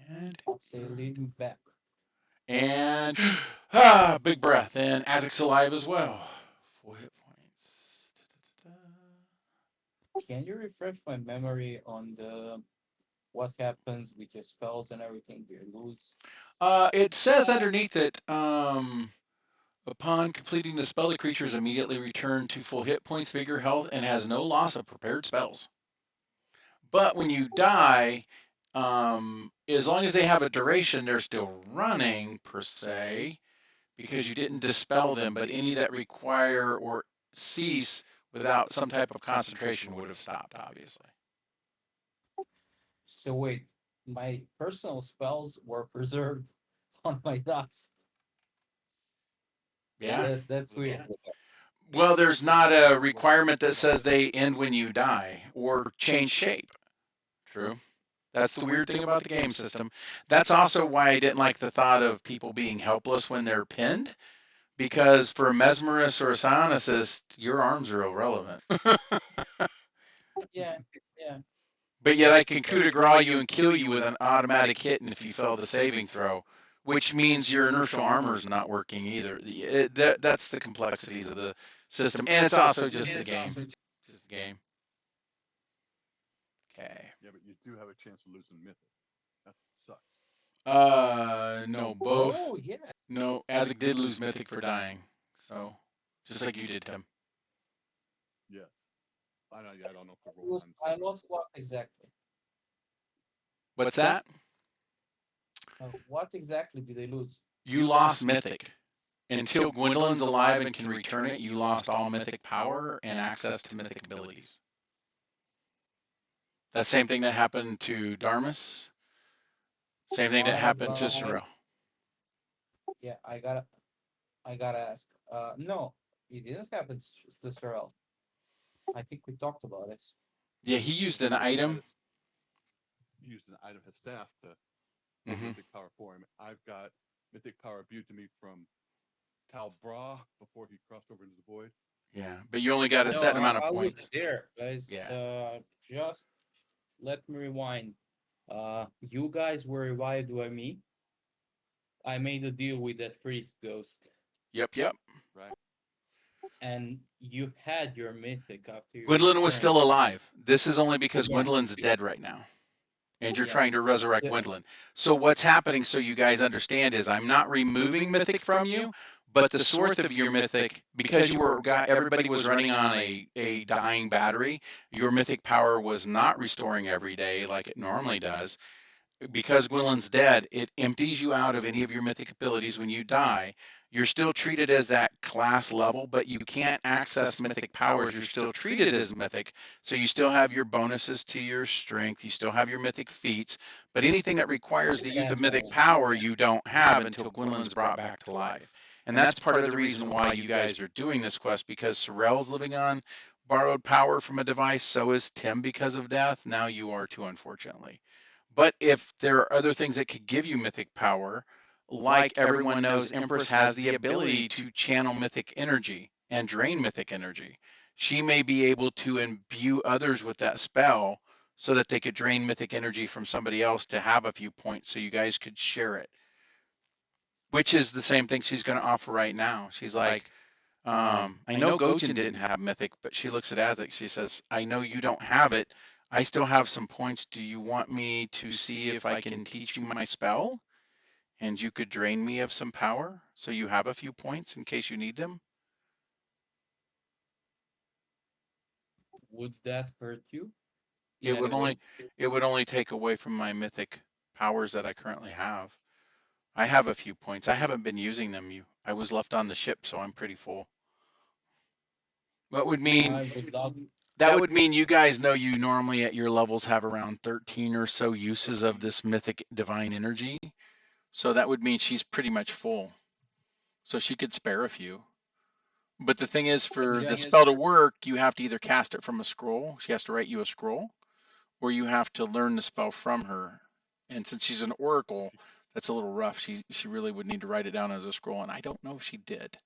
Speaker 1: And
Speaker 5: I'll say lead me back.
Speaker 1: And big breath. And Azik's alive as well. 4 hit points.
Speaker 5: Can you refresh my memory on the what happens with your spells and everything? Do you lose?
Speaker 1: It says underneath it, upon completing the spell, the creature is immediately returned to full hit points, vigor, health, and has no loss of prepared spells. But when you die, as long as they have a duration, they're still running per se, because you didn't dispel them. But any that require or cease without some type of concentration would have stopped, obviously.
Speaker 5: So wait, my personal spells were preserved on my dust.
Speaker 1: Yeah.
Speaker 5: That's weird.
Speaker 1: Well, there's not a requirement that says they end when you die or change shape. True. That's the weird thing about the game system. That's also why I didn't like the thought of people being helpless when they're pinned, because for a mesmerist or a psionicist, your arms are irrelevant.
Speaker 5: Yeah.
Speaker 1: But yet I can coup de grace you and kill you with an automatic hit, and if you fail the saving throw, which means your inertial armor is not working either. That's the complexities of the system, and it's also just the game. Just the game. Okay.
Speaker 4: Yeah, but you do have a chance of losing mythic. That sucks.
Speaker 1: No, both.
Speaker 5: Oh yeah.
Speaker 1: No, Azik did lose mythic for dying, so just like you did, Tim.
Speaker 4: Yes. I don't know if the roll time's
Speaker 5: I lost what exactly?
Speaker 1: What's that?
Speaker 5: What exactly did I lose?
Speaker 1: You lost mythic. Until Gwendolyn's alive and can return it, you lost all mythic power and access to mythic abilities. That same thing that happened to Darmus. Same thing that happened to Sorrel.
Speaker 5: Yeah, I gotta ask. No, it didn't happen to Sorrel. I think we talked about it.
Speaker 1: Yeah, he used an item.
Speaker 4: He used an item, his staff, to get mythic power for him. I've got mythic power imbued to me from Tal Bra before he crossed over into the void.
Speaker 1: Yeah, but you only got a set amount of
Speaker 5: I
Speaker 1: points.
Speaker 5: was there, guys.
Speaker 1: Yeah.
Speaker 5: Just let me rewind. You guys were revived by me. I made a deal with that priest ghost.
Speaker 1: Yep.
Speaker 4: Right.
Speaker 5: And you had your mythic after you.
Speaker 1: Gwendolyn was still alive. This is only because Gwendolyn's dead right now. And you're trying to resurrect Gwendolyn. So what's happening, so you guys understand, is I'm not removing mythic from you, but the source of your mythic, because everybody was running on a dying battery, your mythic power was not restoring every day like it normally does. Because Gwendolyn's dead, it empties you out of any of your mythic abilities when you die. You're still treated as that class level, but you can't access mythic powers. You're still treated as mythic, so you still have your bonuses to your strength. You still have your mythic feats, but anything that requires the use of mythic power, you don't have until Gwendolyn's brought back to life. And that's part of the reason why you guys are doing this quest, because Sorrel's living on borrowed power from a device, so is Tim because of death. Now you are too, unfortunately. But if there are other things that could give you mythic power, like everyone knows, Empress has the ability to channel mythic energy and drain mythic energy. She may be able to imbue others with that spell so that they could drain mythic energy from somebody else to have a few points so you guys could share it, which is the same thing she's going to offer right now. She's like, I know Gojin didn't have mythic, but she looks at Azek. She says, I know you don't have it. I still have some points. Do you want me to see if I can teach you my spell? And you could drain me of some power so you have a few points in case you need them?
Speaker 5: Would that hurt you
Speaker 1: It
Speaker 5: in
Speaker 1: would
Speaker 5: any way?
Speaker 1: only take away from my mythic powers that I currently have. I have a few points. I haven't been using them. I was left on the ship, so I'm pretty full. What would mean
Speaker 5: I would love.
Speaker 1: that would mean you guys know you normally at your levels have around 13 or so uses of this mythic divine energy. So that would mean she's pretty much full. So she could spare a few. But the thing is, for the spell to work, you have to either cast it from a scroll. She has to write you a scroll, or you have to learn the spell from her. And since she's an oracle, that's a little rough. She really would need to write it down as a scroll, and I don't know if she did.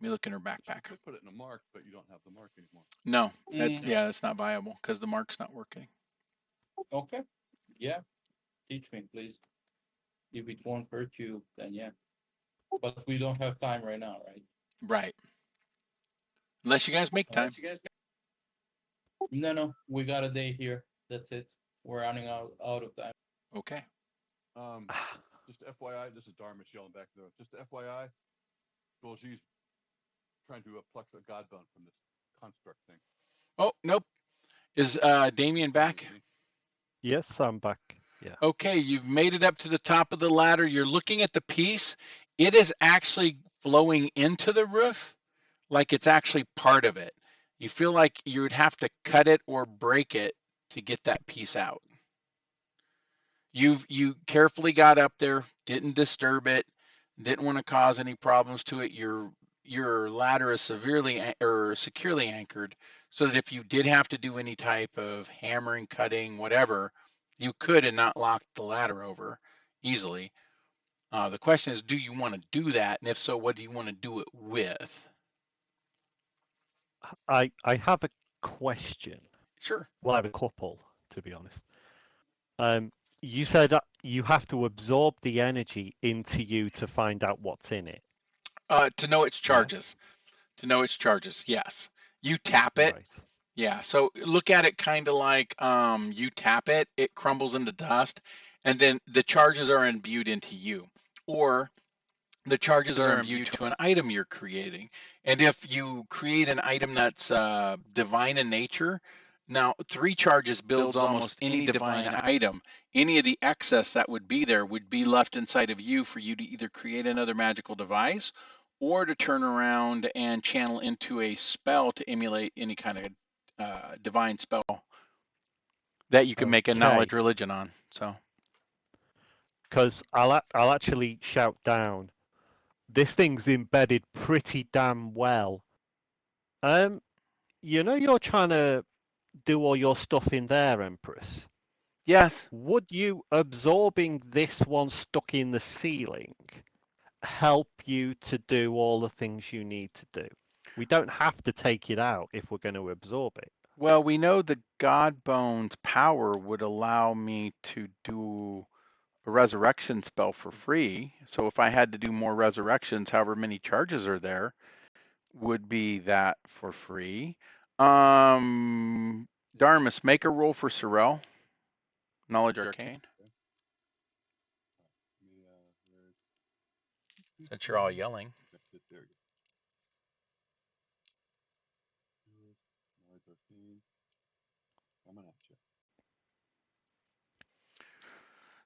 Speaker 1: Let me look in her backpack.
Speaker 4: You could put it in a mark, but you don't have the mark anymore.
Speaker 1: No, that's not viable because the mark's not working.
Speaker 5: Okay. Yeah. Teach me, please. If it won't hurt you, then yeah. But we don't have time right now, right?
Speaker 1: Right. Unless you guys make time.
Speaker 5: No, we got a day here. That's it. We're running out of time.
Speaker 1: Okay.
Speaker 4: Just FYI, this is Dharma yelling back there. Just FYI, Golgi's trying to pluck the god bone from this construct thing.
Speaker 1: Oh, nope. Is Damien back?
Speaker 2: Yes, I'm back. Yeah.
Speaker 1: Okay, you've made it up to the top of the ladder. You're looking at the piece. It is actually flowing into the roof like it's actually part of it. You feel like you would have to cut it or break it to get that piece out. You carefully got up there, didn't disturb it, didn't want to cause any problems to it. Your ladder is securely anchored so that if you did have to do any type of hammering, cutting, whatever, you could and not lock the ladder over easily. The question is, do you want to do that? And if so, what do you want to do it with?
Speaker 2: I have a question.
Speaker 1: Sure.
Speaker 2: Well, I have a couple, to be honest. You said you have to absorb the energy into you to find out what's in it.
Speaker 1: To know its charges. Yeah? To know its charges, yes. You tap it.
Speaker 2: Right.
Speaker 1: Yeah, so look at it kind of like you tap it, it crumbles into dust, and then the charges are imbued into you. Or the charges are imbued to an item you're creating. And if you create an item that's divine in nature, now 3 charges builds almost any divine item. Any of the excess that would be there would be left inside of you for you to either create another magical device or to turn around and channel into a spell to emulate any kind of divine spell that you can make a knowledge religion on. So,
Speaker 2: because I'll actually shout down. This thing's embedded pretty damn well. You're trying to do all your stuff in there, Empress.
Speaker 1: yes.
Speaker 2: Would you absorbing this one stuck in the ceiling help you to do all the things you need to do? We don't have to take it out if we're going to absorb it.
Speaker 1: Well, we know the God Bone's power would allow me to do a resurrection spell for free. So if I had to do more resurrections, however many charges are there, would be that for free. Darmus, make a roll for Sorrel. Knowledge Arcane. Since you're all yelling.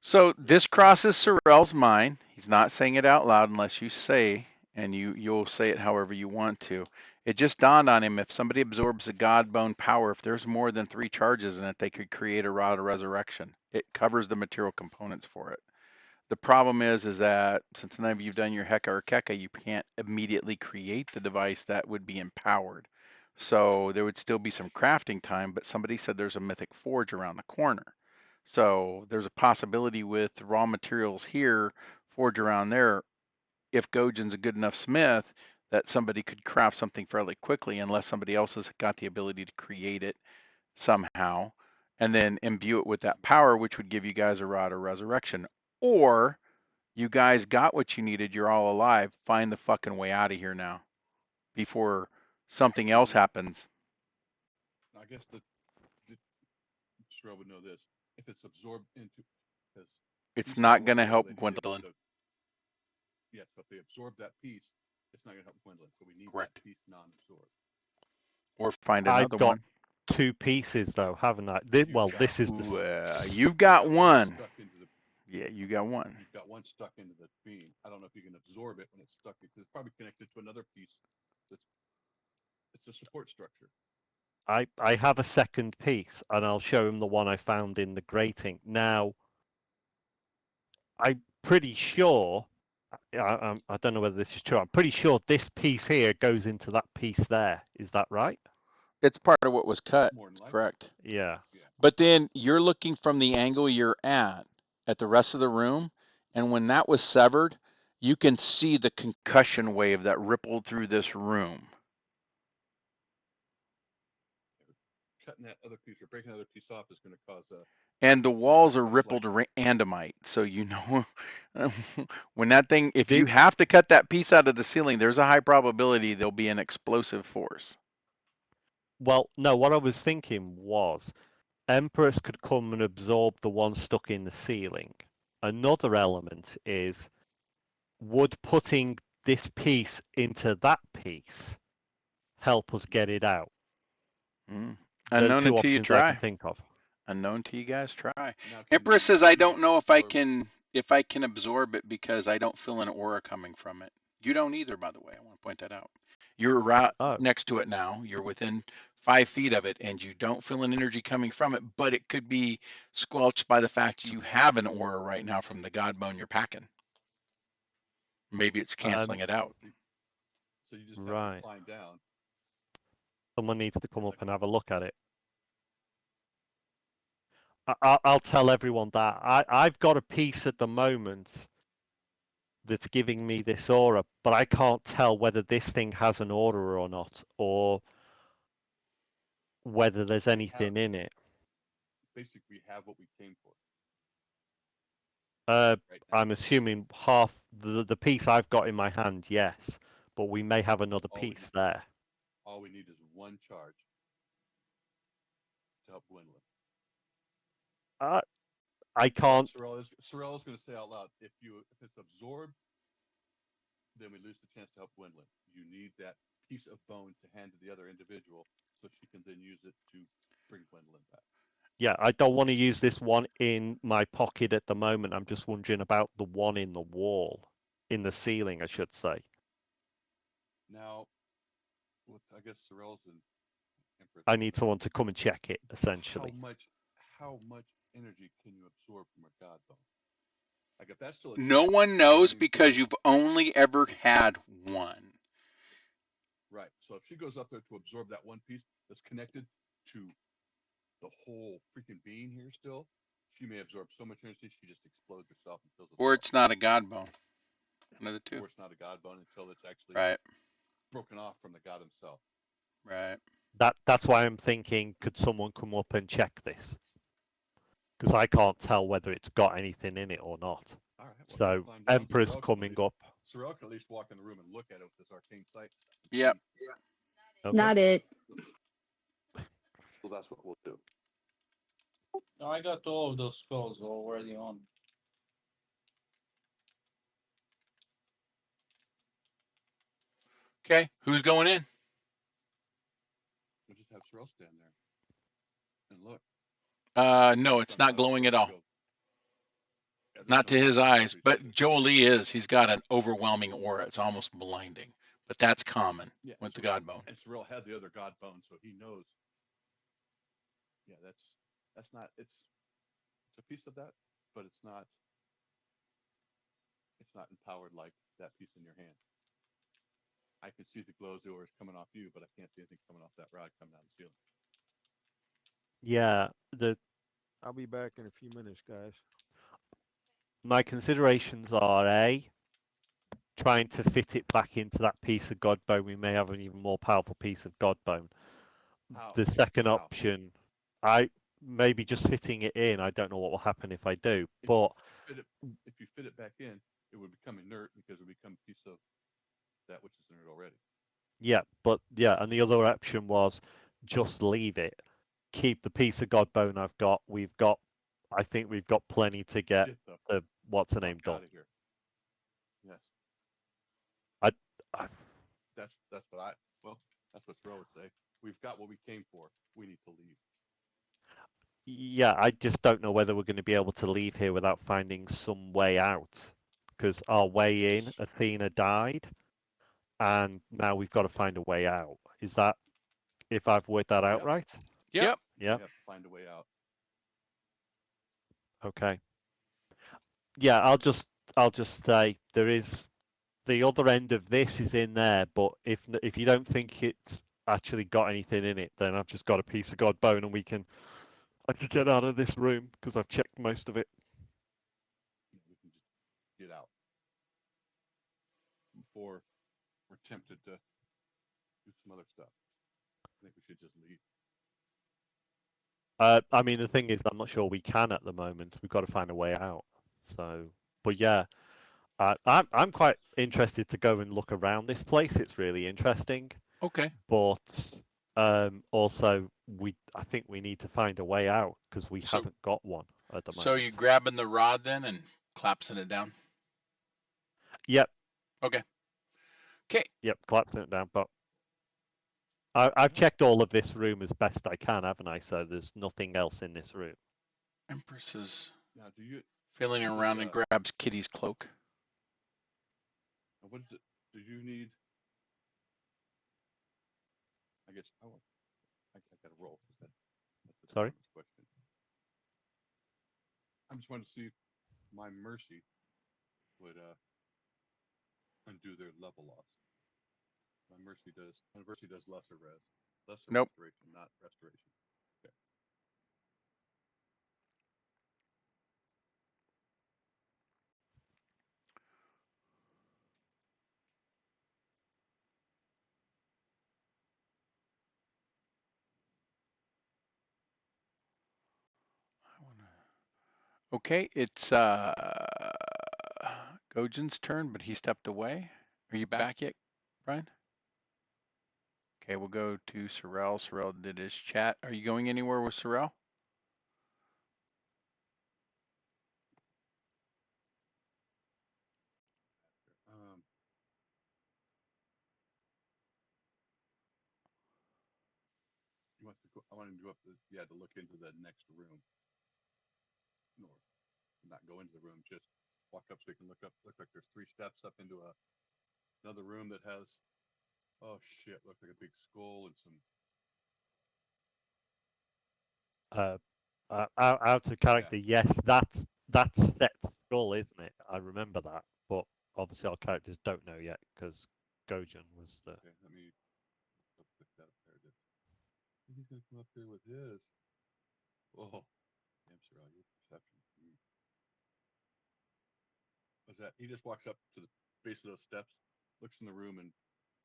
Speaker 1: So this crosses Sorrel's mind. He's not saying it out loud unless you say, and you'll say it however you want to. It just dawned on him, if somebody absorbs the God Bone power, if there's more than 3 charges in it, they could create a Rod of Resurrection. It covers the material components for it. The problem is that since none of you've done your Heka or Keka, you can't immediately create the device that would be empowered. So there would still be some crafting time, but somebody said there's a mythic forge around the corner. So there's a possibility with raw materials here, forge around there, if Gojin's a good enough smith, that somebody could craft something fairly quickly unless somebody else has got the ability to create it somehow and then imbue it with that power, which would give you guys a Rod of Resurrection. Or you guys got what you needed, you're all alive, find the fucking way out of here now. before something else happens.
Speaker 4: I guess the Sherelle would know this. If it's absorbed into, because
Speaker 1: It's
Speaker 4: these two
Speaker 1: not
Speaker 4: won't
Speaker 1: going to
Speaker 4: be able
Speaker 1: help
Speaker 4: to hit it.
Speaker 1: Gwendolyn.
Speaker 4: So, yes, but if they absorb that piece, it's not going to help Gwendolyn. So we need
Speaker 1: Correct.
Speaker 4: that piece non-absorbed.
Speaker 1: Or find
Speaker 2: I've
Speaker 1: another
Speaker 2: got
Speaker 1: one.
Speaker 2: 2 pieces though, haven't I?
Speaker 4: You've got
Speaker 2: This is
Speaker 4: one.
Speaker 2: the.
Speaker 1: You've got one.
Speaker 4: Stuck into the.
Speaker 1: Yeah, you got one.
Speaker 4: You've got one stuck into the beam. I don't know if you can absorb it when it's stuck because it's probably connected to another piece. It's a support structure.
Speaker 2: I have a second piece, and I'll show him the one I found in the grating. Now, I'm pretty sure. I don't know whether this is true. I'm pretty sure this piece here goes into that piece there. Is that right?
Speaker 1: It's part of what was cut.
Speaker 4: More than likely.
Speaker 1: Correct.
Speaker 2: Yeah.
Speaker 4: Yeah.
Speaker 1: But then you're looking from the angle you're at the rest of the room, and when that was severed, you can see the concussion wave that rippled through this room.
Speaker 4: Cutting that other piece or breaking that other piece off is going to cause a.
Speaker 1: And the walls are
Speaker 4: Like-
Speaker 1: rippled andamite, so you know when that thing, if
Speaker 2: Did-
Speaker 1: you have to cut that piece out of the ceiling, there's a high probability there'll be an explosive force.
Speaker 2: Well, no. What I was thinking was, Empress could come and absorb the one stuck in the ceiling. Another element is, would putting this piece into that piece help us get it out?
Speaker 1: Mm.
Speaker 2: They're the
Speaker 1: Unknown
Speaker 2: 2
Speaker 1: until you
Speaker 2: options I
Speaker 1: try.
Speaker 2: can think of.
Speaker 1: Unknown to you guys. Try.
Speaker 4: Now,
Speaker 1: Empress says, "I
Speaker 4: you
Speaker 1: don't know if I
Speaker 4: absorb-
Speaker 1: can absorb it because I don't feel an aura coming from it." You don't either, by the way. I want to point that out. You're right
Speaker 2: Oh.
Speaker 1: next to it now. You're within 5 feet of it, and you don't feel an energy coming from it. But it could be squelched by the fact you have an aura right now from the God bone you're packing. Maybe it's canceling it out.
Speaker 4: So you just have
Speaker 2: Right.
Speaker 4: to climb down.
Speaker 2: Someone needs to come up and have a look at it. I'll tell everyone that. I've got a piece at the moment that's giving me this aura, but I can't tell whether this thing has an aura or not, or whether there's anything in it.
Speaker 4: Basically, we have what we came for.
Speaker 2: Uh,
Speaker 4: Right now.
Speaker 2: I'm assuming half the piece I've got in my hand, yes, but we may have another
Speaker 4: All we
Speaker 2: piece
Speaker 4: need-
Speaker 2: there.
Speaker 4: All we need is one charge to help Gwendolyn.
Speaker 2: I can't.
Speaker 4: Sorrel is going to say out loud, if it's absorbed, then we lose the chance to help Gwendolyn. You need that piece of bone to hand to the other individual so she can then use it to bring Gwendolyn back.
Speaker 2: Yeah, I don't want to use this one in my pocket at the moment. I'm just wondering about the one in the wall, in the ceiling, I should say.
Speaker 4: Now, I guess Sorrel's and Empress.
Speaker 2: I need someone to come and check it, essentially.
Speaker 4: How much energy can you absorb from a god bone? Like if that's still
Speaker 1: No one knows because you've only ever had one.
Speaker 4: Right. So if she goes up there to absorb that one piece that's connected to the whole freaking being here still, she may absorb so much energy she just explodes herself and kills herself.
Speaker 1: Or it's not a God bone. One of the two.
Speaker 4: Or it's not a god bone until it's actually
Speaker 1: Right.
Speaker 4: broken off from the god himself.
Speaker 1: Right.
Speaker 2: That's why I'm thinking, could someone come up and check this? Because I can't tell whether it's got anything in it or not.
Speaker 4: All right. Well,
Speaker 2: So
Speaker 4: climb down.
Speaker 2: Emperor's
Speaker 4: Sorrel
Speaker 2: coming up.
Speaker 4: Sorrel can at least walk in the room and look at it with this arcane sight.
Speaker 1: Yep.
Speaker 2: Okay.
Speaker 6: Not it.
Speaker 4: Well, that's what we'll do.
Speaker 5: No, I got all of those spells already on.
Speaker 1: Okay. Who's going in?
Speaker 4: We'll just have Sorrel stand there and look.
Speaker 1: No, it's not glowing at all.
Speaker 4: Yeah,
Speaker 1: Not to his eyes,
Speaker 4: pretty
Speaker 1: but
Speaker 4: good.
Speaker 1: Joel Lee is. He's got an overwhelming aura. It's almost blinding. But that's common
Speaker 4: Yeah,
Speaker 1: with the God bone.
Speaker 4: And Sorrel had the other god bone, so he knows. Yeah, that's not. It's a piece of that, but it's not. It's not empowered like that piece in your hand. I can see the glows that were coming off you, but I can't see anything coming off that rod coming down the ceiling.
Speaker 2: Yeah,
Speaker 3: I'll be back in a few minutes, guys.
Speaker 2: my considerations are A, trying to fit it back into that piece of God bone. We may have an even more powerful piece of God bone.
Speaker 4: How?
Speaker 2: The second
Speaker 4: How?
Speaker 2: option, I maybe just fitting it in. I don't know what will happen if I do,
Speaker 4: If
Speaker 2: but
Speaker 4: if you fit it back in, it would become inert because it would become a piece of that which is inert already.
Speaker 2: Yeah, but yeah, and the other option was just leave it, keep the piece of God bone I've got. I think we've got plenty to get the what's the name done.
Speaker 4: Out of here. Yes.
Speaker 2: I, I
Speaker 4: That's what I. Well, that's what Throw would say. We've got what we came for. We need to leave.
Speaker 2: yeah, I just don't know whether we're going to be able to leave here without finding some way out. Because our way in, Athena died, and now we've got to find a way out. Is that, if I've worked that out
Speaker 4: Yep.
Speaker 2: right?
Speaker 1: Yep.
Speaker 2: Yeah.
Speaker 4: We have to find a way out.
Speaker 2: Okay. Yeah, I'll just say there is the other end of this is in there, but if you don't think it's actually got anything in it, then I've just got a piece of God bone, and I can get out of this room because I've checked most of it.
Speaker 4: We can just get out before we're tempted to do some other stuff. I think we should just leave.
Speaker 2: I mean, the thing is, I'm not sure we can at the moment. We've got to find a way out. So, but yeah, I'm quite interested to go and look around this place. It's really interesting.
Speaker 1: Okay.
Speaker 2: But also I think we need to find a way out because we haven't got one at the moment.
Speaker 1: So you grabbing the rod then and collapsing it down?
Speaker 2: Yep.
Speaker 1: Okay. Okay.
Speaker 2: Yep, collapsing it down. But I've checked all of this room as best I can, haven't I? So there's nothing else in this room.
Speaker 1: Empress is
Speaker 4: Now, do you
Speaker 1: feeling around and grabs Kitty's cloak.
Speaker 4: what is it? Do you need? I guess I got to roll. That's a
Speaker 2: Sorry?
Speaker 4: question. I'm just wanting to see if my mercy would undo their level loss. My mercy does lesser
Speaker 1: Nope.
Speaker 4: restoration, not restoration. Okay.
Speaker 1: Okay, it's Gojin's turn, but he stepped away. Are you back yet, Brian? Okay, we'll go to Sorrel. Sorrel did his chat. Are you going anywhere with Sorrel?
Speaker 4: I want to go up. To look into the next room. No, not go into the room. Just walk up so you can look up. Look like there's 3 steps up into another room that has. Oh shit! Looks like a big skull and some.
Speaker 2: Out of character, yes, that's set skull, isn't it? I remember that, but obviously our characters don't know yet because Gojin was the.
Speaker 4: Okay, let me click that up there. He's gonna come up here with his. Oh, damn, Sorrel, your perception. What's that? He just walks up to the base of those steps, looks in the room, and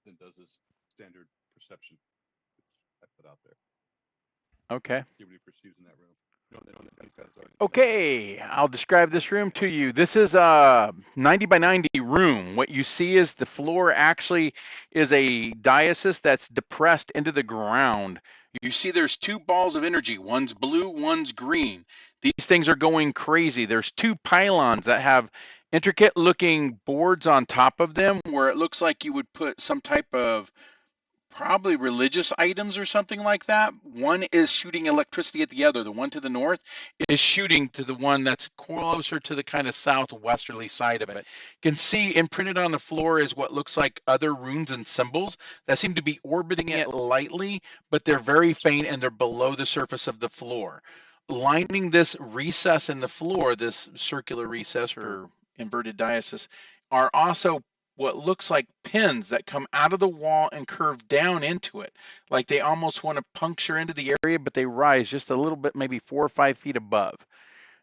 Speaker 4: then does his standard perception. I put out there.
Speaker 1: Okay.
Speaker 4: See what he perceives in that room.
Speaker 1: Okay, I'll describe this room to you. This is a 90 by 90 room. What you see is the floor actually is a diasis that's depressed into the ground. You see there's 2 balls of energy. One's blue, one's green. These things are going crazy. There's 2 pylons that have intricate looking boards on top of them where it looks like you would put some type of probably religious items or something like that. One is shooting electricity at the other. The one to the north is shooting to the one that's closer to the kind of southwesterly side of it. You can see imprinted on the floor is what looks like other runes and symbols that seem to be orbiting it lightly, but they're very faint and they're below the surface of the floor. Lining this recess in the floor, this circular recess or inverted diasis, are also what looks like pins that come out of the wall and curve down into it. Like they almost want to puncture into the area, but they rise just a little bit, maybe 4 or 5 feet above.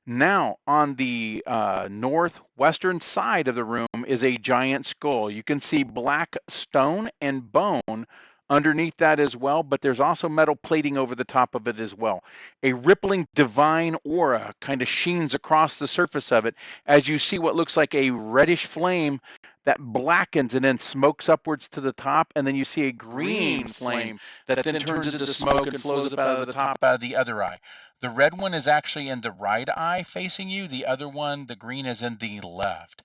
Speaker 1: Now, on the northwestern side of the room is a giant skull. You can see black stone and bone underneath that as well, but there's also metal plating over the top of it as well. A rippling divine aura kind of sheens across the surface of it as you see what looks like a reddish flame that blackens and then smokes upwards to the top, and then you see a green flame that then turns into smoke and flows up out of the top out of the other eye. The red one is actually in the right eye facing you. The other one, the green, is in the left.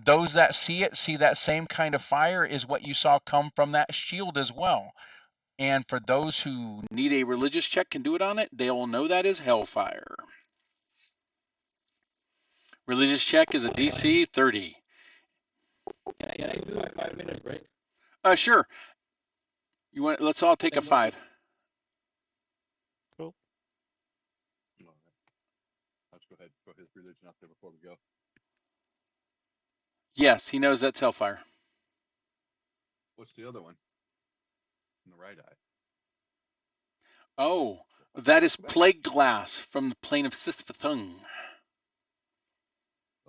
Speaker 1: Those that see it see that same kind of fire is what you saw come from that shield as well. And for those who need a religious check can do it on it, they will know that is hellfire. Religious check is a DC 30.
Speaker 5: Can I do a 5-minute break?
Speaker 1: Sure. You want? Let's all take a 5.
Speaker 2: Cool.
Speaker 4: All right. Let's go ahead and throw his religion out there before we go.
Speaker 1: Yes, he knows that's hellfire.
Speaker 4: What's the other one? In the right eye.
Speaker 1: Oh, that is plague glass from the plane of Sithfathung.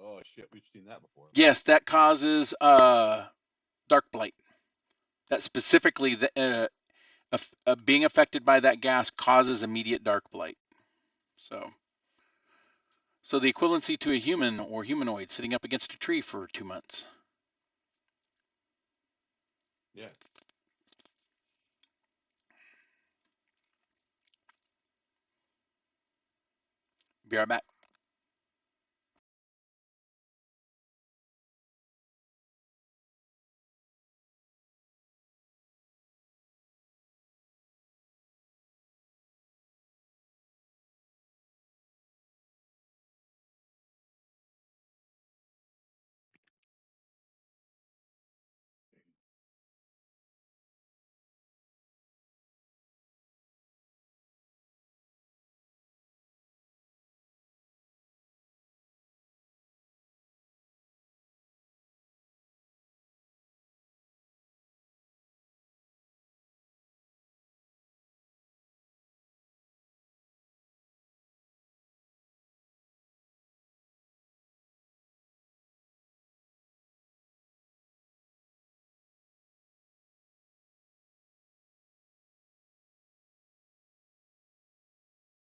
Speaker 4: Oh shit, we've seen that before.
Speaker 1: Yes, that causes dark blight. That specifically, being affected by that gas causes immediate dark blight. So the equivalency to a human or humanoid sitting up against a tree for 2 months.
Speaker 4: Yeah.
Speaker 1: Be right back.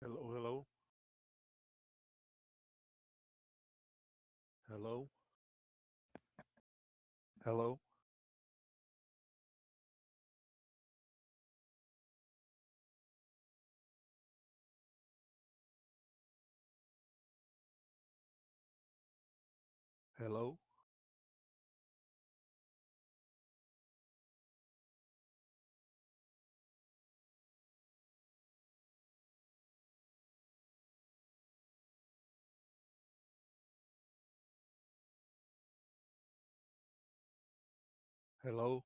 Speaker 3: Hello, hello. Hello. Hello. Hello. Hello.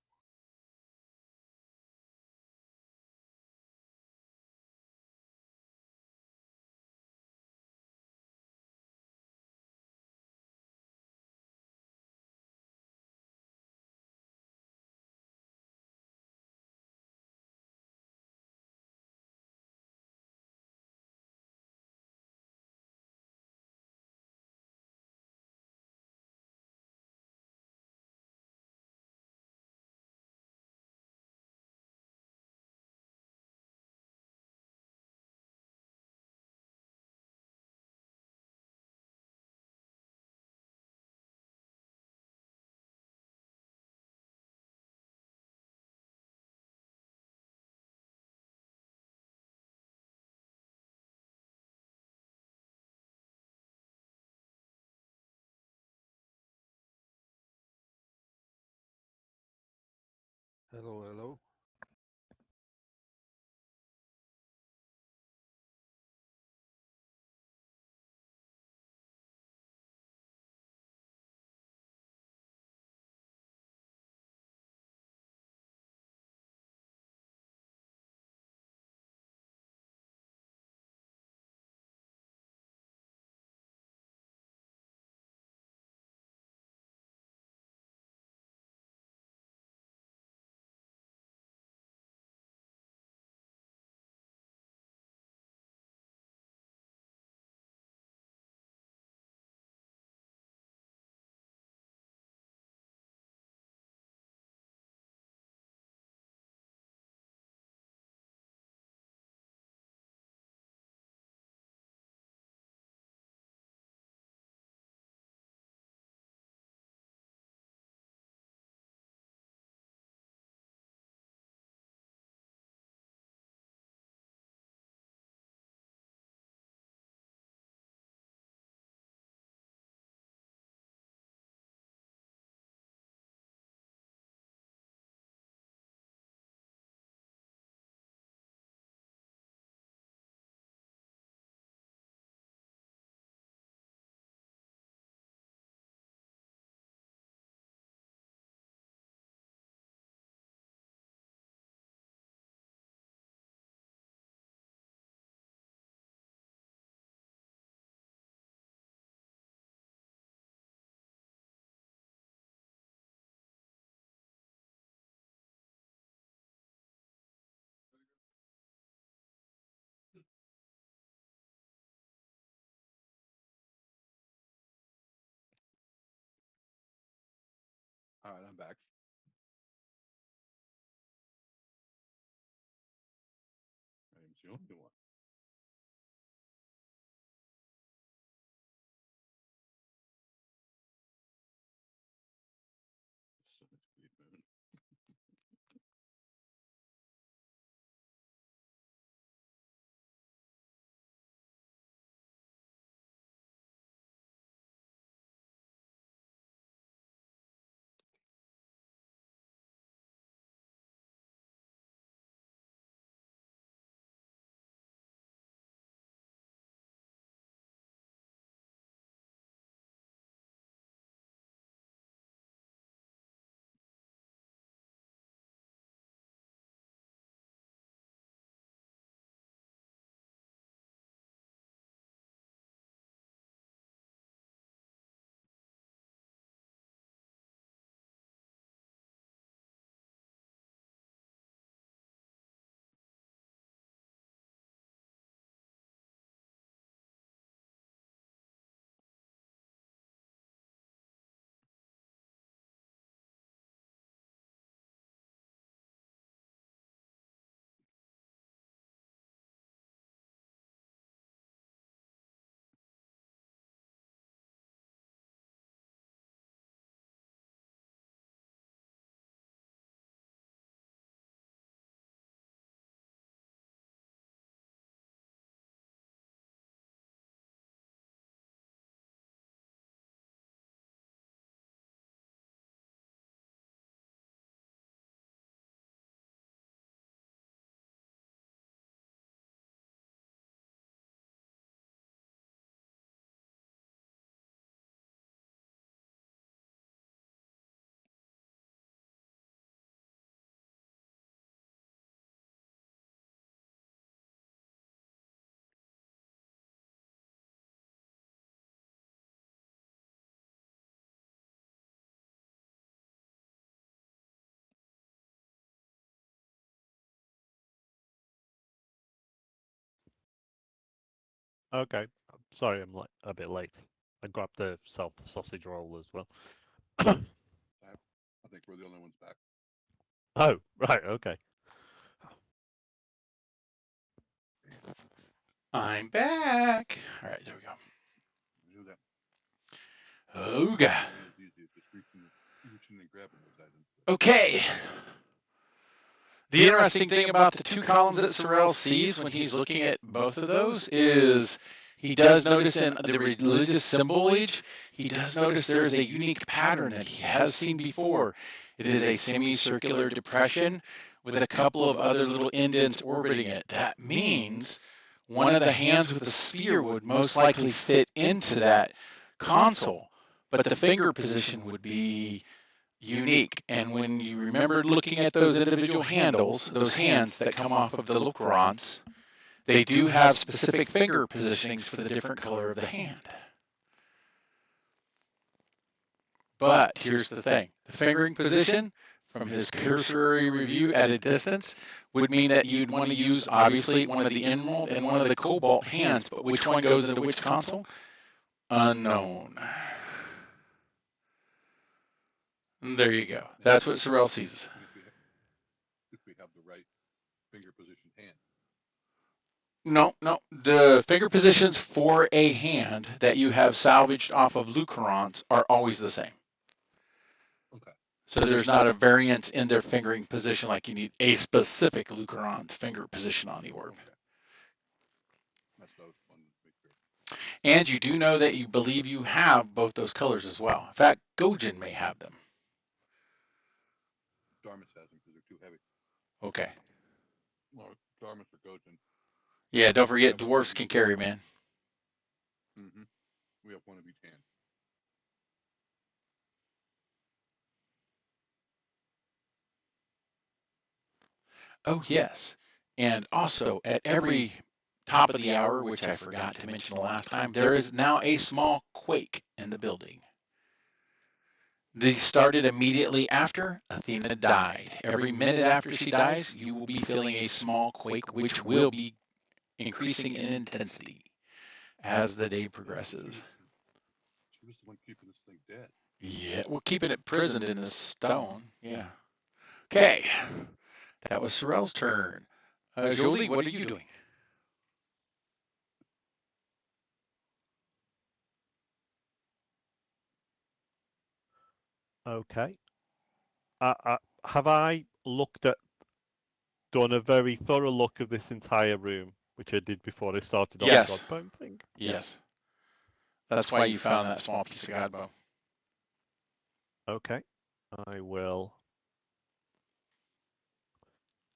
Speaker 3: Hello, hello.
Speaker 4: All right, I'm back. I am the only one. So it's pretty moon.
Speaker 2: Okay. Sorry, I'm a bit late. I grabbed the self sausage roll as well.
Speaker 4: I think we're the only ones back.
Speaker 2: Oh, right. Okay.
Speaker 1: I'm back. All right, there we go.
Speaker 4: I knew that.
Speaker 1: Ooga.
Speaker 4: It's easy. Just reaching and grabbing those items.
Speaker 1: Okay. The interesting thing about the two columns that Sorrel sees when he's looking at both of those is he does notice in the religious symbolage, he does notice there is a unique pattern that he has seen before. It is a semicircular depression with a couple of other little indents orbiting it. That means one of the hands with the sphere would most likely fit into that console, but the finger position would be unique. And when you remember looking at those individual handles, those hands that come off of the Lucrons, they do have specific finger positionings for the different color of the hand. But here's the thing. The fingering position, from his cursory review at a distance, would mean that you'd want to use, obviously, one of the emerald and one of the cobalt hands, but which one goes into which console? Unknown. There you go. That's what Sorrel sees.
Speaker 4: If we have the right finger position hand.
Speaker 1: No. The finger positions for a hand that you have salvaged off of Lucrons are always the same.
Speaker 4: Okay.
Speaker 1: So there's not a variance in their fingering position like you need a specific Lucron's finger position on the orb.
Speaker 4: Okay. That's what I was wanting to make sure.
Speaker 1: And you do know that you believe you have both those colors as well. In fact, Gojin may have them.
Speaker 4: Darmus has them because they're too heavy.
Speaker 1: Okay.
Speaker 4: Well, Darmus or Gojin.
Speaker 1: Yeah, don't forget dwarves can carry, man.
Speaker 4: Mm-hmm. We have one of each hand.
Speaker 1: Oh, yes. And also, at every top of the hour, which I forgot to mention the last time, there is now a small quake in the building. These started immediately after Athena died. Every minute after she dies, you will be feeling a small quake, which will be increasing in intensity as the day progresses.
Speaker 4: She was the one keeping this thing dead.
Speaker 1: Yeah, we're keeping it prisoned in the stone. Yeah. Okay. That was Sorrel's turn. Jolie, what are you doing?
Speaker 2: Okay. Have I done a very thorough look of this entire room, which I did before I started on
Speaker 1: Yes.
Speaker 2: the Godbone thing?
Speaker 1: Yes. That's why you found that small piece of godbone.
Speaker 2: Okay. I will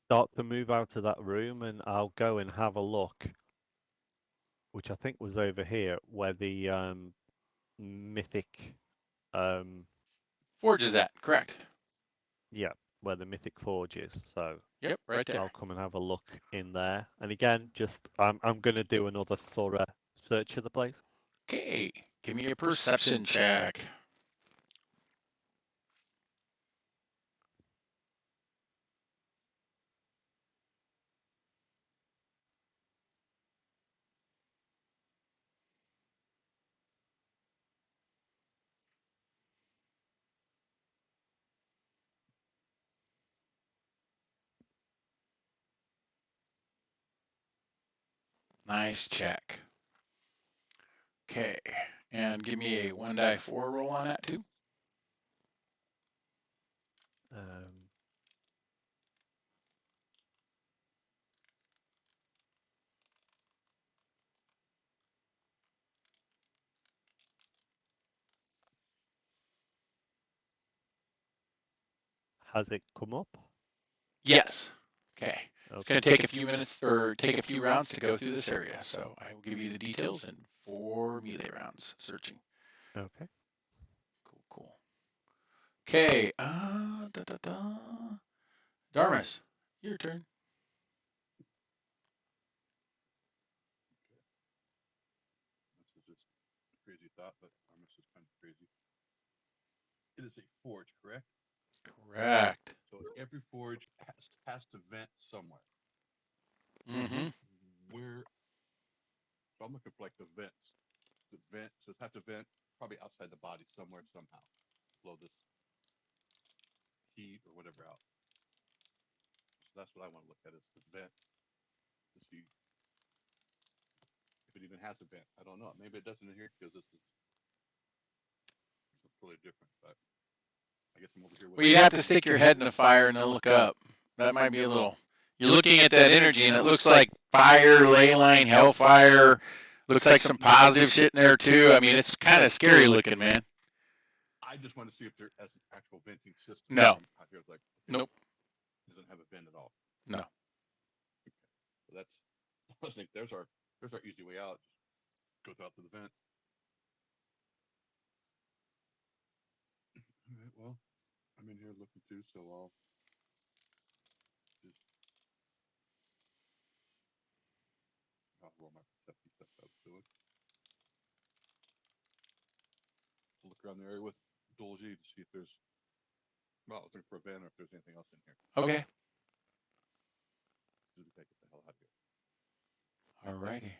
Speaker 2: start to move out of that room, and I'll go and have a look, which I think was over here, where the mythic,
Speaker 1: Forge is at, correct.
Speaker 2: yeah, where the mythic forge is. So
Speaker 1: Yep, right there.
Speaker 2: I'll come and have a look in there. And again, just I'm going to do another thorough search of the place.
Speaker 1: Okay, give me a perception check. Nice check. Okay, and give me a 1 die 4 roll on that too.
Speaker 2: Um, has it come up?
Speaker 1: Yes. Okay. It's
Speaker 2: Okay.
Speaker 1: going to take a few minutes or take a few rounds to go through this area. So I will give you the details in 4 melee rounds searching.
Speaker 2: Okay.
Speaker 1: Cool. Okay. Darmus, your turn.
Speaker 4: This is just a crazy thought, but this is kind of crazy. It is a forge, correct?
Speaker 1: Correct.
Speaker 4: So every forge has to vent somewhere.
Speaker 1: Mm-hmm.
Speaker 4: Where? So I'm looking for like the vents. The vent. So it has to vent probably outside the body somewhere somehow. Blow this heat or whatever out. So that's what I want to look at is the vent to see if it even has a vent. I don't know. Maybe it doesn't in here because this is totally different. But I guess I'm over here with.
Speaker 1: Well, you'd have to stick your head in the fire and then look up. That might be a little. You're looking at that energy, and it looks like fire, ley line, hellfire. Looks like some positive shit in there too. I mean, it's kind of scary looking, man.
Speaker 4: I just want to see if there has an actual venting system.
Speaker 1: No.
Speaker 4: Out here, it's like
Speaker 1: Nope.
Speaker 4: Doesn't have a vent at all.
Speaker 1: No.
Speaker 4: Okay. So that's. I think there's our easy way out. Just goes out to the vent. All right. Well, I'm in here looking too, so I'll just. I'll roll my perception stuff up to it. I'll look around the area with Dolgy to see if there's. Well, I was looking for a vent or if there's anything else in here.
Speaker 1: Okay.
Speaker 4: Just take it the hell out of here.
Speaker 1: Alrighty.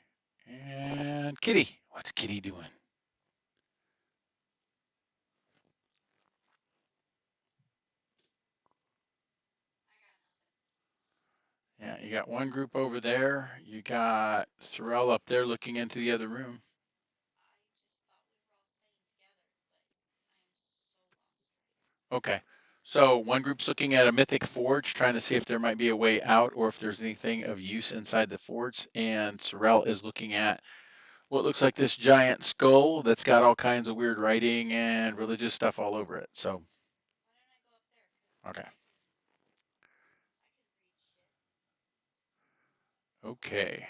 Speaker 1: And Kitty, what's Kitty doing? Yeah, you got one group over there. You got Sorrel up there looking into the other room. Okay. So one group's looking at a mythic forge, trying to see if there might be a way out or if there's anything of use inside the forge. And Sorrel is looking at what looks like this giant skull that's got all kinds of weird writing and religious stuff all over it. So, okay. Okay.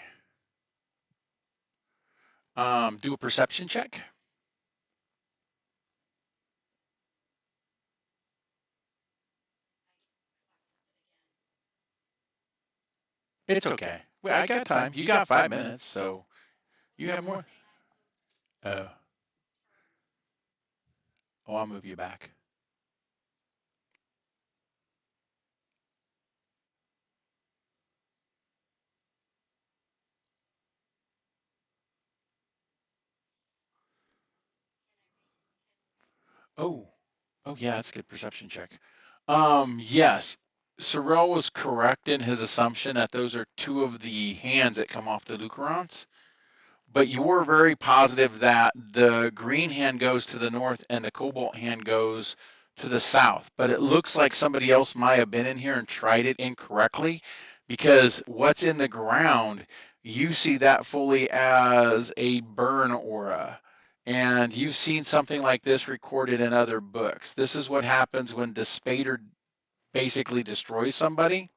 Speaker 1: Do a perception check. It's okay. Well, I got time. You got 5 minutes, so you have more. Oh, I'll move you back. Oh, oh yeah, that's a good perception check. Yes, Sorel was correct in his assumption that those are two of the hands that come off the Lucarons. But you're very positive that the green hand goes to the north and the cobalt hand goes to the south. But it looks like somebody else might have been in here and tried it incorrectly, because what's in the ground, you see that fully as a burn aura. And you've seen something like this recorded in other books. This is what happens when Despater basically destroys somebody.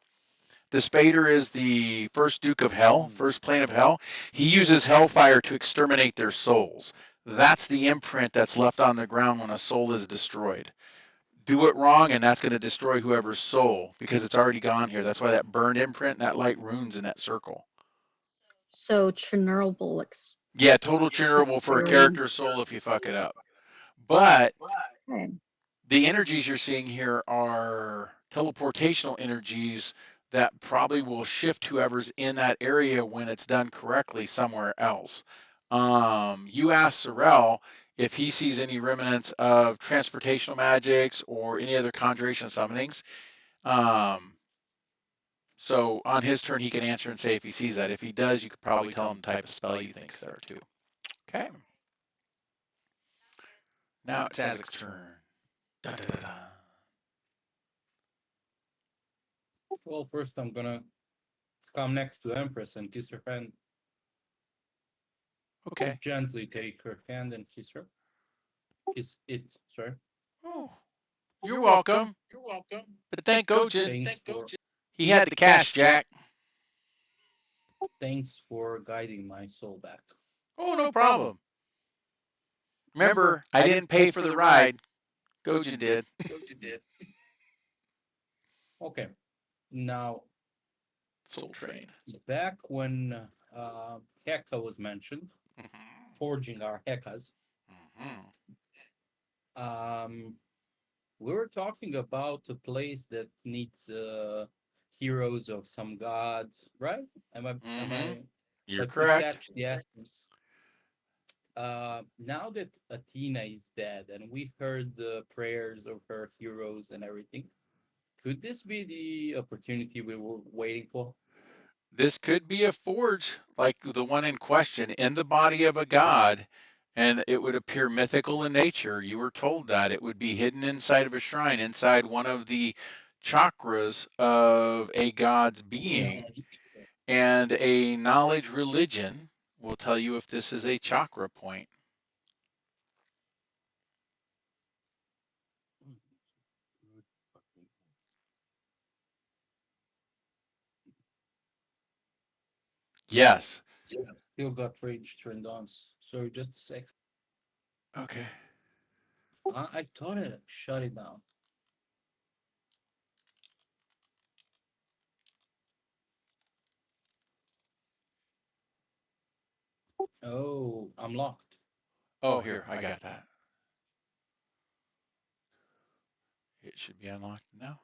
Speaker 1: Despater is the first Duke of Hell, first plane of Hell. He uses hellfire to exterminate their souls. That's the imprint that's left on the ground when a soul is destroyed. Do it wrong, and that's going to destroy whoever's soul because it's already gone here. That's why that burned imprint and that light runes in that circle.
Speaker 6: So Chernobyl.
Speaker 1: Yeah, total generable for a character's soul if you fuck it up. But
Speaker 6: Okay.
Speaker 1: the energies you're seeing here are teleportational energies that probably will shift whoever's in that area when it's done correctly somewhere else. You asked Sorel if he sees any remnants of transportational magics or any other conjuration summonings. So on his turn, he can answer and say if he sees that. If he does, you could probably tell him the type of spell you think's there too. Okay. Now it's Azek's turn. Da, da, da, da.
Speaker 5: Well, first I'm gonna come next to Empress and kiss her hand.
Speaker 1: Okay.
Speaker 5: Gently take her hand and kiss her. Kiss it, sorry.
Speaker 1: Oh, you're welcome. But thank Gojin. He had the cash, Jack.
Speaker 5: Thanks for guiding my soul back.
Speaker 1: Oh, no problem. Remember, I didn't pay for the ride. Gojin did.
Speaker 5: Okay. Now,
Speaker 1: Soul Train.
Speaker 5: back when Heka was mentioned, forging our Hekas, we were talking about a place that needs heroes of some gods, right?
Speaker 1: You're
Speaker 5: But we
Speaker 1: correct.
Speaker 5: catch the essence. Now that Athena is dead and we've heard the prayers of her heroes and everything, could this be the opportunity we were waiting for?
Speaker 1: This could be a forge like the one in question in the body of a god, and it would appear mythical in nature. You were told that it would be hidden inside of a shrine, inside one of the chakras of a god's being, and a knowledge religion will tell you if this is a chakra point. Yes.
Speaker 5: Still got rage turned on. Sorry, just a sec.
Speaker 1: Okay.
Speaker 5: I thought it shut it down. Oh, I'm locked.
Speaker 1: Oh, here, I got that. It should be unlocked now.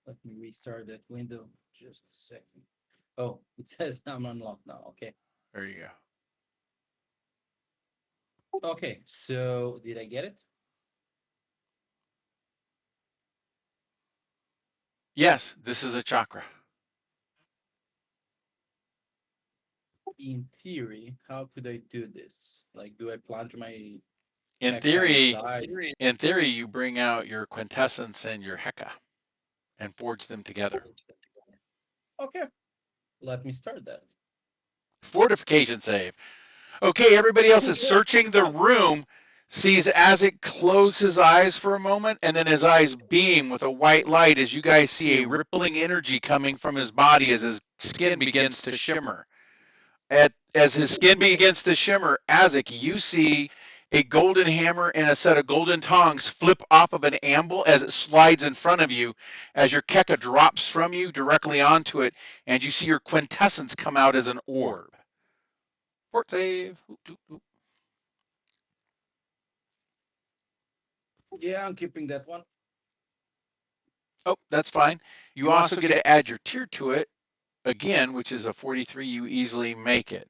Speaker 5: Let me restart that window. Just a second. Oh, it says I'm unlocked now. Okay.
Speaker 1: There you go.
Speaker 5: Okay, so did I get it?
Speaker 1: Yes, this is a chakra.
Speaker 5: In theory, how could I do this? Like, do I plunge my
Speaker 1: In
Speaker 5: Heka
Speaker 1: theory,
Speaker 5: inside?
Speaker 1: you bring out your quintessence and your Heka and forge them together.
Speaker 5: Okay, let me start that.
Speaker 1: Fortification save. Okay, everybody else is searching the room, sees Azek close his eyes for a moment, and then his eyes beam with a white light as you guys see a rippling energy coming from his body as his skin begins to shimmer. As his skin begins to shimmer, Azek, you see a golden hammer and a set of golden tongs flip off of an anvil as it slides in front of you, as your Keka drops from you directly onto it, and you see your quintessence come out as an orb. Fort save.
Speaker 5: Yeah, I'm keeping that one.
Speaker 1: Oh, that's fine. You also get to add your tier to it again, which is a 43. You easily make it.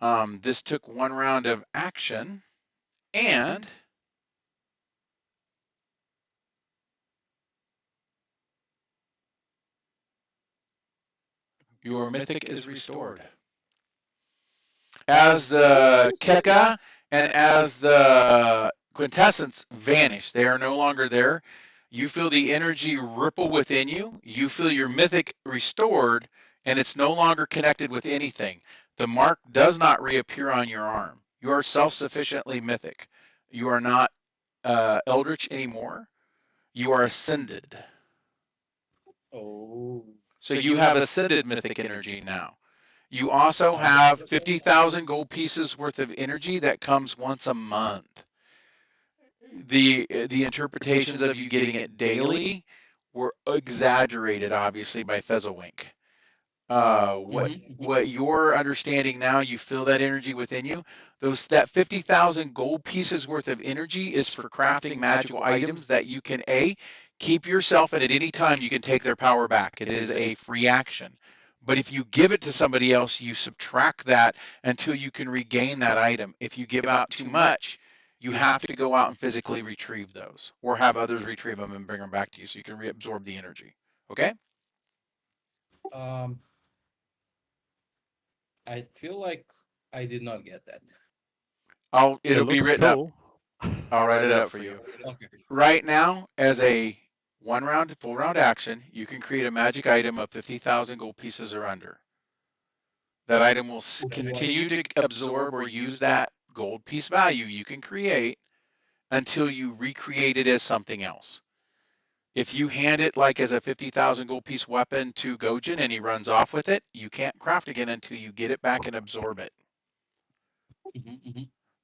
Speaker 1: This took 1 round of action, and your mythic is restored. As the Keka and as the quintessence vanish, they are no longer there. You feel the energy ripple within you. You feel your mythic restored, and it's no longer connected with anything. The mark does not reappear on your arm. You are self-sufficiently mythic. You are not eldritch anymore. You are ascended.
Speaker 5: Oh.
Speaker 1: So you have ascended mythic energy now. You also have 50,000 gold pieces worth of energy that comes once a month. The interpretations of you getting it daily were exaggerated, obviously, by Fezzelwink. What you're understanding now, you feel that energy within you. That 50,000 gold pieces worth of energy is for crafting magical items that you can keep yourself, and at any time you can take their power back. It is a free action. But if you give it to somebody else, you subtract that until you can regain that item. If you give out too much, you have to go out and physically retrieve those, or have others retrieve them and bring them back to you so you can reabsorb the energy. Okay?
Speaker 5: Um, I feel like I did not get that.
Speaker 2: It
Speaker 1: It'll be
Speaker 2: looks
Speaker 1: written up.
Speaker 2: cool.
Speaker 1: I'll write it up for you.
Speaker 5: Okay.
Speaker 1: Right now, as a full round action, you can create a magic item of 50,000 gold pieces or under. That item will continue to absorb or use that gold piece value you can create until you recreate it as something else. If you hand it like as a 50,000 gold piece weapon to Gojin and he runs off with it, you can't craft again until you get it back and absorb it.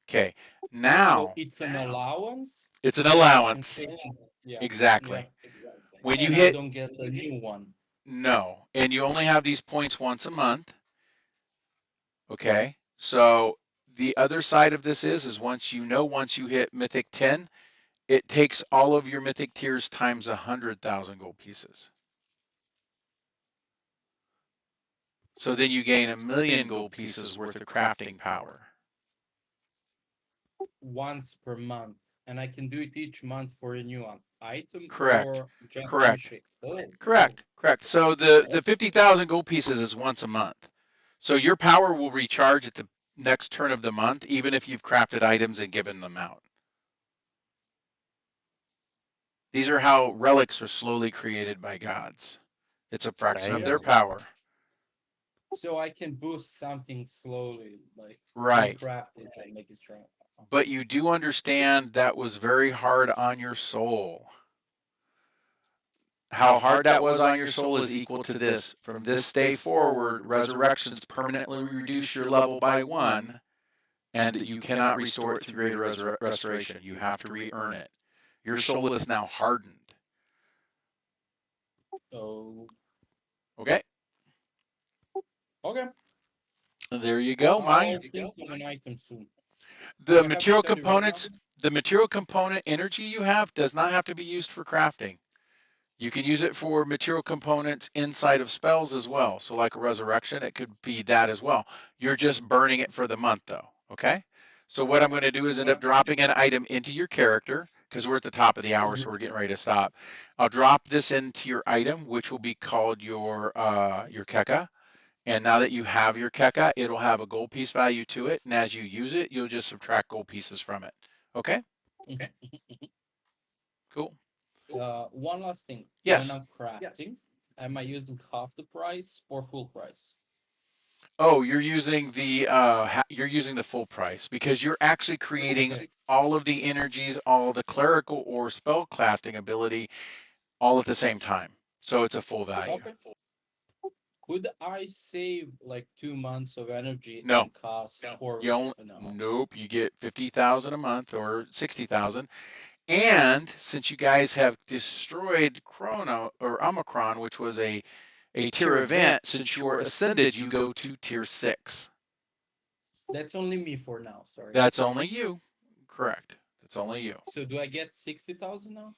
Speaker 1: Okay,
Speaker 5: So
Speaker 1: now
Speaker 5: it's an allowance
Speaker 1: it's an
Speaker 5: that I can
Speaker 1: allowance.
Speaker 5: take. Yeah.
Speaker 1: Exactly.
Speaker 5: Yeah.
Speaker 1: When you
Speaker 5: And I
Speaker 1: hit,
Speaker 5: don't get a new one.
Speaker 1: no, and you only have these points once a month. Okay, so the other side of this is once you hit Mythic 10, it takes all of your Mythic tiers times 100,000 gold pieces. So then you gain 1,000,000 gold pieces worth of crafting power.
Speaker 5: Once per month, and I can do it each month for a new item
Speaker 1: Correct.
Speaker 5: or just
Speaker 1: Correct.
Speaker 5: initiate. Oh,
Speaker 1: Correct. Correct. So the 50,000 gold pieces is once a month. So your power will recharge at the next turn of the month, even if you've crafted items and given them out. These are how relics are slowly created by gods. It's a fraction of their
Speaker 2: Damn.
Speaker 1: power.
Speaker 5: so I can boost something slowly, like
Speaker 1: Right.
Speaker 5: recraft it and make it strong.
Speaker 1: But you do understand that was very hard on your soul. How hard that was on your soul is equal to this. From this day forward, resurrections permanently reduce your level by 1, and you cannot restore it through greater restoration. You have to re-earn it. Your soul is now hardened.
Speaker 5: Oh,
Speaker 1: Okay?
Speaker 5: okay.
Speaker 1: There you go, Mike.
Speaker 5: I'll think of an item soon.
Speaker 1: The
Speaker 5: I have
Speaker 1: material
Speaker 5: 30 right now.
Speaker 1: components, the material component energy you have does not have to be used for crafting. You can use it for material components inside of spells as well. So like a resurrection, it could be that as well. You're just burning it for the month though, okay? So what I'm going to do is end up dropping an item into your character because we're at the top of the hour, so we're getting ready to stop. I'll drop this into your item, which will be called your Keka. And now that you have your Keka, it'll have a gold piece value to it. And as you use it, you'll just subtract gold pieces from it. Okay? Cool.
Speaker 5: One last thing. When
Speaker 1: Yes.
Speaker 5: I'm crafting, am I using half the price or full price?
Speaker 1: Oh, you're using the full price because you're actually creating
Speaker 5: Okay.
Speaker 1: all of the energies, all the clerical or spell casting ability all at the same time. So it's a full value.
Speaker 5: Okay. Could I save like 2 months of energy
Speaker 1: No,
Speaker 5: and cost for
Speaker 1: you only,
Speaker 5: no?
Speaker 1: nope, you get 50,000 a month or 60,000. And since you guys have destroyed Chrono or Omicron, which was a tier event, since you're ascended, you go to tier 6.
Speaker 5: That's only me for now. Sorry.
Speaker 1: That's only you. Correct. That's only you.
Speaker 5: So do I get 60,000 now?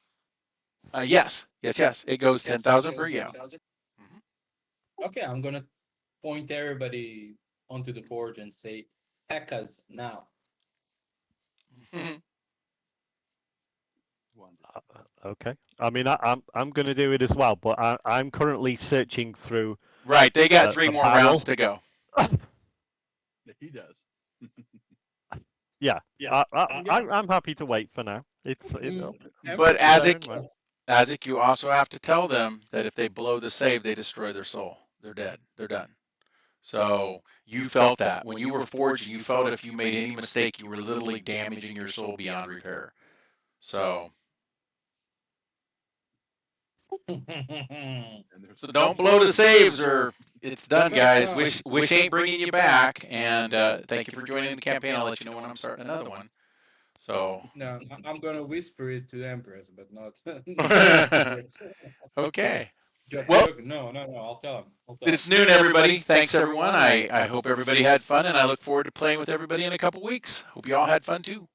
Speaker 1: Yes, yes, yes. It goes 10,000 per year.
Speaker 5: Okay, I'm gonna point everybody onto the forge and say, Pekkas now.
Speaker 2: Okay. I mean, I'm going to do it as well, but I'm currently searching through
Speaker 1: Right, they got 3
Speaker 2: the
Speaker 1: more
Speaker 2: barrel.
Speaker 1: rounds to go.
Speaker 4: Yeah, he does.
Speaker 2: Yeah, I'm happy to wait for now. It's
Speaker 1: But
Speaker 5: Empress is
Speaker 1: Azik, you also have to tell them that if they blow the save, they destroy their soul. They're dead. They're done. So you felt that when you were forging, you felt if you made any mistake, you were literally damaging your soul beyond repair. So don't blow the saves, or it's done, guys. Wish ain't bringing you back. And thank you for joining the campaign. I'll let you know when I'm starting another one. So
Speaker 5: no, I'm gonna whisper it to the Empress, but not.
Speaker 1: okay.
Speaker 5: Well,
Speaker 1: Well,
Speaker 5: no, I'll tell him.
Speaker 1: it's noon, everybody. Thanks, everyone. I hope everybody had fun, and I look forward to playing with everybody in a couple weeks. Hope you all had fun too.